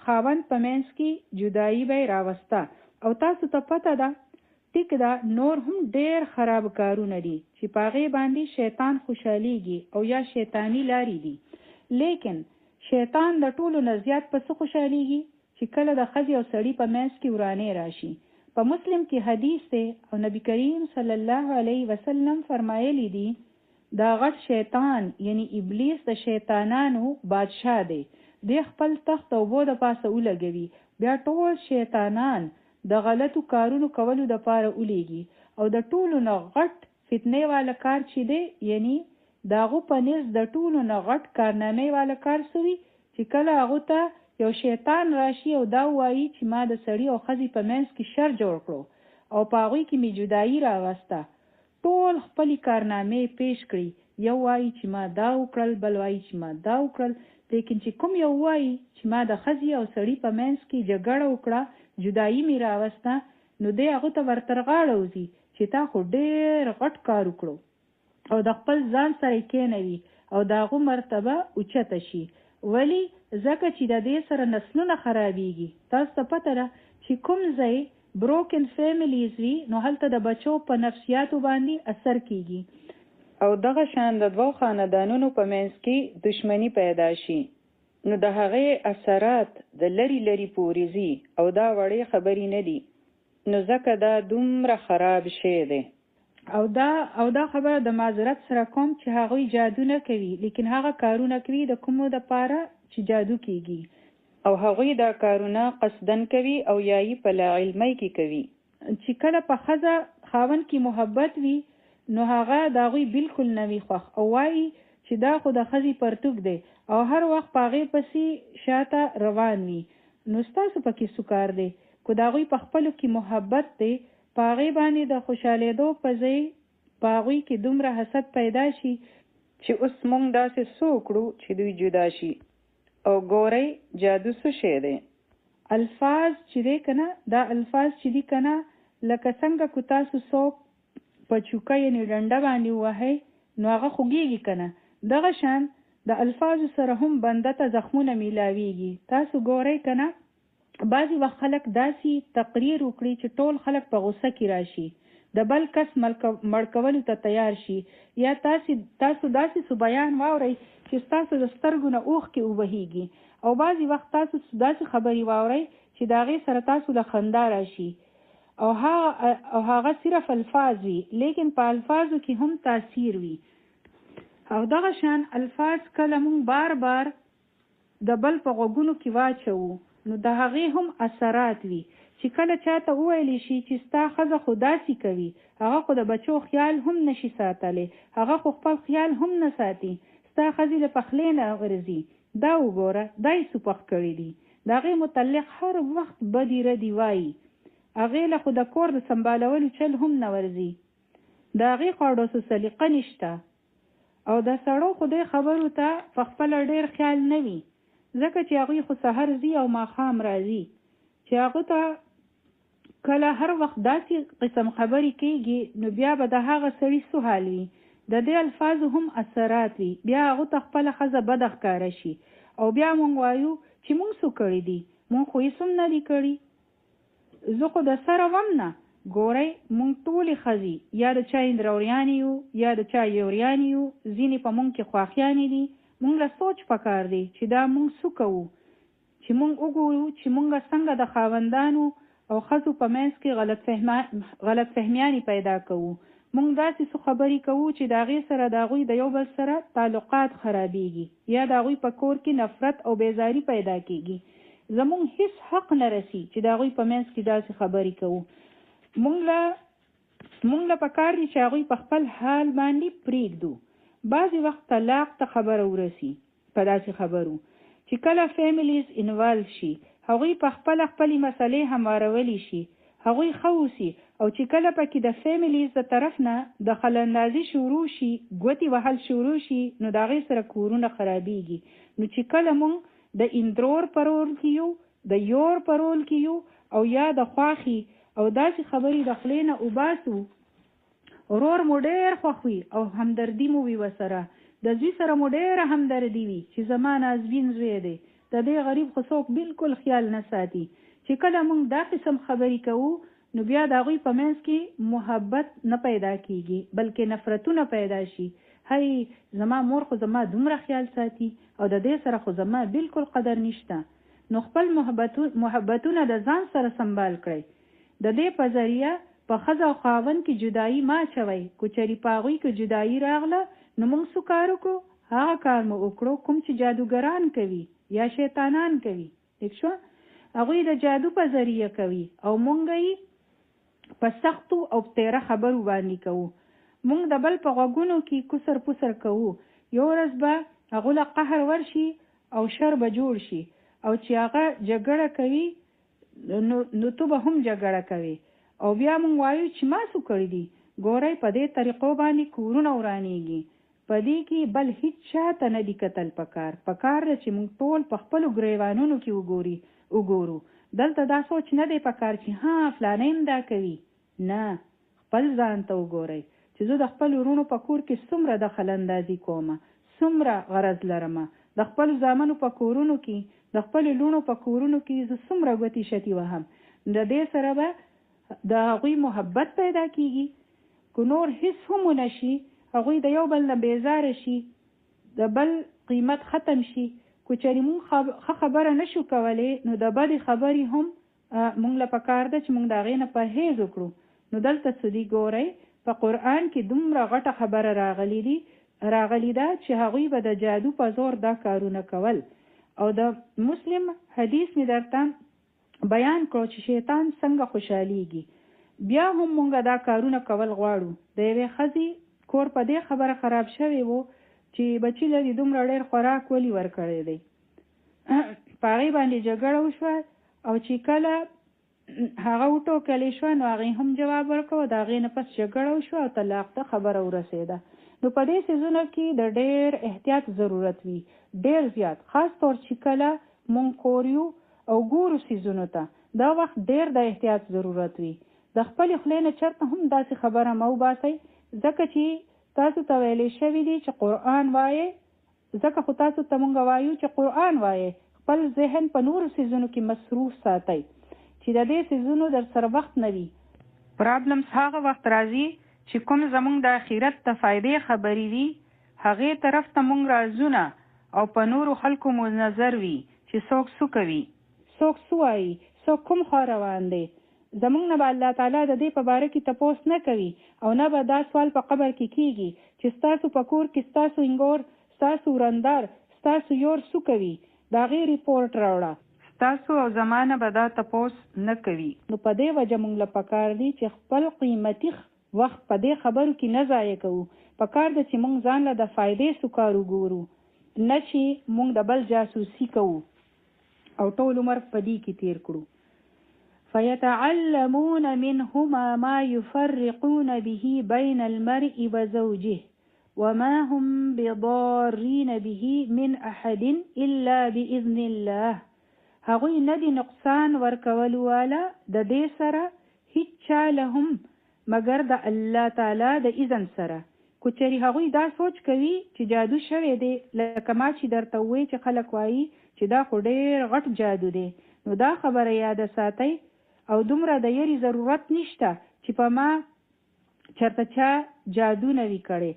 خاوند په منځ کې جدایي به یې راوسته. او تاسو ته پته ده ټیک ده نور هم ډیر خراب کارونه دي چې په هغې باندې شیطان خوشحالیږي او یا شیطانی لارې دي. لیکن شیطان د ټولو نه زیات په څه خوشحالیږي چې کله د ښځې او سړي په منځ کې ورانې راشي. په مسلم کې حدیث دی او نبی کریم صلی الله علیه وسلم فرمایلی دي دا غټ شیطان یعنی ابلیس د شیطانانو بادشاه دی. د خپل تخت او بو د پاسه ولګوي، بیا ټول شیطانان د غلطو کارونو کولو د پاره ولیږي. او د ټولو نه غټ فتنې والا کار چې دی یعنی د هغو په نس د ټولو نه غټ کارنامې والا کار سوي چې کله هغو ته یو شیطان راشي او دا وایي چې ما د سړي او ښځې په منځ کې شر جوړ کړو او په هغوی کې مې جدایي راوسته. ټول خپلې کارنامې پیش کړي، یو وایي چې ما دا وکړل، بل وایي چې ما دا وکړل. لیکن چې کوم یو وایي چې ما د ښځې او سړي په منځ کې جګړه وکړه، جدایي مې راوسته، نو دی هغو ته ورتر غاړه وځي چې تا خو ډېر غټ کار وکړو او د خپل ځان سره یې کېنوي او د هغو مرتبه اوچته شي. ولی ځکه چې د دې سره نسلونه خرابېږي. تاسو ته پته ده چې کوم ځای بروکن فیملیز وي نو هلته د بچو په نفسیاتو باندې اثر کېږي او دغه شان د 2 خاندانونو په منځ کې دشمنی پیدا شي. نو د هغې اثرات د لري لري پورې ځي او دا وړې خبرې نه دي. نو ځکه دا دومره خراب شی دی. او دا خبره د معذرت سره کوم چې هغوی جادو نه کوي، لیکن هغه کارونه کوي د کومو دپاره چې جادو کېږي او هغوی دا کارونه قصدن کوي او یایي په لا علمۍ کې کوي. چې کله په ښځه خاوند کې محبت وي نو هغه د هغوی بالکل نه وي خوښ او وایي چې دا خو د ښځې پرتوګ دی او هر وخت په هغې پسې شاته روان وي. نو ستاسو پکې څه کار دی؟ که د هغوی په خپلو کې محبت دی، په هغې باندې د خوشحالېدو په ځای په هغوی کې دومره حسد پیدا شي چې اوس موږ داسې څه وکړو چې دوی جدا شي. او ګورئ جادو څه شی دی. الفاظ چې دی که نه، دا الفاظ چې دي که نه، لکه څنګه که تاسو څوک په چوکه یعنې ډنډه باندې ووهئ نو هغه خوږېږي که نه، دغه شان د الفاظو سره هم بنده ته زخمونه میلاویږي. تاسو ګورئ که نه، بعضې وخت خلک داسې تقریر وکړي چې ټول خلک په غوسه کې راشي، د بل کس مړ کولو ته تیار شي، یا تاسو داسې څه بیان واورئ چې ستاسو د سترګو نه اوښکې وبهیږي، او بعضې وخت تاسو داسې خبرې واورئ چې د هغې سره تاسو له خندا راشي او هغه صرف الفاظ وي، لیکن په الفاظو کې هم تاثیر وي. او دغه شان الفاظ کله مونږ بار بار د بل په غوږونو کې واچوو نو د هغې هم اثرات وي. چې کله چاته وویلی شي چې ستا ښځه خو داسې کوي، هغه خو د بچو خیال هم نشي ساتلی، هغه خو خپل خیال هم نه ساتي، ستا ښځې له پخلې نه ورځي، دا وګوره دا یې سپخ کړي دي، د هغې متعلق هر وخت بدي ردي وایي، هغې له خو د کور د سنبالولو چل هم نه ورځي، د هغې خو اړوسو سلیقه نشته، او د سړو خو دې خبرو ته په خپله ډېر خیال نه وي، ځکه چې هغوی خو سحر ځي او ماښام راځي، چې هغو ته کله هر وخت داسې قسم خبرې کېږي نو بیا به د هغه سړي څه حال وي. د دې الفاظو هم اثرات وي، بیا هغو ته خپله ښځه بده ښکاره شي او بیا مونږ وایو چې مونږ څه کړي دي، مونږ خو هېڅ هم نه دي کړي، زه خو د سره وم نه. ګورئ مونږ ټولې ښځې یا د چا اندروریانې یو یا د چا یوریانې یو، ځینې په مونږ کې خواښیانې دي مونږ له سوچ پکار دی چې دا مونږ څه کوو، چې مونږ وګورو چې مونږ څنګه د خاوندانو او ښځو په منځ کې غلط فهمیانې پیدا کوو. مونږ داسې څه خبرې کوو چې د هغې سره د هغوی د یو بل سره تعلقات خرابېږي یا د هغوی په کور کې نفرت او بیزاري پیدا کېږي. زمونږ هیڅ حق نه رسي چې د هغوی په منځ کې داسې خبرې کوو. مونږ له پکار دي چې هغوی په خپل حال باندې پرېږدو. بعضې وخت طلاق ته خبره ورسي په داسې خبرو چې کله فیملیز انوالو شي، هغوی په خپلې مسلې هموارولی شي، هغوی ښه اوسي، او چې کله پکې د فیملیز د طرف نه د خلندازي شروع شي، ګوتې وهل شروع شي، نو د هغې سره کورونه خرابېږي. نو چې کله مونږ د اندرور په رول کې یو، د یور په رول کې یو، او یا د خواښي او داسې خبرې د خولې نه وباسو، ورور مو ډېر خوښ وي او همدردي مو وي ورسره، د زوی سره مو ډېره همدردي وي چې زما نازوین زوی دی، د دې غریب خو څوک بالکل خیال نه ساتي. چې کله موږ دا قسم خبرې کوو، نو بیا د هغوی په منځ کې محبت نه پیدا کېږي، بلکې نفرتونه پیدا شي. هی زما مور خو زما دومره خیال ساتي او د دې سره خو زما بالکل قدر نشته. نو خپل محبتونه د ځان سره سنبال کړئ. د دې په ذریعه په ښځه او خاوند کې جدایي ما اچوئ. که چېرې په هغوی کې جدایي راغله، نو موږ څه کار وکړو؟ هغه کار مو وکړو کوم چې جادوګران کوي یا شیطانان کوي. ٹھیک شو؟ هغوی د جادو په ذریعه کوي او مونږ یې په سختو او تیره خبرو باندې کوو. مونږ د بل په غوږونو کې کسر پسر کوو. یو ورځ به هغو له قهر ورشي او شر به جوړ شي، او چې هغه جګړه کوي نو تو به هم جګړه کوي، او بیا مونږ وایو چې ما څه کړي دي. ګورئ په دې طریقو باندې کورونه ورانېږي. په دې کې بل هیڅ چاته نه دي کتل پکار ده چې مونږ ټول په خپلو ګریوانونو کې وګورو. دلته دا سوچ نه دی پکار چې ها فلانی هم دا کوي. نه، خپل ځان ته وګورئ چې زه د خپل ورونو په کور کې څومره دخل اندازي کومه، څومره غرض لرمه، د خپل زامنو په کورونو کې، د خپل لونو په کورونو کې زه څومره ګوتې شتي وهم. د دې سره به د هغوی محبت پیدا کېږي. که نور هیڅ هم ونه شي، هغوی د یو بل نه بیزاره شي، د بل قیمت ختم شي. که چېرې مونږ ښه خبره نشو کولی، نو د بدې خبرې هم مونږ له پکار ده چې مونږ د هغې نه پرهیز وکړو. نو دلته څه دي ګورئ، په قرآن کې دومره غټه خبره راغلې ده چې هغوی به د جادو په زور دا کارونه کول. او د مسلم حدیث مې درته بیان کړو چې شیطان څنګه خوشحالیږي. بیا هم مونږ دا کارونه کول غواړو. د یوې ښځې کور په دې خبره خراب شوی و چې بچي لري دومره ډېر خوراک ولې ورکړی دی. په هغې باندې جګړه وشوه، او چې کله هغه وټوکلې شوه، نو هغې هم جواب ورکړو. د هغې نه پس جګړه وشوه او طلاق ته خبره ورسېده. نو په دې څیزونو کې د ډېر احتیاط ضرورت وي، ډېر زیات، خاص طور چې کله مونږ کور یو او ګورو څیزونو ته، دا وخت ډېر د احتیاط ضرورت وي. د خپلې خولې نه چېرته هم داسې خبره مه وباسئ، ځکه چې تاسو ته ویلی شوي دي چې قرآن وایې. ځکه خو تاسو ته مونږ وایو چې قرآن وایې. خپل ذهن په نورو څیزونو کې مصروف ساتئ چې د دې څیزونو در سره وخت نه وي. پرابلمس هغه وخت راځي چې کوم زمونږ د آخرت د فایدې خبرې وي، هغې طرف ته مونږ رازونه او په نورو خلکو مو نظر وي چې څوک څه کوي، څوک څه وایي، څوک کوم خوا روان دی. زمونږ نه به الله تعالی د دې په باره کې تپوس نه کوي، او نه به دا سوال په قبر کې کېږي چې ستاسو په کور کې ستاسو انګور، ستاسو ورندار، ستاسو یور څه کوي، د هغې ریپورټ راوړه. ستاسو او زمانه به دا تپوس نه کوي. نو په دې وجه مونږ له پکار دي چې خپل قیمتي وخت په دې خبرو کې نه ضایع کوو. پکار ده چې مونږ ځان له د فایدې څه کار وګورو، نه چې مونږ د بل جاسوسي کوو او ټول عمر په دې کې تیر کړو. فَيَتَعَلَّمُونَ مِنْهُمَا مَا يُفَرِّقُونَ بِهِ بَيْنَ الْمَرْءِ وَزَوْجِهِ وَمَا هُمْ بِضَارِّينَ بِهِ مِنْ أَحَدٍ إِلَّا بِإِذْنِ اللَّهِ. هغوی نه دي نقصان ورکولو والا د دې سره هیڅ چا له هم مګر د الله تعالی د اذن سره. که چېرې هغوی دا سوچ کوي چې جادو شوی دی، لکه ما چې درته ووایي چې خلک وایي چې دا خو ډېر غټ جادو دی، نو دا خبره یاده ساتئ، او دومره د یری ضرورت نشته چې په ما چرته چا جادو نه وي کړی.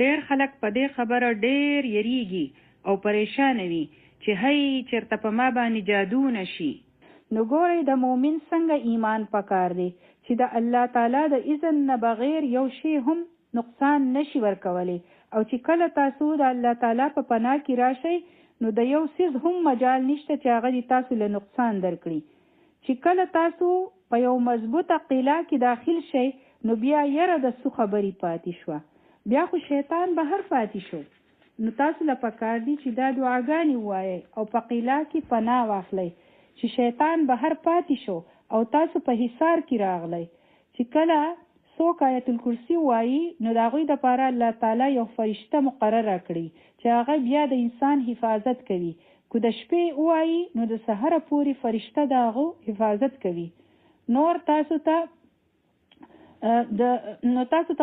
ډېر خلک په دې خبره ډېر یریږي او پریشان وي چې هی چېرته په ما باندې جادو نشي. نو ګورئ د مؤمن څنګه ایمان پکار دی چې د الله تعالی د اذن نه بغیر یو شی هم نقصان نشي ورکولی، او چې کله تاسو د الله تعالی په پناه کې راشئ نو د یو څیز هم مجال نشته چې هغه د تاسو له نقصان درکړي. چې کله تاسو په یو مضبوطه قلعه کې داخل شئ نو بیا یره د څه خبرې پاتې شوه، بیا خو شیطان بهر پاتې شو. نو تاسو له پکار دي چې دا دعاګانې ووایئ او په قلعه کې پناه واخلئ چې شیطان بهر پاتې شو او تاسو په حصار کې راغلی. چې کله څوک آیت الکرسی وایي نو د هغوی دپاره الله تعالی یو فرشته مقرره کړي چې هغه بیا د انسان حفاظت کوي. که د شپې ووایي نو د سحره پورې فرشته د هغو حفاظت کوي. نور تاسو ته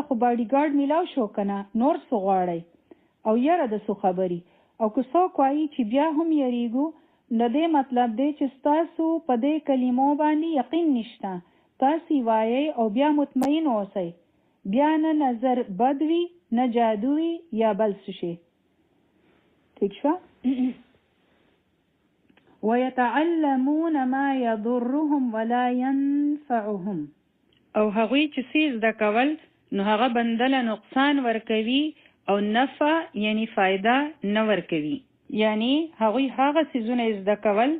خو باډي ګارډ میلاو شو که نه، نور څه غواړئ او یره د څه خبرې. او که څوک وایي چې بیا هم یریږو نو دې مطلب دی چې ستاسو په دې کلمو باندې یقین نشته، تاسو وایئ او بیا مطمئن اوسئ، بیا نه نظر بد وي نه جادو وي یا بل څه شي. ٹھیک شوه؟ وَيَتَعَلَّمُونَ مَا يَضُرُّهُمْ وَلَا يَنفَعُهُمْ، او هغوی چې څه زده کول نو هغه بندله نقصان ورکوي او نفع یعنی فایده نه ورکوي. یعنی هغوی هغه څیزونه زده کول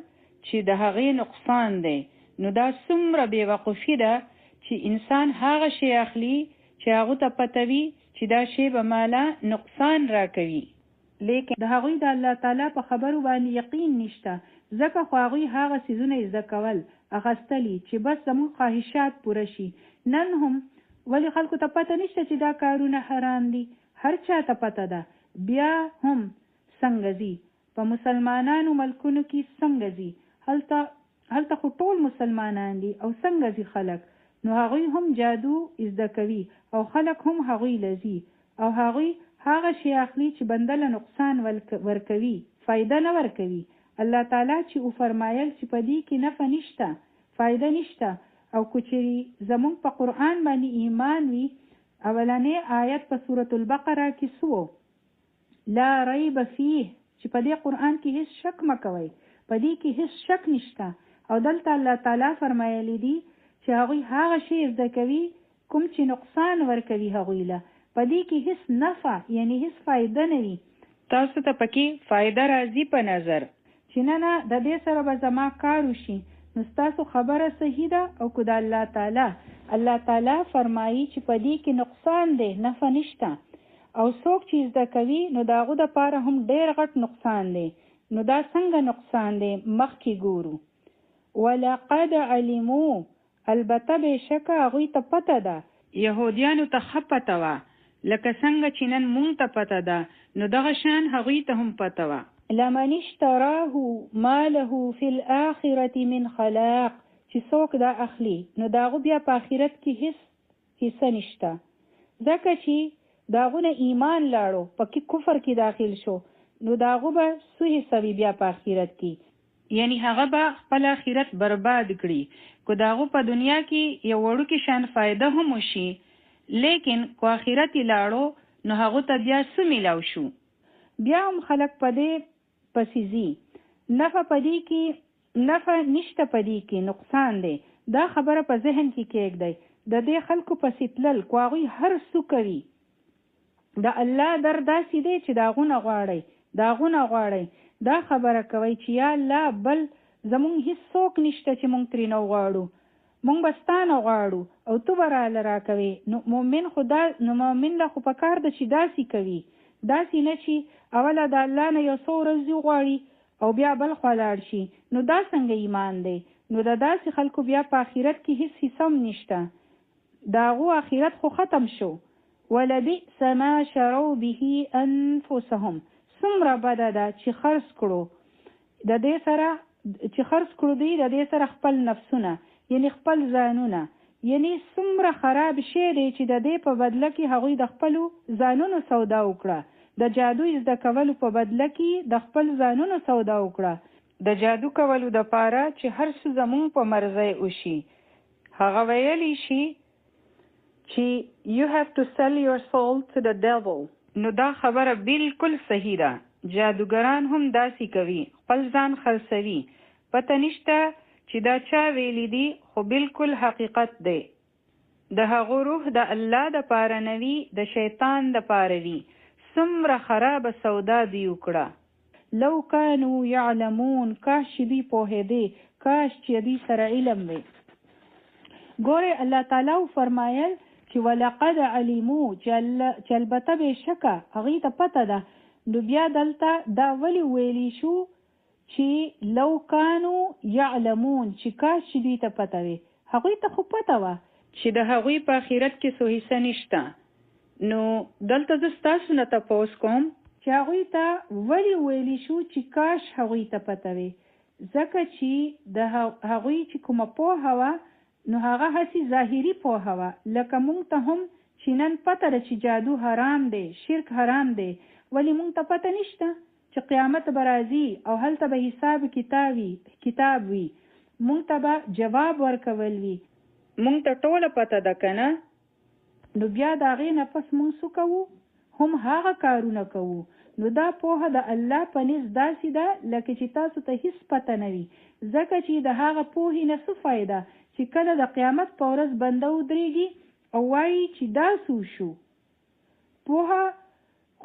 چې د هغې نقصان دی. نو دا څومره بېوقوفي ده چې انسان هغه شی اخلي چې هغو ته پته وي چې دا شی به ماله نقصان راکوي، لیکن د هغوی د الله تعالی په خبرو باندې یقین نشته، ځکه خو هغوی هغه څیزونه زده کول اخیستلي چې بس زموږ خواهشات پوره شي. نن هم ولې خلکو ته پته نشته چې دا کارونه حرام دي؟ هر چا ته پته ده. بیا هم څنګه ځي په مسلمانانو ملکونو کې څنګه ځي؟ هلته خو ټول مسلمانان دي او څنګه ځي خلک؟ نو هغوی هم جادو زده کوي او خلک هم هغوی لځي او هغوی هغه شی اخلي چې بنده له نقصان ورکوي، فایده نه ورکوي. الله تعالی چې وفرمایل چې په دې کې نفع نشته، فایده نشته. او که چېرې زموږ په قرآن باندې ایمان وي، اولنی آیت په سورة البقره کې څه لا ریب فیه، چې په دې قرآن کې هیڅ شک مه کوئ، په دې کې هیڅ شک نشته. او دلته الله تعالی فرمایلی دي چې هغوی هغه شی زده کوي کوم چې نقصان ورکوي هغوی له، په دې کې هیڅ نفع یعنی هیڅ فایده نه وي. تاسو ته پکې فایده راځي په نظر چې نه د دې سره به زما کار وشي، نو ستاسو خبره صحیح ده. او که د الله تعالی فرمایي چې په دې کې نقصان دی، نفع نشته، او څوک چې زده کوي نو د هغو دپاره هم ډېر غټ نقصان دی. نو دا څنګه نقصان دی مخکې ګورو. ولقد علموا، البته بېشکه هغوی ته پته ده، یهودیانو ته ښه پته وه، لکه څنګه چې نن مونږ ته پته ده، نو دغه شان هغوی ته هم پته وه. لمن اشتراه ما له فی الآخرة من خلاق، چې څوک دا اخلي نو د هغو بیا په آخرت کې هیڅ حصه نشته، ځکه چې د هغو نه ایمان لاړو په کفر کې داخل شو، نو د هغو به څه حصه وي بیا په آخرت کې؟ یعنی هغه به خپل آخرت برباد کړي. که د هغو په دنیا کې یو وړوکې شان فایده هم وشي، لیکن که آخرت یې لاړو نو هغو ته بیا څه میلاو شو؟ بیا هم خلک په دې پسې ځي، نفع په دې کې نفع نشته، په دې کې نقصان دی. دا خبره په ذهن کې کېږدئ. د دې خلکو پسې تلل که هغوی هر څه کوي، د الله در داسې دی چې د هغونه غواړئ، د هغونه غواړئ، دا خبره کوئ چې یا الله بل زمونږ هیڅ څوک نشته چې مونږ ترې نه غواړو، مونږ به ستا نه غواړو او تو به راله راکوې. نو مؤمن له خو پکار ده چې داسې کوي، داسې نه چې اوله د الله نه یو څو ورځې غواړي او بیا بل خوا لاړ شي. نو دا څنګه ایمان دی؟ نو د داسې خلکو بیا په آخرت کې هیڅ حصه هم نشته، د هغو آخرت خو ختم شو. ولبئس ما شروا به انفسهم، څومره بده ده چې خرڅ کړو د دې سره، چې خرڅ کړو دوی د دې سره خپل نفسونه، یعنی خپل ځانونه، یعنی څومره خراب شی دی چې د دې په بدله کې هغوی د خپلو ځانونو سودا وکړه، د جادو زده کولو په بدله کې د خپل ځانونو سودا وکړه، د جادو کولو دپاره چې هر څه زمونږ په مرضی وشي. هغه ویلی شي چې you have to sell your soul to the devil. نو دا خبره بالکل صحیح ده. جادوګران هم داسې کوي، خپل ځان خرڅوي. پته نشته چې دا چا ویلی دی، خو بالکل حقیقت دی. د هغو روح د الله د پاره نوي، د شیطان د پاره وي. څومره خرابه سودا دی وکړه. لو کانو یعلمون، کاش چې دوی پوهېدې، کاش چې دوی سره علم وي. ګوره الله تعالی فرمایل چې ولقد علمو، چې البته بېشکه هغوی ته پته ده. نو بیا دلته دا ولې ویلی شو چې لو کانو یعلمون، چې کاش چې دوی ته پته وي. هغوی ته خو پته وه چې د هغوی په آخرت کې څه حصه نشته. نو دلته زه ستاسو نه تپوس کوم چې هغوی ته ولې ویلی شو چې کاش هغوی ته پته وي. ځکه چې د هغوی چې کومه پوهه وه، نو هغه هسې ظاهري پوهه وه. لکه مونږ ته هم چې نن پته ده چې جادو حرام دی، شرک حرام دی، ولی مونږ ته پته نشته چې قیامت به راځي او هلته به حساب کتاب وي، مونږ ته به جواب ورکول وي. مونږ ته ټوله پته ده که نه؟ نو بیا د هغې نه پس مونږ څه کوو؟ هم هغه کارونه کوو. نو دا پوهه د الله په نزد داسې ده لکه چې تاسو ته هیڅ پته نه وي. ځکه چې د هغه پوهې نه څه فایده چې کله د قیامت په ورځ بنده ودرېږي او وایي چې دا څه شو. پوهه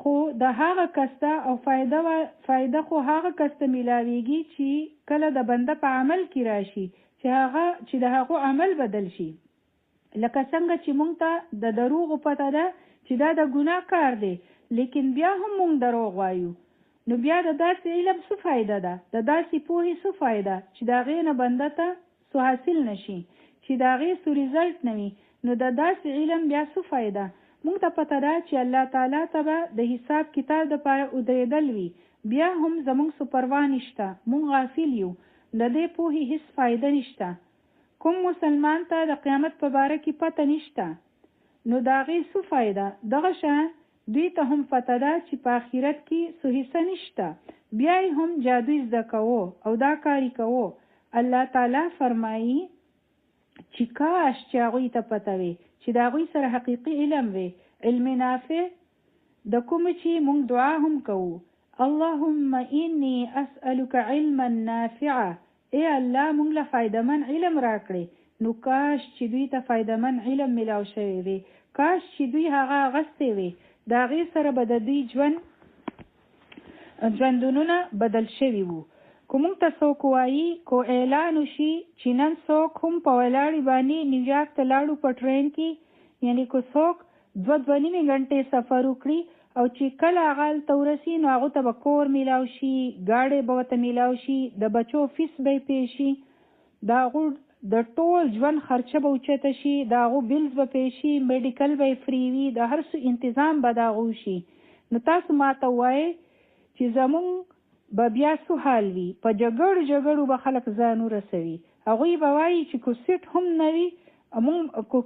خو د هغه کس ته او فایده خو هغه کس ته میلاویږي چې کله د بنده په عمل کې راشي، چې د هغو عمل بدل شي. لکه څنګه چې مونږ ته د دروغو پته ده چې دا د ګناه کار دی، لیکن بیا هم مونږ دروغ وایو. نو بیا د داسې علم څه فایده ده؟ د داسې پوهې څه فایده چې د هغې نه بنده ته څه حاصل نشي، چې د هغې څه ریزلټ نه وي. نو د داسې علم بیا څه فایده؟ مونږ ته پته ده چې الله تعالی ته به د حساب کتاب دپاره ودرېدل وي. بیا هم زمونږ څه پروا نشته، مونږ غافل یو، د دې پوهې هیڅ فایده نشته. کوم مسلمان ته د قیامت په باره کې پته نشته، نو د هغې څه فایده؟ دغه شان دوی ته هم پته ده چې په آخرت کې څه حصه نشته، بیا یې هم جادو زده کوو او دا کاری کوو. الله تعالی فرمایي چې کاش چې هغوی ته پته وي، چې د هغوی سره حقیقي علم وي، علم نافع، د کوم چې مونږ دعا هم کوو اللهم انی اسألک علما نافعا. ای الله مونږ له فایدمن علم راکړي. نو کاش چې دوی ته فایدمن علم ملاو شوی وي، کاش چې دوی هغه اغستی وي، د هغې سره به د دوی ژوندونونه بدل شوي وو. که مونږ ته څوک وایي، که اعلان وشي چې نن څوک هم په ولاړې باندې نیویارک ته لاړو په ټرین کې، یعنې که څوک 2.5 غنټې سفر وکړي او چې کله هغه هلته ورسي، نو هغو ته به کور میلاو شي، ګاډی به ورته میلاو شي، د بچو فیس به یې پې شي، د هغو د ټول ژوند خرچه به اوچته شي، د هغو بیلز به پې شي، میډیکل به یې فری وي، د هر څه انتظام به د هغو شي. نو تاسو ما ته ووایئ چې زمونږ به بیا څه حال وي؟ په جګړو به خلک ځان ورسوي. هغوی به وایي چې که سیټ هم نه وي،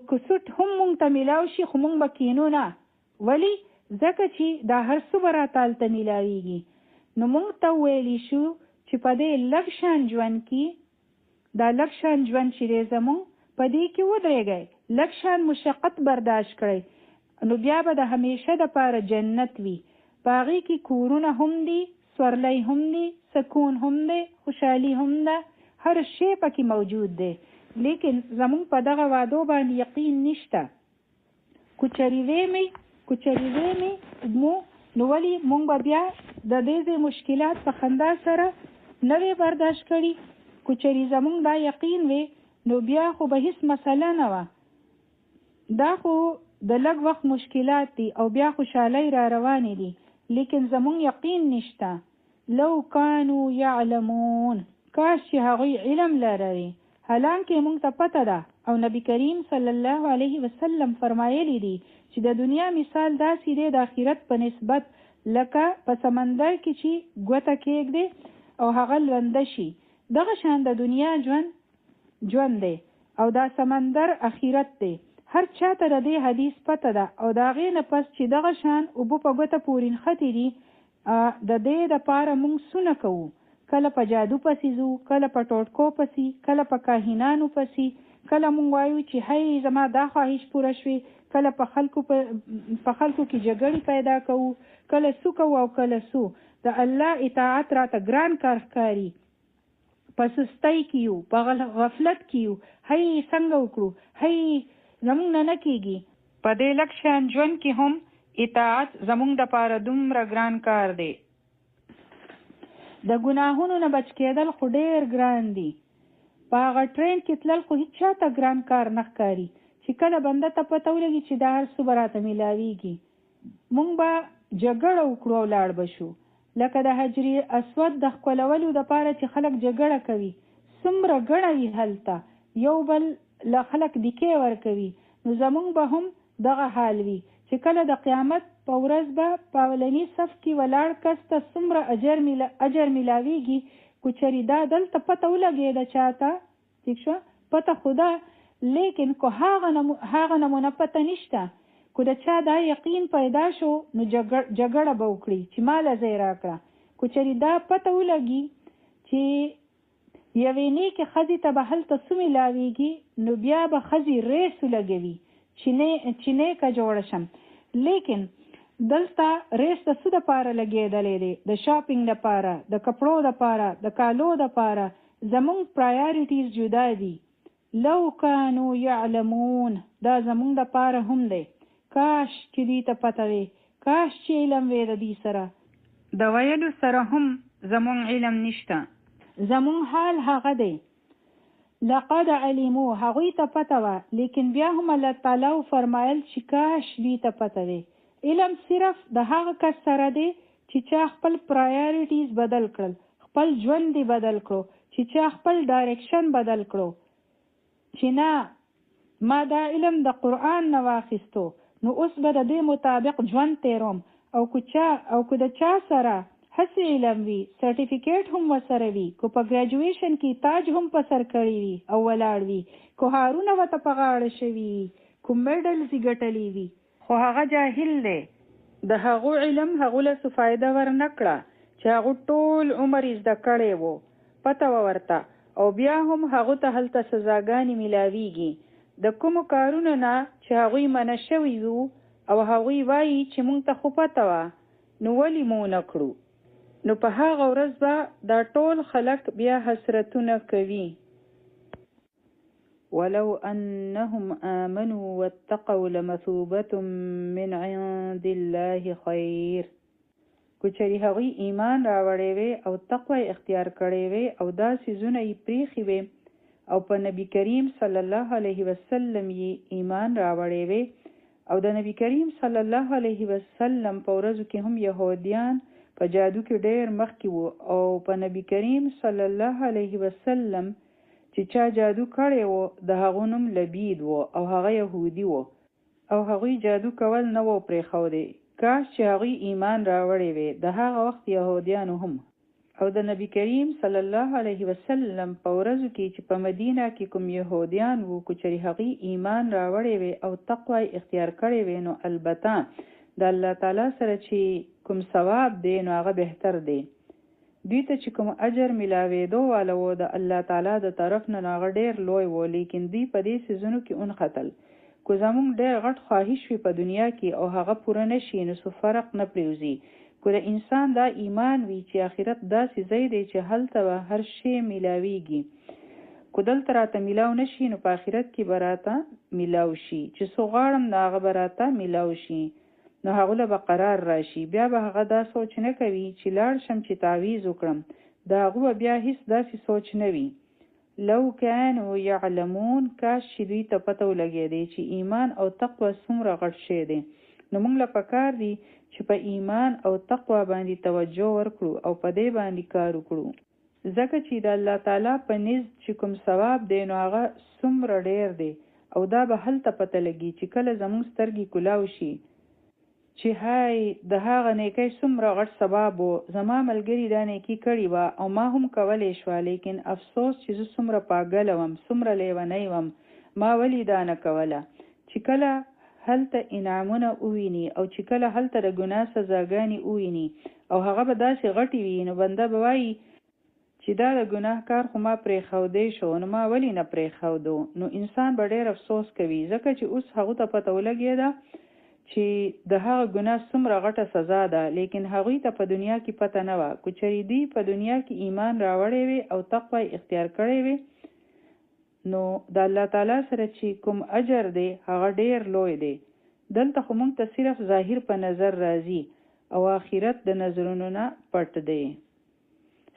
که سیټ هم مونږ ته میلاو شي، خو مونږ به کینو نه. ولې؟ ځکه چې دا هر څه به راته هلته میلاویږي. نو مونږ ته وویلی شو چې په دې لږ شان ژوند کې، دا لږ شان ژوند چې دی زمونږ، په دې کې ودرېږئ، لږ شان مشقت برداشت کړئ، نو بیا به د همیشه دپاره جنت وي. په هغې کې کورونه هم دي، سورلی هم دی، سکون هم دی، خوشحالي هم ده، هر شی پکې موجود دی. لیکن زمونږ په دغه وعدو باندې یقین نشته. کوچري ویمې مو، نو ولې مونږ به بیا د دې مشکلات په خندا سره نه وی برداشت کړي؟ کوچري زمونږ دا یقین وي، نو بیا خو به هیڅ مسله نه وه. دا خو د لږ وخت مشکلات دي او بیا خوشحالۍ را روانې دي، لیکن زمونږ یقین نشته. لو کانو یعلمون، کاش چې هغوی علم لري. حالانکه مونږ ته پته ده او نبی کریم صلی الله علیه وسلم فرمایلی دي چې د دنیا مثال داسې دی د آخرت په نسبت لکه په سمندر کې چې ګوته کېږدي او هغه لنده شي. دغه شان د دنیا ژوند دی او دا سمندر آخرت دی. هر چاته د دې حدیث پته ده او د هغې نه پس چې دغه شان اوبه په ګوته پورې نښتې دي، د دې دپاره مونږ څونه کوو؟ کله په جادو پسې ځو، کله په ټوټکو پسې، کله په کاهنانو پسې، کله مونږ وایو چې هی زما دا خواهش پوره شوې، کله په خلکو کې جګړې پیدا کوو، کله څو کوو او کله څو. د الله اطاعت راته ګران کار ښکاري، په سستۍ کې یو، په غفلت کې یو، هی څنګه وکړو، هی زمونږ نه کېږي. په دې لږ شان ژوند کې هم اطاعت زمونږ دپاره دومره ګران کار دی. د ګناهونو نه بچ کېدل خو ډېر ګران دي. په هغه ټرین کې تلل خو هېچ چاته ګران کار نه ښکاري چې کله بنده ته پته ولګي چې دا هر څه به راته میلاویږي. مونږ به جګړه وکړو او لاړ به شو. لکه د حجر اسود د ښکلولو دپاره چې خلک جګړه کوي، څومره ګڼه وي هلته، یو بل له خلک دیکې ورکوي. نو زمونږ به هم دغه حال وي چې کله د قیامت په ورځ به په اولني صف کې ولاړ کس ته څومره اجر میلاویږي. کو چېرې دا دلته پته ولګېده چاته، ٹھیک شوه، پته خو ده، لیکن کو هغه نمونه پته نشته، کو د چا دا یقین پیدا شو نو جګړه به وکړي چې ماله ځای راکړه. کو چېرې دا پته ولګي چې یوې نیکې ښځې ته به هلته څه میلاویږي نو بیا به ښځې ریس ولګوي چې نیکه جوړه شم. لیکن دلته ریس د څه دپاره لګېدلی دی؟ د شاپینګ دپاره، د کپړو دپاره، د کالو دپاره. زمونږ پرایارټیز جدا دي. لو کانو یعلمون، دا زمونږ دپاره هم دی. کاش چې دوی ته پته وي، کاش چې علم وی د دوی سره. د ویلو سره هم زمونږ علم نشته. زمونږ حال هغه دی. لقد علمو، هغوی ته پته وه، لیکن بیا هم الله تعالی فرمایل چې کاش دوی ته پته وي. علم صرف د هغه کس سره دی چې چا خپل پرایارټیز بدل کړل، خپل ژوند دی بدل کړو، چې چا خپل ډایرکشن بدل کړو، چې نه ما دا علم د قرآن نه واخیستو نو اوس به د دې مطابق ژوند تیروم. او که د چا سره هسې علم وي، سرټیفیکیټ هم ورسره وي، کو په ګریجویشن کې تاج هم په سر کړی وي او ولاړ وي، کو هارونه ورته په غاړه شوي وي، کو میډلز یې ګټلی وي، خو هغه جاهل دی. د هغو علم هغو له څه فایده ورنه کړه چې هغو ټول عمر یې زده کړی و، پته وه ورته، او بیا هم هغو ته هلته سزاګانې میلاویږي د کومو کارونو نه چې هغوی منع شوي وو، او هغوی وایي چې مونږ ته خو پته وه نو ولې مو نه کړو. نو په هغه ورځ به دا ټول خلک بیا حسرتونه کوي. ولو انهم آمنوا واتقوا لمثوبة من عند الله خیر. کو چېرې هغوی ایمان راوړی وی او تقوی اختیار کړی وی او دا څیزونه یې پریښي وی او په نبی کریم صلی الله علیه وسلم یې ایمان راوړی وی، او د نبی کریم صلی الله علیه وسلم په ورځو کې هم یهودیان په جادو کې ډېر مخکې وو، او په نبی کریم صلی الله علیه وسلم چې چا جادو کړی وو د هغو نوم لبید وو او هغه یهودي وو، او هغوی جادو کول نه وو پرېښودی. کاش چې هغوی ایمان راوړی وی د هغه وخت یهودیانو هم. او د نبی کریم صلی الله علیه وسلم په ورځو کې چې په مدینه کې کوم یهودیان وو، کو چېرې هغوی ایمان راوړی وی او تقوی اختیار کړی وی نو البته د الله تعالی سره چې کوم ثواب دی نو هغه بهتر دی. دوی ته چې کوم اجر میلاوېدو والا و د الله تعالی د طرف نه هغه ډېر لوی و، لیکن دوی په دې څیزونو کې ونختل. کو زمونږ ډېر غټ خواهش وي په دنیا کې او هغه پوره نه شي نو څه فرق نه پرېوځي. کو د انسان دا ایمان وي چې آخرت داسې ځای دی چې هلته به هر شی میلاویږي، کو دلته راته میلاو نه شي نو په آخرت کې به راته میلاو شي، چې څه غواړم نو هغه به راته میلاو شي، نو هغه له به قرار راشي. بیا به هغه دا سوچ نه کوي چې لاړ شم چې تعویض وکړم، د هغو به بیا هیڅ داسې سوچ نه وي. لو کانوا یعلمون، کاش چې دوی ته پته ولګېدی چې ایمان او تقوی څومره غټ شی دی. نو موږ له پکار دی چې په ایمان او تقوی باندې توجه ورکړو او په دې باندې کار وکړو، ځکه چې د الله تعالی په نزد چې کوم ثواب دی نو هغه څومره ډېر دی. او دا به هلته پته لګي چې کله زموږ سترګې کلاو شي چې هاي د هغه نیکۍ څومره غټ ثواب و، زما ملګري دا نیکي کړې وه او ما هم کولی شوه، لیکن افسوس چې زه څومره پاګله وم، څومره لیونی وم، ما ولې دا نه کوله. چې کله هلته انعامونه وویني او چې کله هلته د ګناه سزاګانې وویني او هغه به داسې غټې وي نو بنده به وایي چې دا د ګناه کار خو ما پرېښودی شو نو ما ولې نه پرېښودو. نو انسان به ډېر افسوس کوي، ځکه چې اوس هغو ته پته ولګېده چې د هغه ګناه څومره غټه سزا ده، لیکن هغوی ته په دنیا کې پته نه وه. که چېرې دوی په دنیا کې ایمان راوړی وي او تقوی اختیار کړی وي، نو د الله تعالی سره چې کوم اجر دی هغه ډیر لوی دی. دلته خو موږ ته صرف ظاهر په نظر راځي او آخرت د نظرونو نه پټ دی.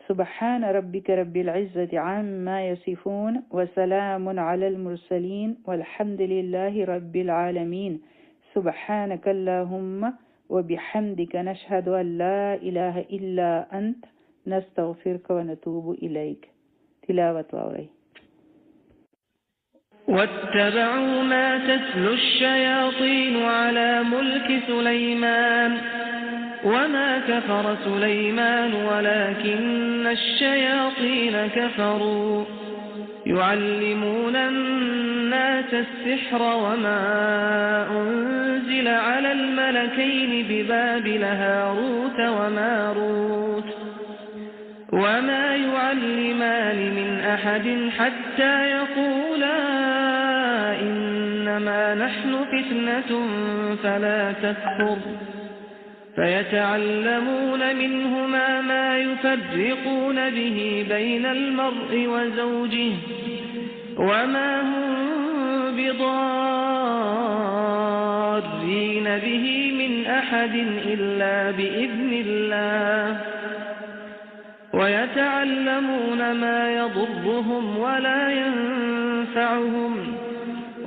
سبحان ربك رب العزة عما يصفون وسلام على المرسلين والحمد لله رب العالمين. سبحانك اللهم وبحمدك نشهد أن لا إله إلا أنت نستغفرك ونتوب إليك. تلاوة وأوري.
واتبعوا ما تتلو الشياطين على ملك سليمان وما كفر سليمان ولكن الشياطين كفروا يعلمون الناس السحر وما أنزل على الملكين ببابل هاروت وماروت وما يعلمان من أحد حتى يقولا إنما نحن فتنة فلا تكفر فيتعلمون منهما ما يفرقون به بين المرء وزوجه وما هم بضارين به من أحد إلا بإذن الله ويتعلمون ما يضرهم ولا ينفعهم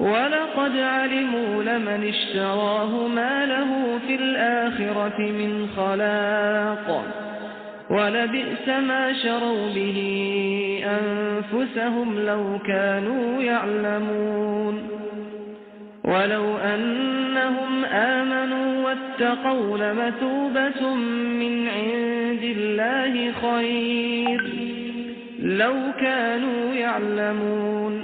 ولقد علموا لمن اشتراه ما له في الآخرة من خلاق ولبئس ما شروا به أنفسهم لو كانوا يعلمون ولو أنهم آمنوا واتقوا لمثوبة من عند الله خير لو كانوا يعلمون